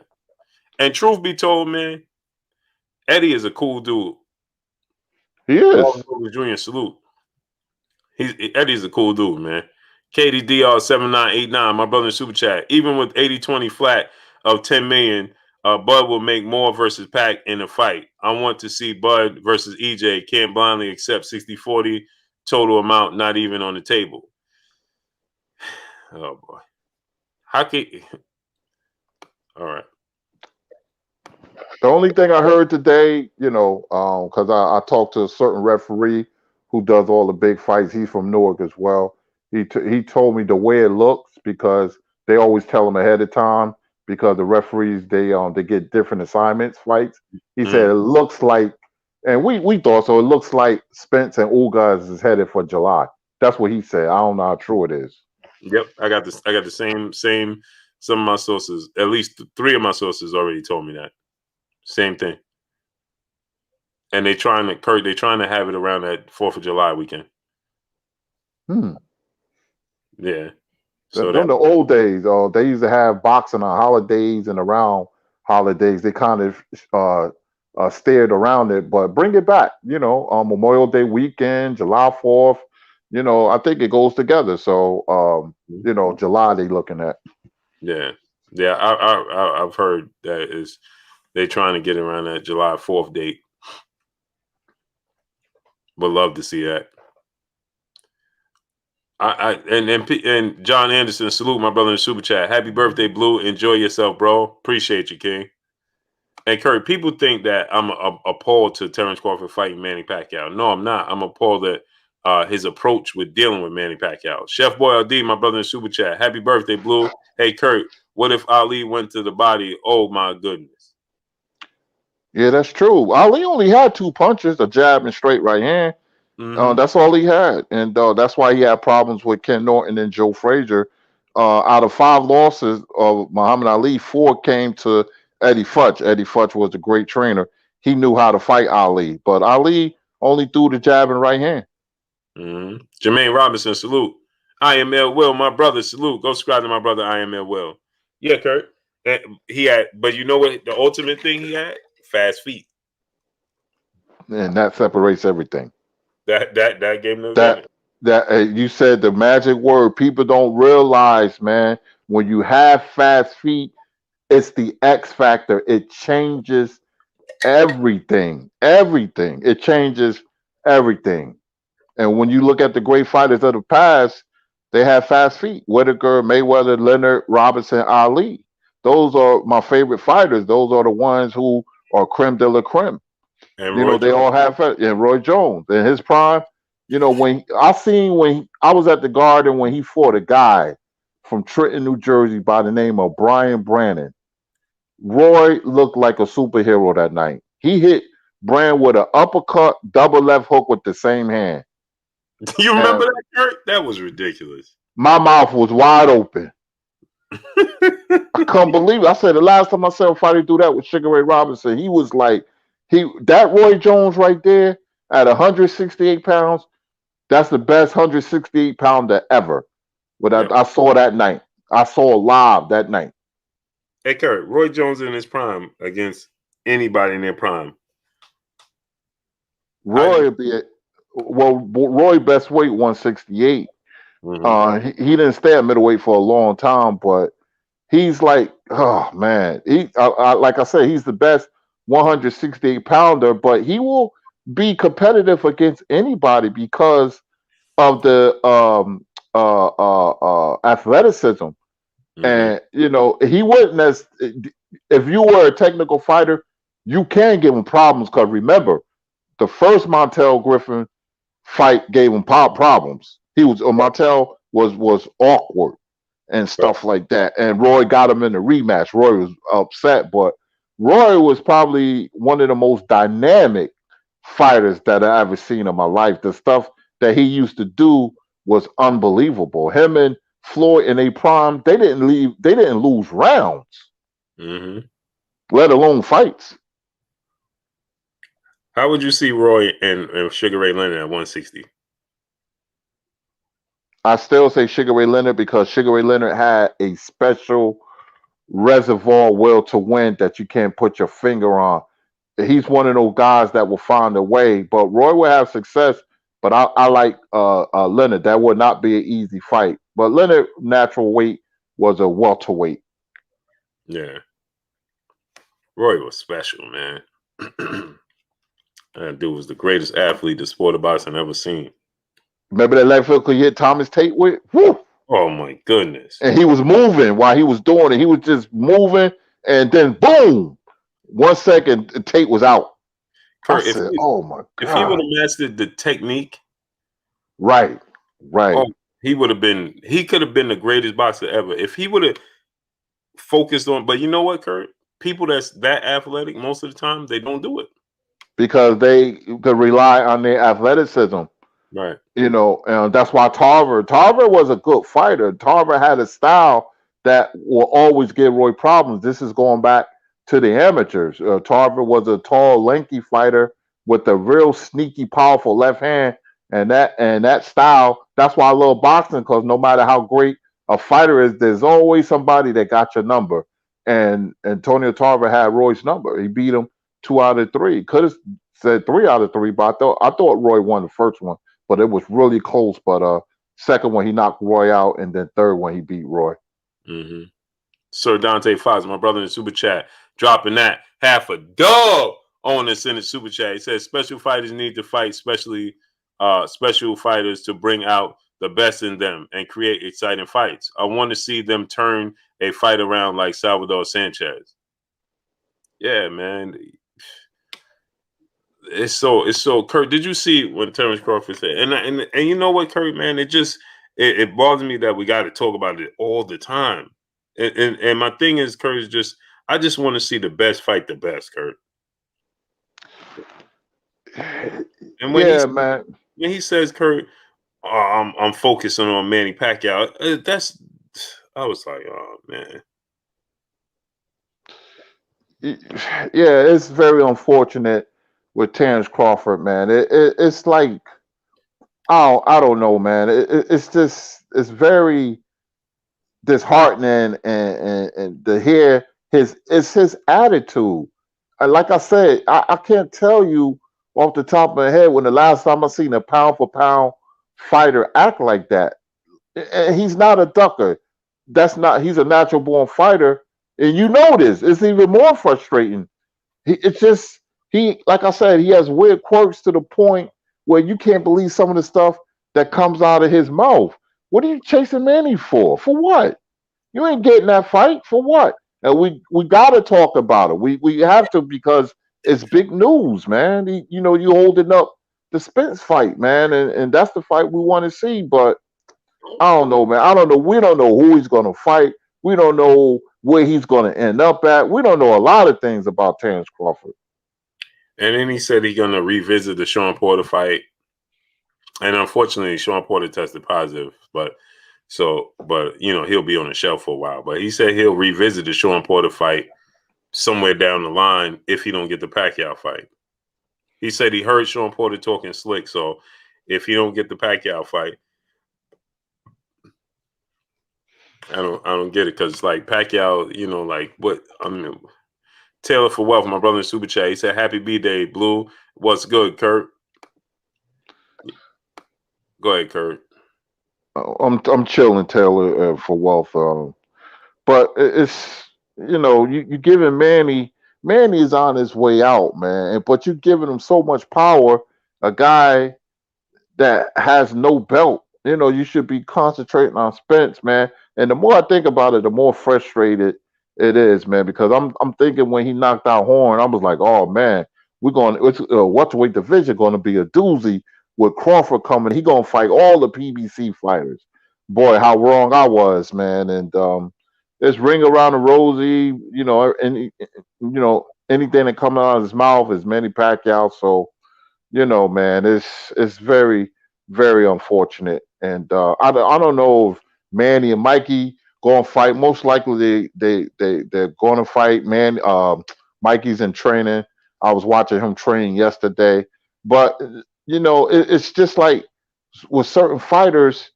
[SPEAKER 1] And truth be told, man, Eddie is a cool dude.
[SPEAKER 2] he is.
[SPEAKER 1] Marvin Lewis Jr. salute. Eddie's a cool dude, man. KDDR7989, my brother in super chat. Even with 80-20 flat of 10 million, Bud will make more versus Pac in a fight. I want to see Bud versus EJ. Can't blindly accept 60-40 total amount, not even on the table. Oh boy. How can all right.
[SPEAKER 2] The only thing I heard today, because I talked to a certain referee who does all the big fights. He's from Newark as well. He told me the way it looks because they always tell him ahead of time because the referees they get different assignments fights. He said
[SPEAKER 1] Mm.
[SPEAKER 2] it looks like, and we thought so. It looks like Spence and Ugas is headed for July. That's what he said. I don't know how true it is.
[SPEAKER 1] Yep, I got this. I got the same. Some of my sources, at least 3 of my sources, already told me that same thing. And they're trying to have it around that 4th of July weekend.
[SPEAKER 2] Hmm.
[SPEAKER 1] Yeah. So
[SPEAKER 2] Them
[SPEAKER 1] that
[SPEAKER 2] the old days. They used to have boxing on holidays and around holidays. They kind of steered around it, but bring it back. Memorial Day weekend, July 4th. I think it goes together. So, July they looking at.
[SPEAKER 1] yeah. Yeah, I've heard that is they're trying to get around that July 4th date. Would love to see that. And John Anderson, salute my brother in super chat. Happy birthday, Blue. Enjoy yourself, bro. Appreciate you, King. And Curry, people think that I'm appalled to Terence Crawford fighting Manny Pacquiao. No, I'm not. I'm appalled at his approach with dealing with Manny Pacquiao. Chef Boy LD, my brother in super chat. Happy birthday, Blue. Hey, Kurt, what if Ali went to the body? Oh my goodness.
[SPEAKER 2] Yeah, that's true. Ali only had 2 punches, a jab and straight right hand.
[SPEAKER 1] Mm-hmm.
[SPEAKER 2] That's all he had, and that's why he had problems with Ken Norton and Joe Frazier. Out of 5 losses of Muhammad Ali, 4 came to Eddie Futch. Eddie Futch was a great trainer. He knew how to fight Ali, but Ali only threw the jab and right hand.
[SPEAKER 1] Mm-hmm. Jermaine Robinson, salute. I am L. Will, my brother, salute. Go subscribe to my brother, I am L. Will. Yeah, Kurt. He had, but you know what? The ultimate thing he had? Fast feet.
[SPEAKER 2] And that separates everything.
[SPEAKER 1] That gave him the
[SPEAKER 2] That
[SPEAKER 1] advantage.
[SPEAKER 2] you said the magic word. People don't realize, man, when you have fast feet, it's the X factor. It changes everything. Everything. It changes everything. And when you look at the great fighters of the past, they have fast feet. Whitaker, Mayweather, Leonard, Robinson, Ali. Those are my favorite fighters. Those are the ones who are creme de la creme.
[SPEAKER 1] And Roy
[SPEAKER 2] They
[SPEAKER 1] Jones.
[SPEAKER 2] all have and Roy Jones in his prime. When I was at the Garden when he fought a guy from Trenton, New Jersey by the name of Brian Brannon. Roy looked like a superhero that night. He hit Brand with an uppercut, double left hook with the same hand.
[SPEAKER 1] You
[SPEAKER 2] And
[SPEAKER 1] remember that, Kurt? That was ridiculous.
[SPEAKER 2] my mouth was wide open. I couldn't believe it. I said the last time I saw a fighter do that with Sugar Ray Robinson, he was like that Roy Jones right there at 168 pounds. That's the best 168 pounder ever. What
[SPEAKER 1] Yep.
[SPEAKER 2] I saw that night. I saw live that night.
[SPEAKER 1] Hey, Kurt, Roy Jones in his prime against anybody in their prime.
[SPEAKER 2] Roy Roy best weight 168.
[SPEAKER 1] Mm-hmm.
[SPEAKER 2] He didn't stay at middleweight for a long time, but he's like, oh man, like I said, he's the best 168 pounder, but he will be competitive against anybody because of the athleticism.
[SPEAKER 1] Mm-hmm.
[SPEAKER 2] And he wouldn't as if you were a technical fighter, you can give him problems because remember, the first Montel Griffin fight gave him problems. He was Montel was awkward and
[SPEAKER 1] Right.
[SPEAKER 2] stuff like that. And Roy got him in the rematch. Roy was upset, but Roy was probably one of the most dynamic fighters that I ever seen in my life. The stuff that he used to do was unbelievable. Him and Floyd in a prime, they didn't lose rounds,
[SPEAKER 1] Mm-hmm.
[SPEAKER 2] let alone fights.
[SPEAKER 1] How would you see Roy and Sugar Ray Leonard at 160?
[SPEAKER 2] I still say Sugar Ray Leonard because Sugar Ray Leonard had a special reservoir will to win that you can't put your finger on. He's one of those guys that will find a way, but Roy will have success. But I like Leonard. That would not be an easy fight. But Leonard natural weight was a welterweight.
[SPEAKER 1] Yeah. Roy was special, man. That dude was the greatest athlete the sport of boxing ever seen.
[SPEAKER 2] Remember that left hook he hit Thomas Tate with? Woo!
[SPEAKER 1] Oh my goodness.
[SPEAKER 2] And he was moving while he was doing it. He was just moving, and then boom! 1 second, Tate was out.
[SPEAKER 1] Kurt,
[SPEAKER 2] I said, "Oh my
[SPEAKER 1] if he would
[SPEAKER 2] god!"
[SPEAKER 1] have mastered the technique,
[SPEAKER 2] Right.
[SPEAKER 1] oh He would have been. He could have been the greatest boxer ever if he would have focused on. But you know what, Kurt? People that's that athletic most of the time they don't do it.
[SPEAKER 2] because they could rely on their athleticism.
[SPEAKER 1] Right.
[SPEAKER 2] And that's why Tarver was a good fighter. Tarver had a style that will always give Roy problems. This is going back to the amateurs. Tarver was a tall, lanky fighter with a real sneaky, powerful left hand, and that style. That's why I love boxing, because no matter how great a fighter is, there's always somebody that got your number. And Antonio Tarver had Roy's number. He beat him 2 out of 3. Could have said 3 out of 3, but I thought Roy won the first one, but it was really close. But second one he knocked Roy out, and then third one he beat Roy.
[SPEAKER 1] Mm-hmm. Sir Dante Fox, my brother in the super chat, dropping that half a dub on us in the super chat. He says special fighters need to fight, especially special fighters, to bring out the best in them and create exciting fights. I want to see them turn a fight around like Salvador Sanchez. Yeah, man. It's so Kurt, did you see what Terence Crawford said? And you know what, Kurt, man, it bothers me that we got to talk about it all the time. And my thing is, Kurt, is just I just want to see the best fight the best, Kurt. And
[SPEAKER 2] Man.
[SPEAKER 1] When he says, Kurt, I'm focusing on Manny Pacquiao, I was like, oh man.
[SPEAKER 2] Yeah, it's very unfortunate with Terence Crawford, man. It's like I don't know, man. It's very disheartening, and to hear his attitude. Like I said, I can't tell you off the top of my head when the last time I seen a pound for pound fighter act like that. And he's not a ducker. He's a natural born fighter. And you know this. It's even more frustrating. Like I said, he has weird quirks to the point where you can't believe some of the stuff that comes out of his mouth. What are you chasing Manny for? For what? You ain't getting that fight for what? And we got to talk about it. We have to, because it's big news, man. You holding up the Spence fight, man, and that's the fight we want to see. But I don't know, man. I don't know. We don't know who he's going to fight. We don't know where he's going to end up at. We don't know a lot of things about Terence Crawford.
[SPEAKER 1] And then he said he's going to revisit the Sean Porter fight. And unfortunately, Sean Porter tested positive. But he'll be on the shelf for a while. But he said he'll revisit the Sean Porter fight somewhere down the line if he don't get the Pacquiao fight. He said he heard Sean Porter talking slick. So if he don't get the Pacquiao fight, I don't get it, because it's like Pacquiao, like what I mean. Taylor for Wealth, my brother in Super Chat, he said, "Happy B-Day, Blue. What's good, Kurt?" Go ahead, Kurt.
[SPEAKER 2] I'm chilling, Taylor, for Wealth. But it's you giving Manny. Manny is on his way out, man. But you're giving him so much power. A guy that has no belt. You should be concentrating on Spence, man. And the more I think about it, the more frustrated it is, man. Because I'm thinking when he knocked out Horn, I was like, oh man, it's welterweight division going to be a doozy with Crawford coming. He going to fight all the PBC fighters. Boy, how wrong I was, man. And this ring around the rosy, anything that comes out of his mouth is Manny Pacquiao. So, man, it's very, very unfortunate. And I don't know if Manny and Mikey going to fight. Most likely they're going to fight. Mikey's in training. I was watching him train yesterday. But it's just like with certain fighters,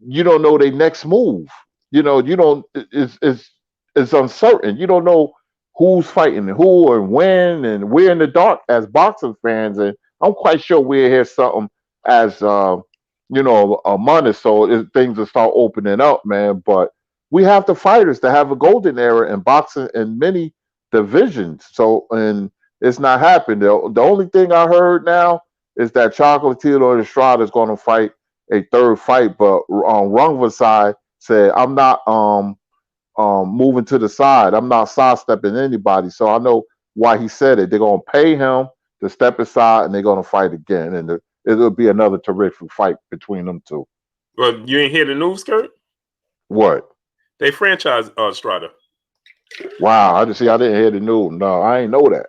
[SPEAKER 2] you don't know their next move. You don't. It's uncertain. You don't know who's fighting who and when, and we're in the dark as boxing fans. And I'm quite sure we'll hear something as a month or so, things will start opening up, man. But we have the fighters to have a golden era in boxing in many divisions. So, and it's not happening. The only thing I heard now is that Chocolatito and Estrada is going to fight a third fight, but on Rungva's side said, I'm not moving to the side. I'm not sidestepping anybody. So I know why he said it. They're going to pay him to step aside, and they're going to fight again. And it'll be another terrific fight between them two.
[SPEAKER 1] Well, you ain't hear the news, Kurt?
[SPEAKER 2] What?
[SPEAKER 1] They franchise Strada.
[SPEAKER 2] Wow, I just see. I didn't hear the news. No, I ain't know that.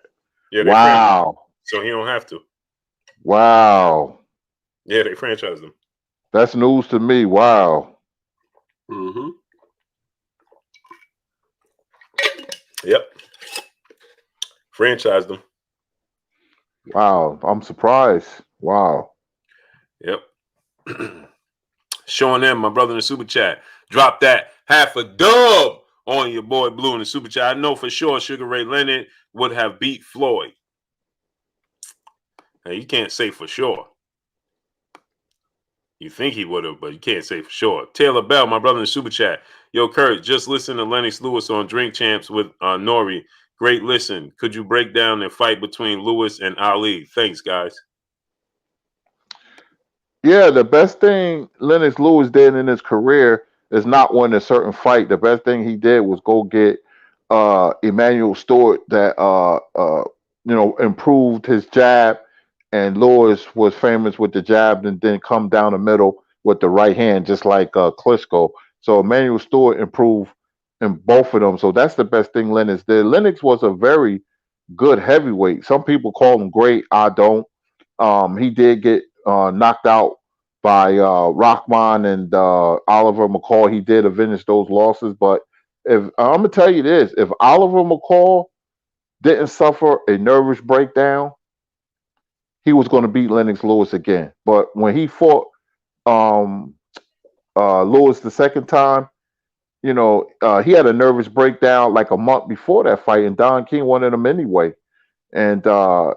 [SPEAKER 1] Yeah, they franchise,
[SPEAKER 2] Wow,
[SPEAKER 1] so he don't have to.
[SPEAKER 2] wow,
[SPEAKER 1] Yeah, they franchise them.
[SPEAKER 2] that's news to me. Wow.
[SPEAKER 1] Mm-hmm. Yep, franchise them.
[SPEAKER 2] Wow, I'm surprised. Wow.
[SPEAKER 1] Yep. Showing them, my brother in the super chat, drop that half a dub on your boy Blue in the super chat. I know for sure Sugar Ray Leonard would have beat Floyd. Now, you can't say for sure. You think he would have, but you can't say for sure. Taylor Bell, my brother in the super chat. Yo, Kurt, just listen to Lennox Lewis on Drink Champs with Nori. Great listen. Could you break down the fight between Lewis and Ali? Thanks, guys.
[SPEAKER 2] Yeah, the best thing Lennox Lewis did in his career is not win a certain fight. The best thing he did was go get Emmanuel Stewart that improved his jab, and Lewis was famous with the jab and then come down the middle with the right hand, just like Klitschko. So Emmanuel Stewart improved in both of them. So that's the best thing Lennox did. Lennox was a very good heavyweight. Some people call him great. I don't. He did get knocked out by Rockman and Oliver McCall. He did avenge those losses, but if I'm gonna tell you this, if Oliver McCall didn't suffer a nervous breakdown, he was going to beat Lennox Lewis again. But when he fought um, Lewis the second time, he had a nervous breakdown like a month before that fight, and Don King wanted him anyway. And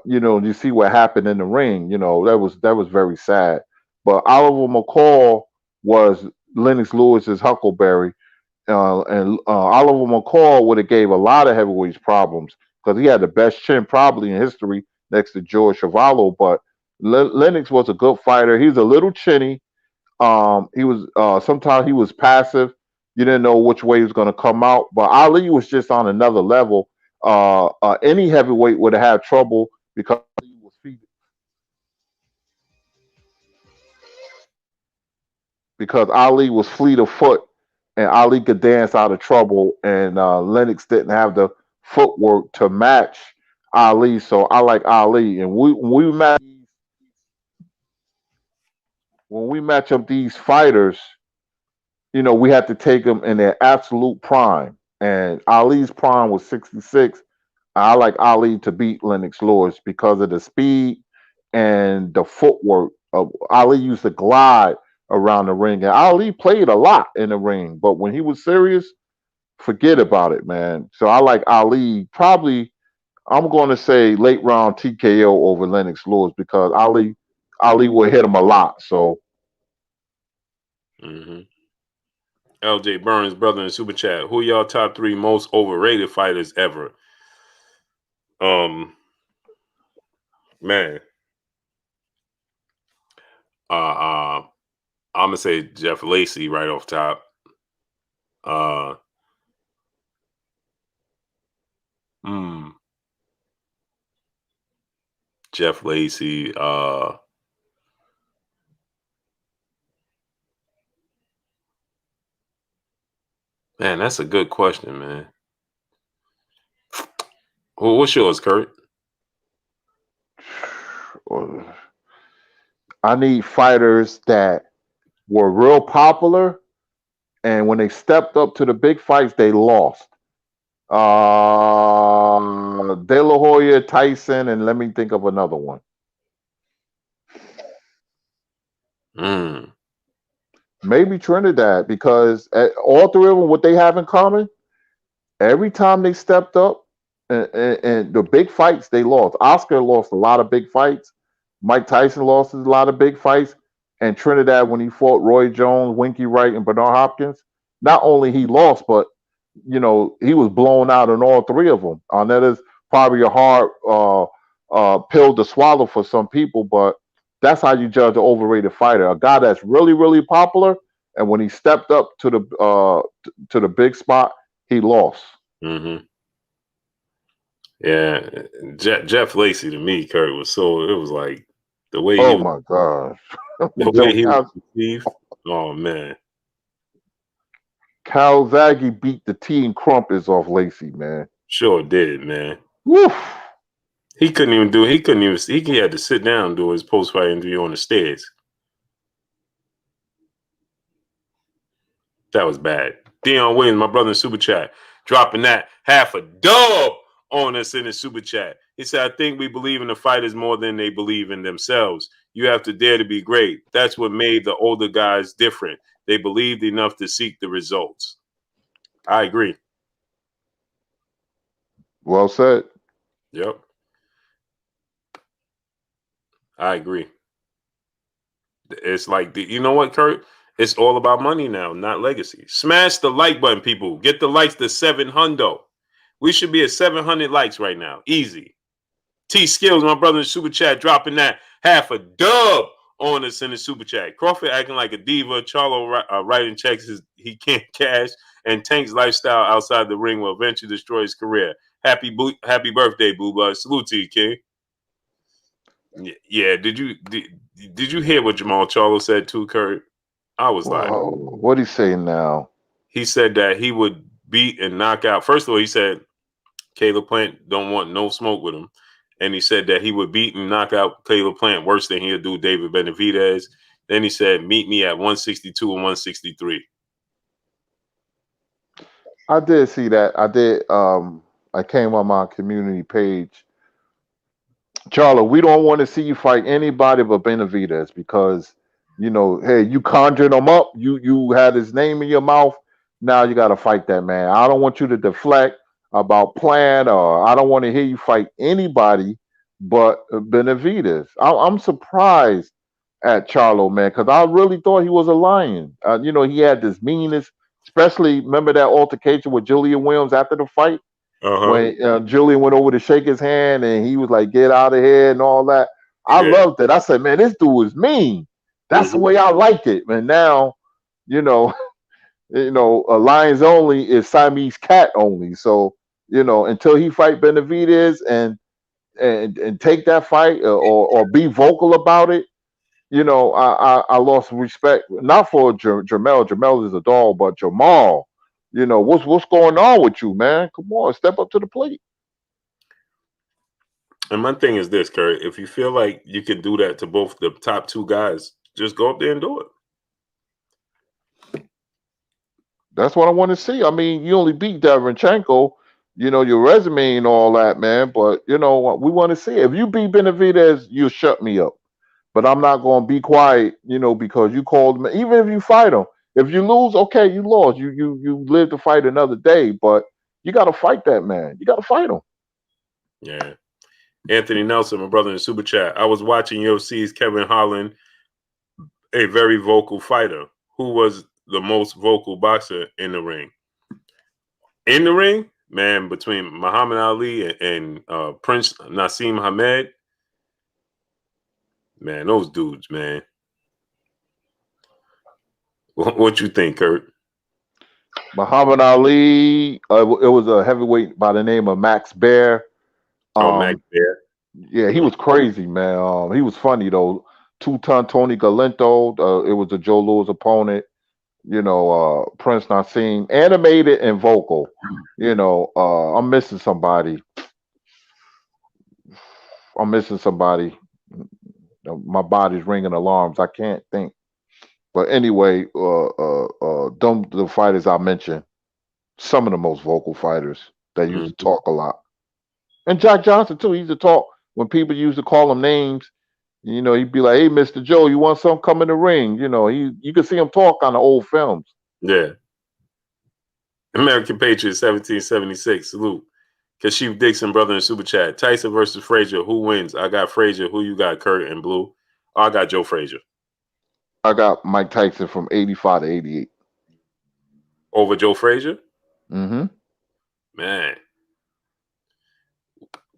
[SPEAKER 2] you see what happened in the ring. That was very sad. But Oliver McCall was Lennox Lewis's Huckleberry, and Oliver McCall would have gave a lot of heavyweights problems because he had the best chin probably in history next to George Chuvalo. But Lennox was a good fighter. He was a little chinny. He was sometimes he was passive. You didn't know which way he was going to come out. But Ali was just on another level. Any heavyweight would have had trouble because he was because Ali was fleet of foot and Ali could dance out of trouble, and Lennox didn't have the footwork to match Ali. So I like Ali, and when we match up these fighters, we have to take them in their absolute prime. And Ali's prime was 66. I like Ali to beat Lennox Lewis because of the speed and the footwork. Ali used to glide around the ring, and Ali played a lot in the ring. But when he was serious, forget about it, man. So I like Ali. Probably, I'm going to say late round TKO over Lennox Lewis because Ali will hit him a lot. So
[SPEAKER 1] Mm-hmm. LJ Burns, brother in the super chat. Who y'all top 3 most overrated fighters ever? Man. I'm gonna say Jeff Lacey right off top. Uh, hmm, Jeff Lacey. Man, that's a good question, man. What's yours, Kurt?
[SPEAKER 2] I need fighters that were real popular, and when they stepped up to the big fights, they lost. De La Hoya, Tyson, and let me think of another one.
[SPEAKER 1] Mm,
[SPEAKER 2] Maybe Trinidad, because all three of them, what they have in common, every time they stepped up and the big fights, they lost. Oscar lost a lot of big fights. Mike Tyson lost a lot of big fights. And Trinidad, when he fought Roy Jones, Winky Wright, and Bernard Hopkins, not only he lost, but he was blown out in all three of them. That is probably a hard pill to swallow for some people, but that's how you judge an overrated fighter. A guy that's really, really popular, and when he stepped up to the big spot, he lost.
[SPEAKER 1] mm-hmm. Yeah, Jeff Lacey to me, Kurt, was so. It was like The way he
[SPEAKER 2] Oh
[SPEAKER 1] was,
[SPEAKER 2] my gosh.
[SPEAKER 1] the way
[SPEAKER 2] Joe
[SPEAKER 1] he was perceived. Oh man,
[SPEAKER 2] Calzaghe beat the tea and crumpets off Lacey, man.
[SPEAKER 1] sure did, man.
[SPEAKER 2] Woof.
[SPEAKER 1] He couldn't even do. He couldn't even. He had to sit down and do his post fight interview on the stairs. That was bad. Dion Williams, my brother in Super Chat, dropping that half a dub on us in the Super Chat. He said, I think we believe in the fighters more than they believe in themselves. You have to dare to be great. That's what made the older guys different. They believed enough to seek the results. I agree.
[SPEAKER 2] Well said.
[SPEAKER 1] Yep. I agree. It's like, you know what, Kurt? It's all about money now, not legacy. Smash the like button, people. Get the likes to 700. We should be at 700 likes right now. Easy. T Skills, my brother in Super Chat, dropping that half a dub on us in the Super Chat. Crawford acting like a diva. Charlo writing checks he can't cash. And Tank's lifestyle outside the ring will eventually destroy his career. Happy birthday, Blue Blood. Salute to you, King. Yeah, did you hear what Jermall Charlo said too, Kurt? I was like,
[SPEAKER 2] Whoa. What he say now?
[SPEAKER 1] he said that he would beat and knock out. First of all, he said Caleb Plant don't want no smoke with him. And he said that he would beat and knock out Caleb Plant worse than he'll do David Benavidez. Then he said, meet me at 162 and 163.
[SPEAKER 2] I did see that. I did. I came on my community page. Charlo, we don't want to see you fight anybody but Benavidez because, hey, you conjured him up. You had his name in your mouth. Now you got to fight that man. I don't want you to deflect about Plant, or I don't want to hear you fight anybody but Benavidez. I'm surprised at Charlo, man, because I really thought he was a lion. He had this meanness, especially remember that altercation with Julian Williams after the fight when Julian went over to shake his hand and he was like, "Get out of here" and all that. I
[SPEAKER 1] Yeah.
[SPEAKER 2] loved it. I said, "Man, this dude is mean." That's the way I liked it. And now, you know, Lions only is Siamese cat only. So, until he fight Benavidez and take that fight or be vocal about it, I lost respect not for Jermall. Jermall is a dog, but Jermall. What's going on with you, man? Come on, step up to the plate.
[SPEAKER 1] And my thing is this, Kurt. If you feel like you can do that to both the top two guys, just go up there and do it.
[SPEAKER 2] That's what I want to see. I mean, you only beat Davrenchenko, your resume and all that, man. But we want to see. If you beat Benavidez, you'll shut me up. But I'm not going to be quiet, because you called me. Even if you fight him, if you lose, okay, you lost. You live to fight another day. But you got to fight that man. You got to fight him.
[SPEAKER 1] Yeah. Anthony Nelson, my brother in the Super Chat. I was watching UFC's Kevin Holland, a very vocal fighter. Who was the most vocal boxer in the ring? In the ring, man, between Muhammad Ali and Prince Nassim Hamed, man, those dudes, man. What you think, Kurt?
[SPEAKER 2] Muhammad Ali, it was a heavyweight by the name of Max Baer.
[SPEAKER 1] Max Baer.
[SPEAKER 2] Yeah, he was crazy, man. He was funny though. 2-ton Tony Galento. It was a Joe Louis opponent. Prince Nassim, animated and vocal. I'm missing somebody. My body's ringing alarms. I can't think. But anyway, the fighters I mentioned, some of the most vocal fighters that used to talk a lot. And Jack Johnson too. He used to talk when people used to call him names. He'd be like, "Hey, Mr. Joe, you want something? Come in the ring." You could see him talk on the old films.
[SPEAKER 1] Yeah. American Patriots 1776. Salute. Kashif Dixon, brother in Super Chat. Tyson versus Frazier. Who wins? I got Frazier. Who you got, Kurt and Blue? Oh, I got Joe Frazier.
[SPEAKER 2] I got Mike Tyson from 85 to 88.
[SPEAKER 1] Over Joe Frazier?
[SPEAKER 2] Mm-hmm.
[SPEAKER 1] Man.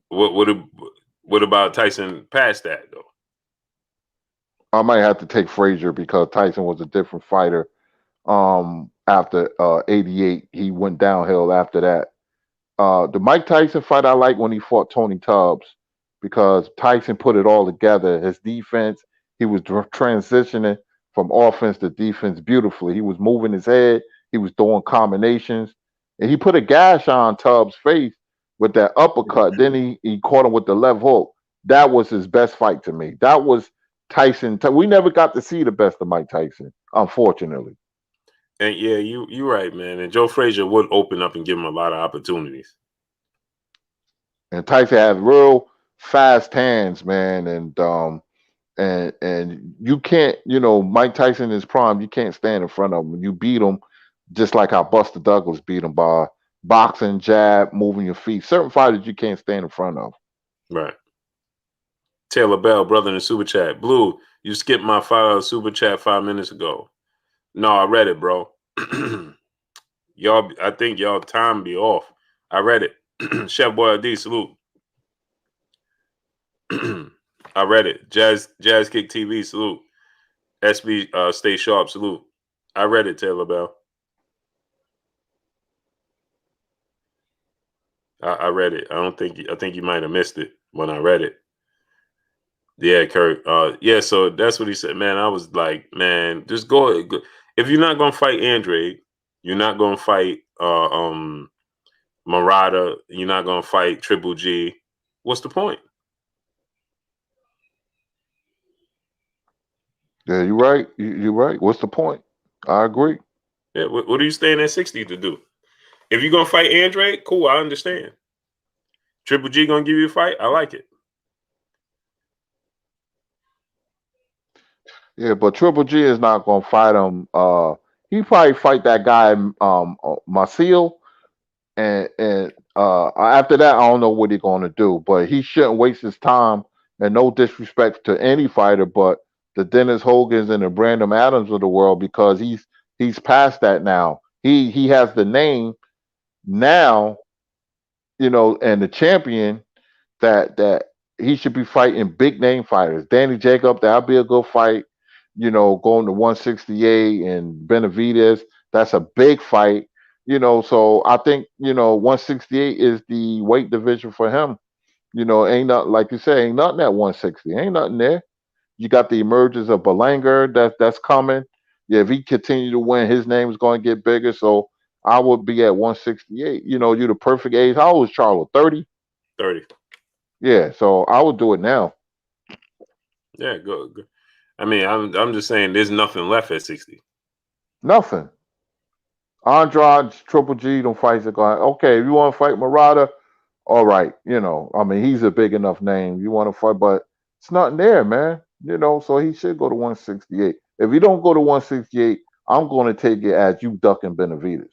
[SPEAKER 1] What about Tyson past that, though?
[SPEAKER 2] I might have to take Frazier because Tyson was a different fighter. After 88, he went downhill after that. The Mike Tyson fight I like when he fought Tony Tubbs. because Tyson put it all together. His defense, he was transitioning from offense to defense beautifully. He was moving his head, he was throwing combinations, and he put a gash on Tubbs' face with that uppercut. Then he caught him with the left hook. That was his best fight to me. That was Tyson. We never got to see the best of Mike Tyson, unfortunately.
[SPEAKER 1] And yeah, you're right, man. And Joe Frazier would open up and give him a lot of opportunities.
[SPEAKER 2] And Tyson had real fast hands, man, and you can't, Mike Tyson in his prime, you can't stand in front of him. You beat him just like how Buster Douglas beat him by boxing, jab, moving your feet. Certain fighters you can't stand in front of.
[SPEAKER 1] Right. Taylor Bell, brother in the super chat. Blue, you skipped my $5 super chat 5 minutes ago. No, I read it, bro. Y'all, I think y'all time be off. I read it. Chef Boyardee, salute. I read it. Jazz Kick TV, salute. SB Stay Sharp, salute. I read it, Taylor Bell. I read it. I think you might have missed it when I read it. Yeah, Kurt. Yeah, so that's what he said, man. I was like, man, just go. If you're not gonna fight Andre, you're not gonna fight Murata, you're not gonna fight Triple G. What's the point?
[SPEAKER 2] Yeah, you're right. You're right. What's the point? I agree.
[SPEAKER 1] Yeah, what are you staying at 60 to do? If you're gonna fight Andre, cool, I understand. Triple G gonna give you a fight, I like it.
[SPEAKER 2] Yeah, but Triple G is not gonna fight him. He probably fight that guy, Marcel, and after that, I don't know what he's gonna do. But he shouldn't waste his time. And no disrespect to any fighter, but the Dennis Hogans and the Brandon Adams of the world, because he's past that now. He has the name now, and the champion that he should be fighting big name fighters. Danny Jacob, that'll be a good fight. Going to 168 and Benavidez, that's a big fight. So I think 168 is the weight division for him. Ain't not like you say, ain't nothing at 160, ain't nothing there. You got the emergence of Belanger that's coming. Yeah, if he continue to win, his name is going to get bigger. So I would be at 168. You're the perfect age. How old is Charlo? 30?
[SPEAKER 1] 30.
[SPEAKER 2] Yeah, so I would do it now.
[SPEAKER 1] Yeah, good. I mean, I'm just saying there's nothing left at 60.
[SPEAKER 2] Nothing. Andrade, Triple G, them fights are going. Okay, if you want to fight Murata, all right. I mean, he's a big enough name. You want to fight, but it's nothing there, man. So he should go to 168. If you don't go to 168, I'm going to take it as you ducking Benavidez.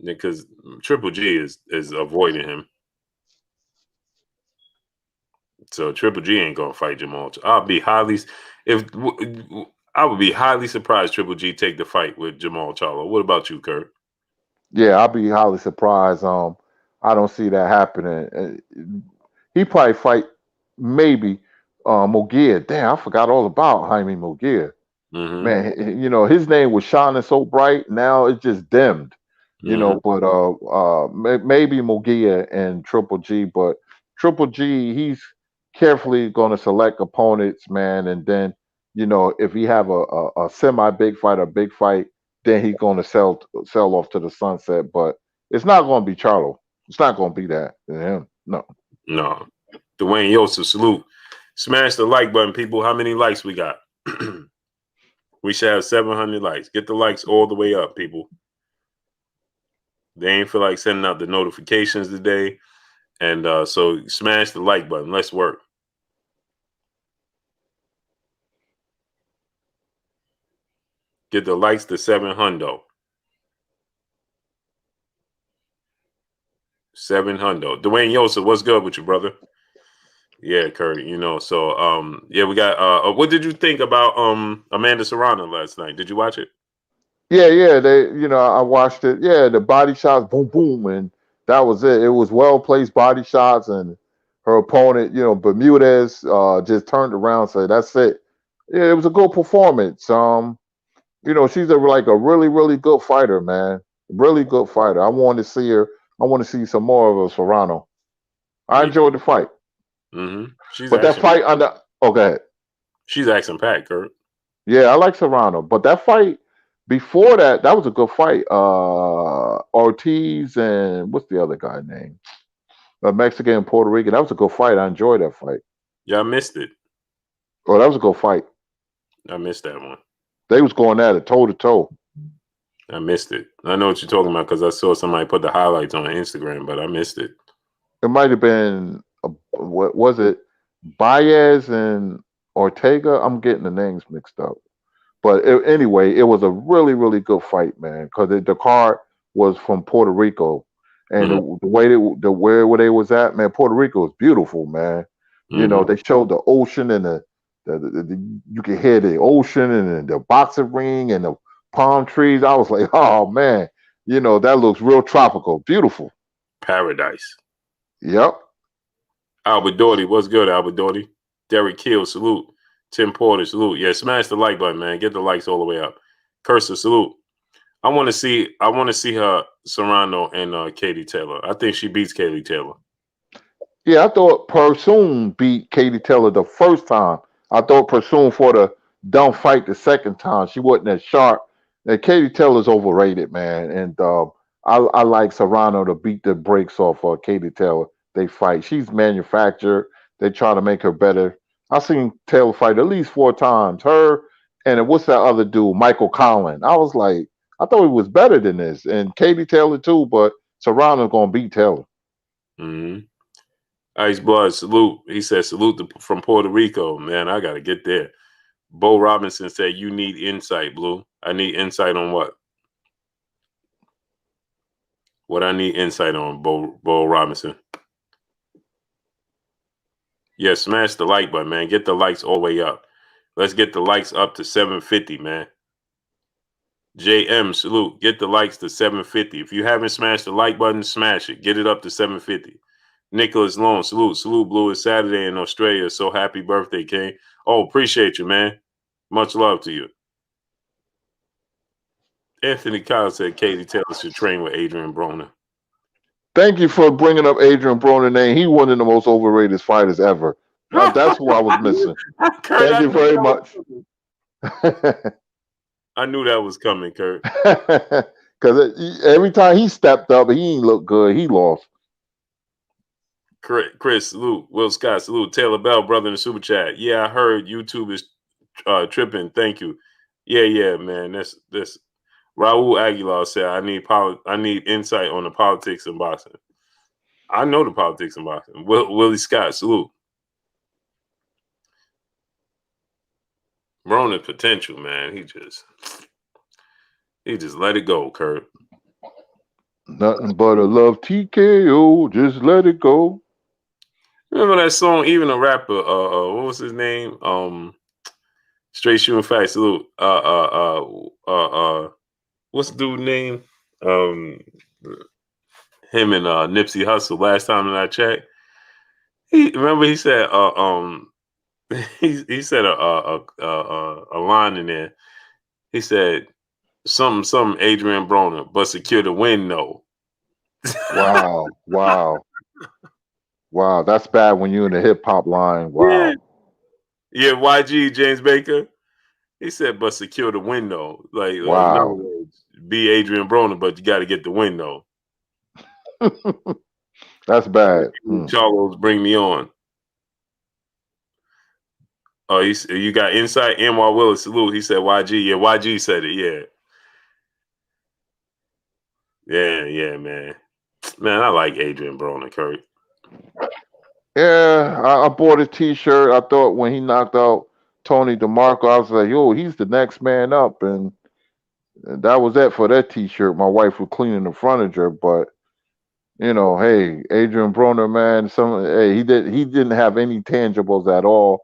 [SPEAKER 1] Because Triple G is avoiding him. So Triple G ain't gonna fight Jermall. I would be highly surprised Triple G take the fight with Jermall Charlo. What about you, Kurt?
[SPEAKER 2] Yeah, I'll be highly surprised. I don't see that happening. He probably fight maybe Mogia. Damn, I forgot all about Jaime Mogia.
[SPEAKER 1] Mm-hmm.
[SPEAKER 2] Man, his name was shining so bright. Now it's just dimmed. But maybe Mogia and Triple G. But Triple G, he's carefully going to select opponents, man, and then if he have a semi big fight or big fight, then he's going to sell off to the sunset. But it's not going to be Charlo. It's not going to be that. Him. No.
[SPEAKER 1] Dwayne Yosef, salute. Smash the like button, people. How many likes we got? We should have 700 likes. Get the likes all the way up, people. They ain't feel like sending out the notifications today. And so smash the like button. Let's work. Get the likes to 700. 700. Dwayne Yosef, what's good with you, brother? Yeah, Kurt, so yeah, we got what did you think about Amanda Serrano last night? Did you watch it?
[SPEAKER 2] Yeah, I watched it. Yeah, the body shots, boom, boom, and that was it. It was well placed body shots, and her opponent, Bermudez, just turned around and said, "That's it." Yeah, it was a good performance. She's like a really, really good fighter, man. Really good fighter. I want to see her. I want to see some more of her, Serrano. I enjoyed the fight.
[SPEAKER 1] Mm-hmm. She's
[SPEAKER 2] But that
[SPEAKER 1] action.
[SPEAKER 2] fight under go ahead.
[SPEAKER 1] She's action packed, Kurt.
[SPEAKER 2] Yeah, I like Serrano. But that fight before that, that was a good fight. Ortiz and what's the other guy name? Mexican and Puerto Rican. That was a good fight. I enjoyed that fight.
[SPEAKER 1] Yeah, I missed it.
[SPEAKER 2] Oh, that was a good fight.
[SPEAKER 1] I missed that one.
[SPEAKER 2] They was going at it toe to toe.
[SPEAKER 1] I missed it. I know what you're talking about because I saw somebody put the highlights on Instagram, but I missed it.
[SPEAKER 2] It might have been what was it? Baez and Ortega. I'm getting the names mixed up. But anyway, it was a really, really good fight, man. Because the card was from Puerto Rico, and
[SPEAKER 1] Mm-hmm.
[SPEAKER 2] the way where they was at, man, Puerto Rico was beautiful, man. You know,
[SPEAKER 1] Mm-hmm.
[SPEAKER 2] they showed the ocean and you could hear the ocean and the boxing ring and the palm trees. I was like, oh man, you know that looks real tropical, beautiful.
[SPEAKER 1] Paradise.
[SPEAKER 2] Yep.
[SPEAKER 1] Albert Doherty, what's good, Albert Doherty? Derek Kill, salute. Tim Porter, salute. Yeah, smash the like button, man. Get the likes all the way up. Cursor, salute. I want to see her Serrano and Katie Taylor. I think she beats Katie Taylor.
[SPEAKER 2] Yeah, I thought Pursoon beat Katie Taylor the first time. I thought Pursoon for the dumb fight the second time. She wasn't as sharp. And Katie Taylor's overrated, man. And I like Serrano to beat the brakes off Katie Taylor. They fight. She's manufactured. They try to make her better. I've seen Taylor fight at least 4 times. Her and what's that other dude, Michael Collin. I was like, I thought he was better than this. And Katie Taylor too, but Serrano's gonna beat Taylor.
[SPEAKER 1] Mm-hmm. Ice Blood, salute. He said, salute from Puerto Rico. Man, I got to get there. Bo Robinson said, you need insight, Blue. I need insight on what? What I need insight on, Bo Robinson. Yeah, smash the like button, man. Get the likes all the way up. Let's get the likes up to 750, man. JM, salute. Get the likes to 750. If you haven't smashed the like button, smash it. Get it up to 750. Nicholas Long, salute. Salute, Blue. It's Saturday in Australia. So happy birthday, King. Oh, appreciate you, man. Much love to you. Anthony Kyle said Katie Taylor should train with Adrian Broner.
[SPEAKER 2] Thank you for bringing up Adrian Broner name. He's one of the most overrated fighters ever. That's who I was missing.
[SPEAKER 1] Kurt,
[SPEAKER 2] Thank you very much.
[SPEAKER 1] I knew that was coming, Kurt.
[SPEAKER 2] Because every time he stepped up, he ain't look good. He lost.
[SPEAKER 1] Chris, salute. Will Scott, salute. Taylor Bell, brother in the super chat. Yeah, I heard YouTube is tripping. Thank you. Yeah, man. This. Raul Aguilar said, I need insight on the politics in boxing. I know the politics in boxing. Willie Scott, salute. Broner's potential, man. He just let it go, Kurt.
[SPEAKER 2] Nothing but a love TKO. Just let it go.
[SPEAKER 1] Remember that song? Even a rapper, what was his name? Straight Shooting Facts, salute. What's the dude's name? Him and Nipsey Hussle. Last time that I checked, he said he said a line in there. He said something Adrian Broner, but secure the win. No.
[SPEAKER 2] Wow. That's bad when you're in the hip hop line. Wow.
[SPEAKER 1] Yeah, YG James Baker. He said, but secure the win though. Like, in other words, be Adrian Broner, but you got to get the win though.
[SPEAKER 2] That's bad.
[SPEAKER 1] Charlo's bring me on. Oh, you got insight? N.Y. Willis, salute. He said YG. Yeah, YG said it. Yeah, man. Man, I like Adrian Broner, Kurt.
[SPEAKER 2] Yeah, I bought a T-shirt. I thought when he knocked out Tony DeMarco, I was like, yo, he's the next man up. And that was it for that T-shirt. My wife was cleaning the furniture, but hey, Adrian Broner, man, he didn't have any tangibles at all.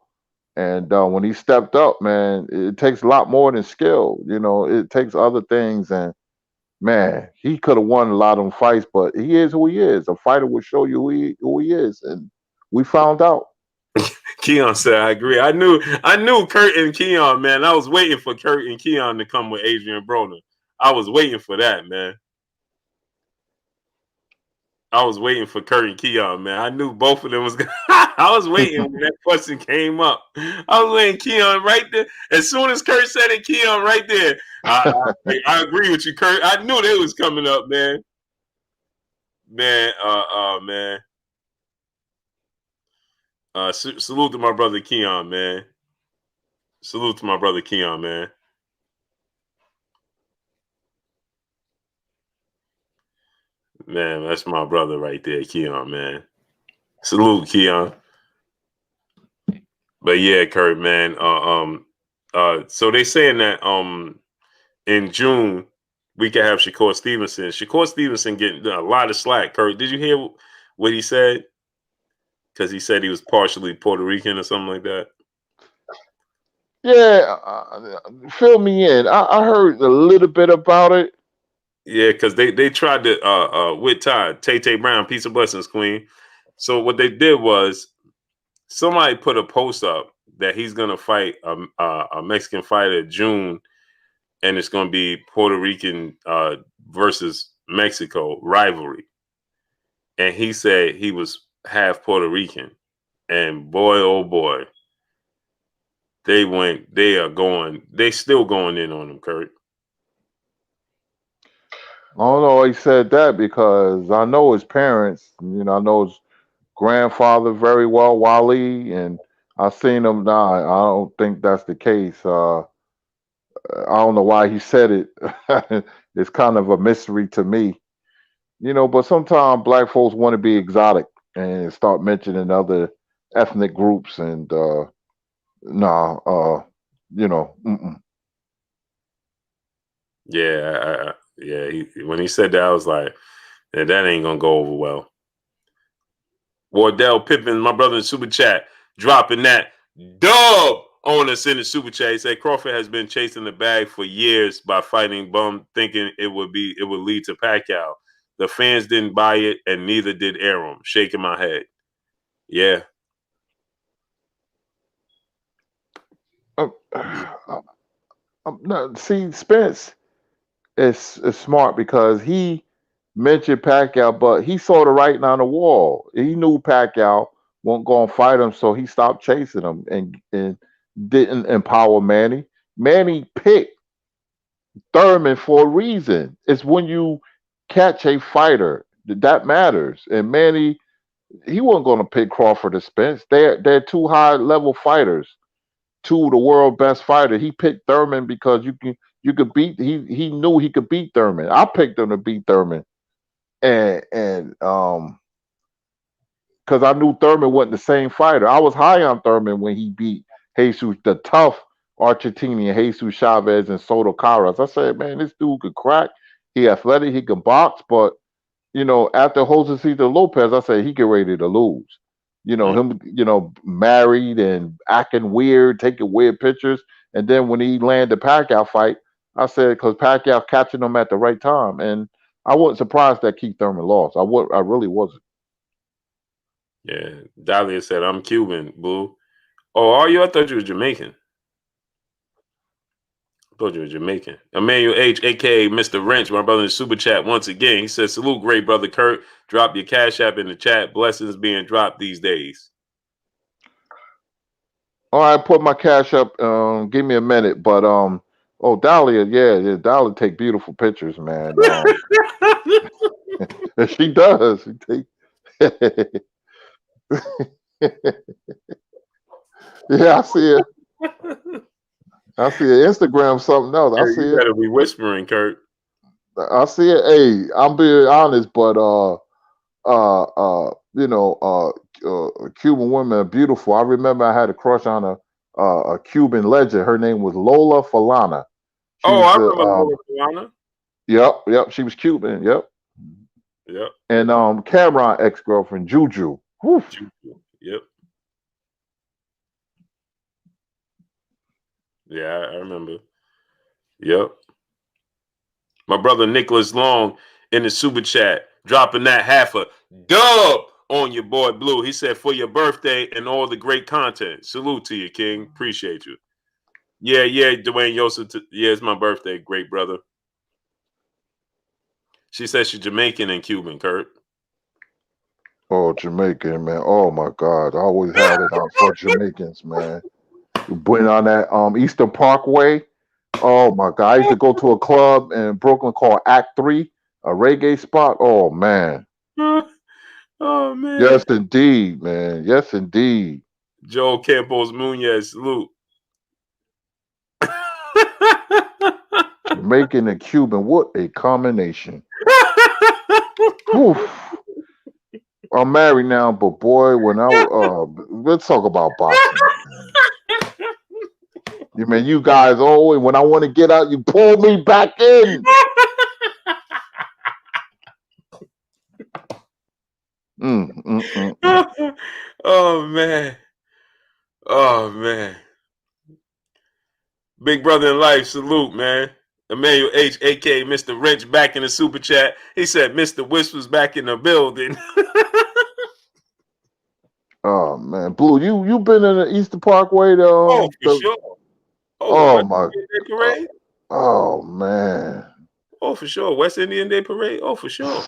[SPEAKER 2] And when he stepped up, man, it takes a lot more than skill. It takes other things. And man, he could have won a lot of them fights, but he is who he is. A fighter will show you who he is, and we found out.
[SPEAKER 1] Keon said, I agree. I knew Kurt and Keon, man. I was waiting for Kurt and Keon to come with Adrian Broner. I was waiting for that, man. I was waiting for Kurt and Keon, man. I knew both of them was gonna I was waiting when that question came up. I was waiting Keon right there. As soon as Kurt said it, Keon right there. I agree with you, Kurt. I knew they was coming up, man. Man, man. Salute to my brother Keon, man. Salute to my brother Keon, man. Man, that's my brother right there, Keon, man. Salute, Keon. But yeah, Kurt, man. So they saying that in June we can have Shakur Stevenson. Shakur Stevenson getting a lot of slack. Kurt, did you hear what he said? Because he said he was partially Puerto Rican or something like that.
[SPEAKER 2] Yeah, fill me in. I heard a little bit about it.
[SPEAKER 1] Yeah, because they tried to with Todd, Tay Brown, peace of blessings, Queen. So what they did was somebody put a post up that he's gonna fight a Mexican fighter June, and it's gonna be Puerto Rican versus Mexico rivalry. And he said he was half Puerto Rican, and boy, oh boy, they still going in on him, Kurt.
[SPEAKER 2] I don't know. He said that because I know his parents. I know his grandfather very well, Wally, and I've seen him now. I don't think that's the case. I don't know why he said it. It's kind of a mystery to me. But sometimes black folks want to be exotic and start mentioning other ethnic groups, and nah, mm-mm.
[SPEAKER 1] Yeah, yeah. When he said that, I was like, yeah, that ain't gonna go over well. Wardell Pippin, my brother in Super Chat, dropping that dub on us in the Super Chat. He said Crawford has been chasing the bag for years by fighting Bum, thinking it would lead to Pacquiao. The fans didn't buy it, and neither did Arum. Shaking my head. Yeah.
[SPEAKER 2] No, see, Spence is smart because he mentioned Pacquiao, but he saw the writing on the wall. He knew Pacquiao wasn't going to fight him, so he stopped chasing him and didn't empower Manny. Manny picked Thurman for a reason. It's when you catch a fighter that matters. And Manny, he wasn't going to pick Crawford or Spence. They're two high level fighters, two of the world best fighters. He picked Thurman because you could beat. He knew he could beat Thurman. I picked him to beat Thurman, and because I knew Thurman wasn't the same fighter. I was high on Thurman when he beat Jesus, the tough Argentinian Jesus Chavez and Soto Caras. I said, man, this dude could crack. He athletic, he can box, but after Jose Cesar Lopez, I said he get ready to lose. Him, married and acting weird, taking weird pictures, and then when he landed the Pacquiao fight, I said because Pacquiao catching him at the right time, and I wasn't surprised that Keith Thurman lost. I really wasn't.
[SPEAKER 1] Yeah. Dahlia said, I'm Cuban, boo. Oh, are you? I thought you were Jamaican. I thought you were Jamaican. Emmanuel H, aka Mr. Wrench, my brother in the Super Chat once again. He says, salute, great brother Kurt. Drop your cash app in the chat. Blessings being dropped these days.
[SPEAKER 2] All right, put my cash up. Give me a minute, but Dahlia, yeah, Dahlia take beautiful pictures, man. She does. She take. Yeah, I see it. I see it. Instagram something else. I see
[SPEAKER 1] You
[SPEAKER 2] it.
[SPEAKER 1] better be whispering, Kurt.
[SPEAKER 2] I see it. Hey, I'm being honest, but Cuban women are beautiful. I remember I had a crush on a Cuban legend. Her name was Lola Falana. She
[SPEAKER 1] Oh,
[SPEAKER 2] was
[SPEAKER 1] I
[SPEAKER 2] the
[SPEAKER 1] remember Laura Falana.
[SPEAKER 2] yep. She was Cuban. Yep.
[SPEAKER 1] Yep.
[SPEAKER 2] And Cameron ex girlfriend Juju. Whew.
[SPEAKER 1] Yep. Yeah, I remember. Yep. My brother Nicholas Long in the super chat dropping that half a dub on your boy Blue. He said for your birthday and all the great content. Salute to you, King. Appreciate you. Yeah, Dwayne Yosef. Yeah, it's my birthday, great brother. She said she's Jamaican and Cuban, Kurt.
[SPEAKER 2] Oh, Jamaican, man. Oh my God. I always had it out for Jamaicans, man. Went on that Eastern Parkway. Oh my God. I used to go to a club in Brooklyn called Act 3, a reggae spot. Oh man.
[SPEAKER 1] Oh man.
[SPEAKER 2] Yes indeed, man. Yes indeed.
[SPEAKER 1] Joe Campos Munoz, salute.
[SPEAKER 2] Jamaican and Cuban. What a combination. Whew. I'm married now, but boy, when let's talk about boxing. You mean you guys? Oh, and when I want to get out, you pull me back in.
[SPEAKER 1] Oh man. Oh man. Big brother in life, salute, man. Emmanuel H, aka Mr. Wrench, back in the super chat. He said Mr. Whispers back in the building.
[SPEAKER 2] Oh man, Blue, you been in the Eastern Parkway
[SPEAKER 1] Oh, for sure. Oh,
[SPEAKER 2] oh
[SPEAKER 1] West
[SPEAKER 2] my
[SPEAKER 1] Indian Day Parade.
[SPEAKER 2] oh man,
[SPEAKER 1] Oh, for sure. West Indian Day Parade. Oh, for sure.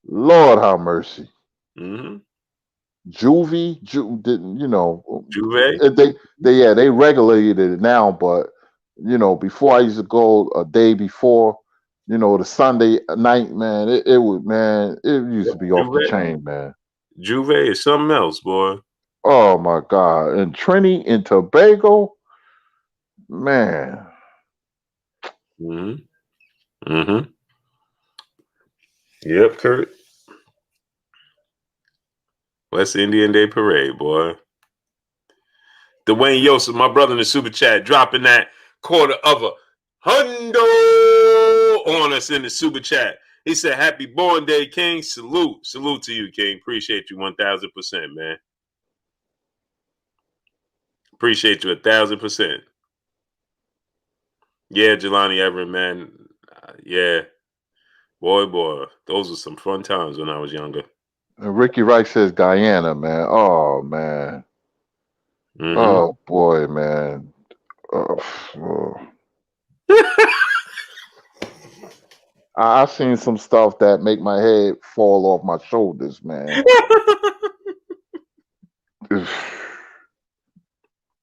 [SPEAKER 2] Lord have mercy.
[SPEAKER 1] Mm-hmm.
[SPEAKER 2] Juvie, didn't
[SPEAKER 1] Juve.
[SPEAKER 2] they regulated it now, but before I used to go a day before, the Sunday night, man, it used to be off the
[SPEAKER 1] Juve.
[SPEAKER 2] chain, man.
[SPEAKER 1] Juve is something else, boy.
[SPEAKER 2] Oh my God. And Trini and Tobago, man.
[SPEAKER 1] Mm-hmm. Mm-hmm. Yep, Kurt. West Indian Day Parade, boy. Dwayne Yosef, my brother in the super chat, dropping that quarter of a hundo on us in the super chat. He said, "Happy Born Day, King. Salute. Salute to you, King. Appreciate you 1,000%, man. Appreciate you 1,000%. Yeah, Jelani Everett, man. Yeah. Boy. Those were some fun times when I was younger.
[SPEAKER 2] And Ricky Wright says Guyana, man. Oh man.
[SPEAKER 1] Mm-hmm.
[SPEAKER 2] Oh boy, man. Oh. I've seen some stuff that make my head fall off my shoulders, man.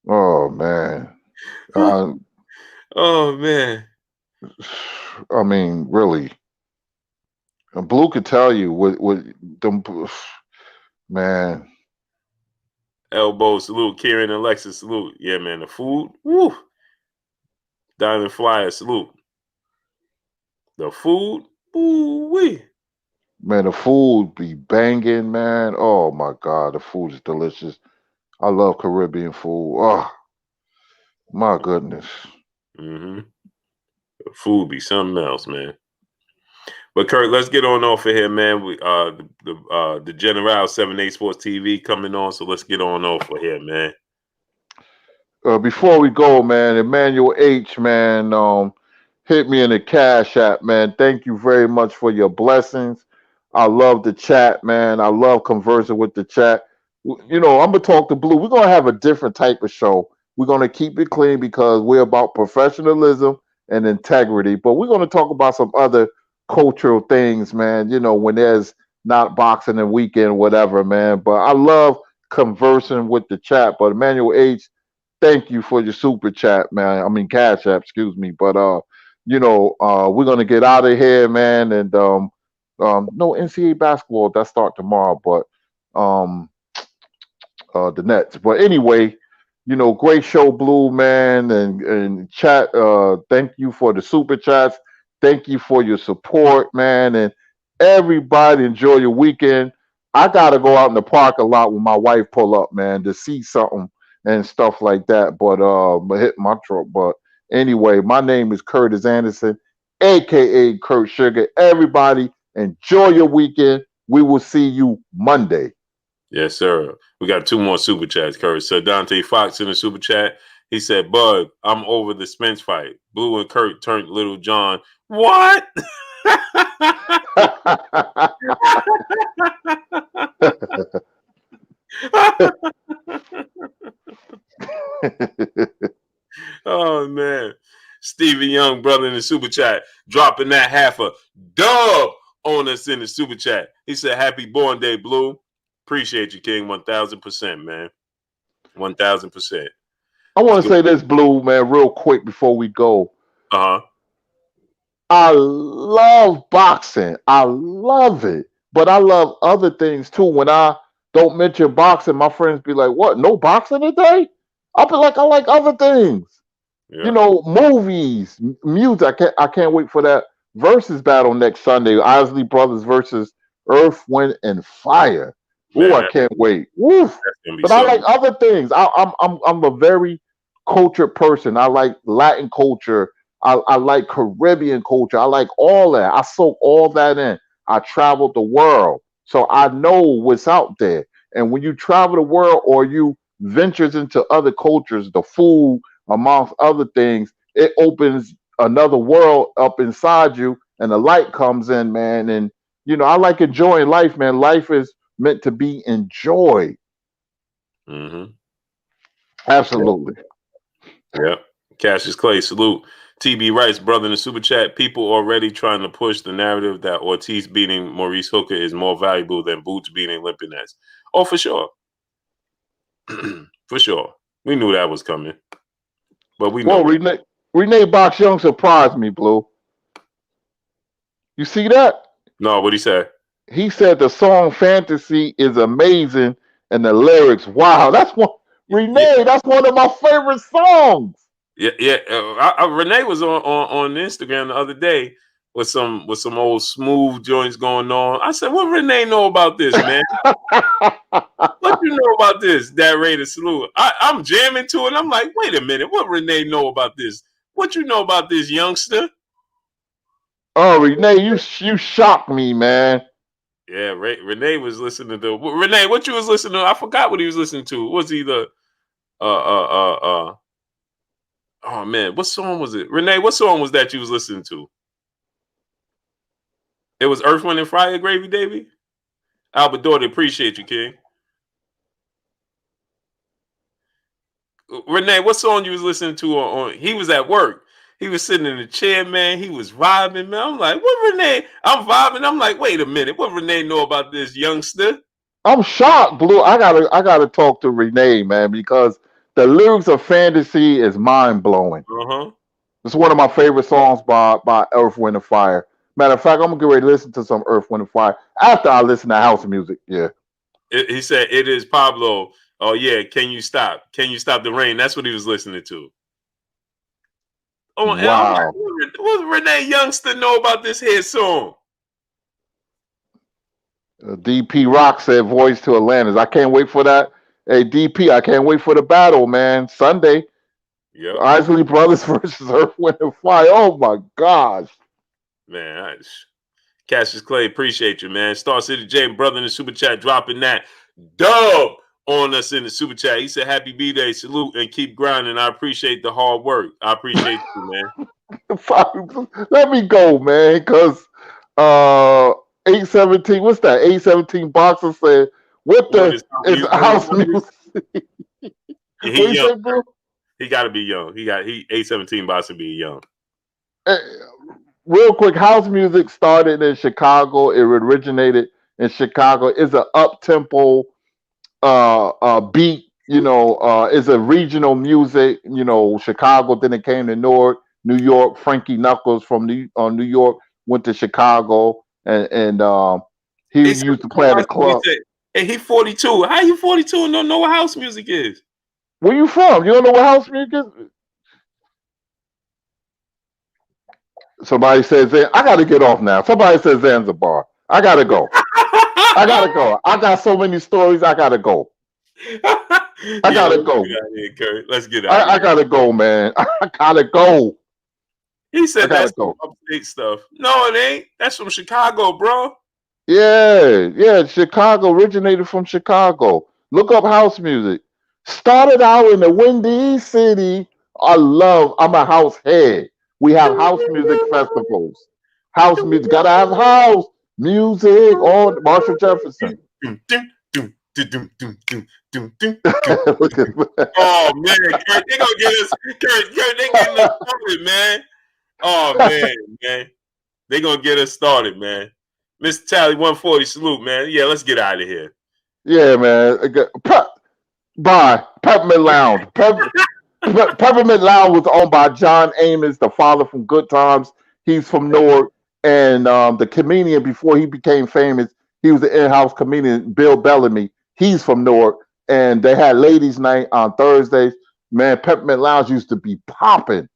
[SPEAKER 2] Oh man.
[SPEAKER 1] Oh, man.
[SPEAKER 2] I mean, really. And Blue could tell you what them man.
[SPEAKER 1] Elbow, salute. Kieran and Alexis, salute. Yeah, man. The food, woo. Diamond Flyer, salute. The food, ooh wee.
[SPEAKER 2] Man, the food be banging, man. Oh my God, the food is delicious. I love Caribbean food. Oh my goodness.
[SPEAKER 1] Mm-hmm. The food be something else, man. But Kurt, let's get on off of here, man. We the General 7-8 Sports TV coming on, so let's get on off of here, man.
[SPEAKER 2] Before we go, man, Emmanuel H, man, hit me in the Cash App, man. Thank you very much for your blessings. I love the chat, man. I love conversing with the chat. I'm gonna talk to Blue. We're gonna have a different type of show. We're gonna keep it clean because we're about professionalism and integrity. But we're gonna talk about some other cultural things, man. When there's not boxing and weekend, whatever, man. But I love conversing with the chat. But Emmanuel H, thank you for your super chat, man. I mean Cash App, excuse me. But we're gonna get out of here, man. And no NCAA basketball that start tomorrow, but the Nets. But anyway, great show, Blue, man, and chat. Thank you for the super chats. Thank you for your support, man, and everybody enjoy your weekend. I gotta go out in the park a lot when my wife pull up, man, to see something and stuff like that. But hit my truck. But anyway, my name is Curtis Anderson, aka Kurt Sugar. Everybody enjoy your weekend. We will see you Monday.
[SPEAKER 1] Yes, sir. We got 2 more super chats, Kurt. So Dante Fox in the super chat. He said, "Bud, I'm over the Spence fight. Blue and Kurt turned Little John. What?" Oh man. Stephen Young, brother in the super chat, dropping that half a dub on on us in the super chat. He said, "Happy Born Day, Blue." Appreciate you, King. 1000%, man. 1000%.
[SPEAKER 2] I want to say this, Blue, man, real quick before we go. I love boxing. I love it. But I love other things too. When I don't mention boxing, my friends be like, "What? No boxing today?" I'll be like, "I like other things."
[SPEAKER 1] Yeah.
[SPEAKER 2] You know, movies, music. I can't wait for that versus battle next Sunday. Isley Brothers versus Earth, Wind, and Fire.
[SPEAKER 1] Man,
[SPEAKER 2] Ooh, I can't wait. Woof. But I like other things. I'm a very cultured person. I like Latin culture. I like Caribbean culture. I like all that. I soak all that in. I traveled the world, so I know what's out there. And when you travel the world or you ventures into other cultures, the food, amongst other things, it opens another world up inside you, and the light comes in, man. And I like enjoying life, man. Life is meant to be enjoyed.
[SPEAKER 1] Mm-hmm.
[SPEAKER 2] Absolutely.
[SPEAKER 1] Yeah. Cassius Clay, salute. TB Rice, brother in the super chat. People already trying to push the narrative that Ortiz beating Maurice Hooker is more valuable than Boots beating Limpinez. Oh, for sure. For sure. We knew that was coming. But we know.
[SPEAKER 2] Well, Renee Box Young surprised me, Blue. You see that?
[SPEAKER 1] No, what'd he say?
[SPEAKER 2] He said the song Fantasy is amazing and the lyrics, wow, that's one. Renee, yeah. That's one of my favorite songs.
[SPEAKER 1] Yeah. Renee was on Instagram the other day with some old smooth joints going on. I said, "What Renee know about this, man? What you know about this?" That Raider salute. I'm jamming to it. I'm like, wait a minute, what Renee know about this? What you know about this, youngster?
[SPEAKER 2] Oh, Renee, you shocked me, man.
[SPEAKER 1] Yeah, Renee was listening to Renee. What you was listening to? I forgot what he was listening to. Was he the Oh man, what song was it? Renee, what song was that you was listening to? It was Earth, Wind, and Fire, Gravy Davy? Albert Daughter, appreciate you, King. Renee, what song you was listening to on he was at work. He was sitting in the chair, man. He was vibing, man. I'm like, what Renee? I'm vibing. I'm like, wait a minute. What Renee know about this youngster?
[SPEAKER 2] I'm shocked, Blue. I gotta talk to Renee, man, because the lyrics of Fantasy is mind blowing. It's one of my favorite songs by Earth, Wind, and Fire. Matter of fact, I'm gonna get ready to listen to some Earth, Wind, and Fire after I listen to house music. Yeah.
[SPEAKER 1] He said it is Pablo. Oh yeah, can you stop? Can you stop the rain? That's what he was listening to. Oh, wow. What Renee Youngster know about this hit song?
[SPEAKER 2] DP Rock said voice to Atlantis. I can't wait for that. Hey, DP, I can't wait for the battle, man. Sunday.
[SPEAKER 1] Yep.
[SPEAKER 2] Isley Brothers versus Earth, Wind, and Fire. Oh, my gosh.
[SPEAKER 1] Man, Cassius Clay, appreciate you, man. Star City J, brother in the super chat, dropping that dub on us in the super chat. He said, happy B-Day, salute, and keep grinding. I appreciate the hard work. I appreciate you, man.
[SPEAKER 2] Let me go, man, because 817, what's that? 817 Boxer said, what the it's house music.
[SPEAKER 1] He young. Say, he got to be young. He 817 Boxer be young.
[SPEAKER 2] Real quick, house music started in Chicago. It originated in Chicago. It's an up-tempo beat, it's a regional music, Chicago, then it came to New York. Frankie Knuckles from New York went to Chicago, and he used to play at a club.
[SPEAKER 1] Hey, he 42. How you 42 and don't know what house music is?
[SPEAKER 2] Where you from? You don't know what house music is? Somebody says, I got to get off now. Somebody says Zanzibar. I got to go. I got to go. I got so many stories. I got to go. I gotta go.
[SPEAKER 1] Let's get out.
[SPEAKER 2] I gotta go, man. I gotta go.
[SPEAKER 1] He said that's some upstate stuff. No, it ain't. That's from Chicago, bro.
[SPEAKER 2] Yeah. Chicago originated from Chicago. Look up house music. Started out in the Windy City. I'm a house head. We have house music festivals. House music. Gotta have house music on Marshall Jefferson.
[SPEAKER 1] Oh man, Kurt, they gonna get us. Kurt, they getting us started, man. Oh man, they gonna get us started, man. Mr. Tally 140, salute, man. Yeah, let's get out of here.
[SPEAKER 2] Yeah, man. Bye. Peppermint Lounge. Peppermint Lounge was owned by John Amos, the father from Good Times. He's from Newark. And the comedian, before he became famous, he was the in-house comedian, Bill Bellamy. He's from Newark. And they had ladies' night on Thursdays. Man, Peppermint Lounge used to be popping.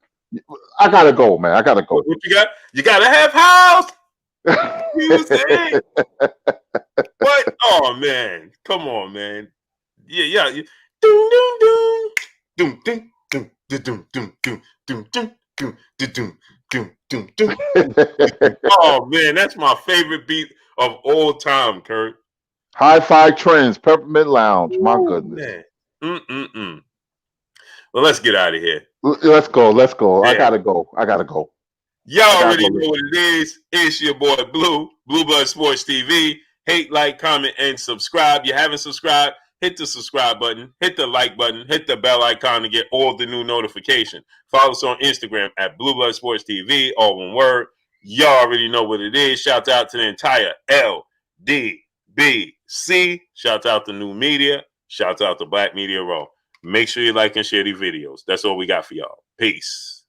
[SPEAKER 2] I gotta go, man. I gotta go.
[SPEAKER 1] What you got? You gotta have house music. What? Oh man, come on, man. Yeah. Doom doom doom doom doom doom doom doom doom doom doom doom doom doom. Oh man, that's my favorite beat of all time, Kurt.
[SPEAKER 2] Hi-Fi Trends, Peppermint Lounge. My goodness.
[SPEAKER 1] Man. Well, let's get out of here.
[SPEAKER 2] Let's go.
[SPEAKER 1] Yeah.
[SPEAKER 2] I gotta go.
[SPEAKER 1] Y'all already know what it is. It's your boy Blue Blood Sports TV. Hate, like, comment, and subscribe. You haven't subscribed, hit the subscribe button, hit the like button, hit the bell icon to get all the new notifications. Follow us on Instagram at Blue Blood Sports TV, all one word. Y'all already know what it is. Shout out to the entire LDBC. Shout out to New Media. Shout out to Black Media Raw. Make sure you like and share these videos. That's all we got for y'all. Peace.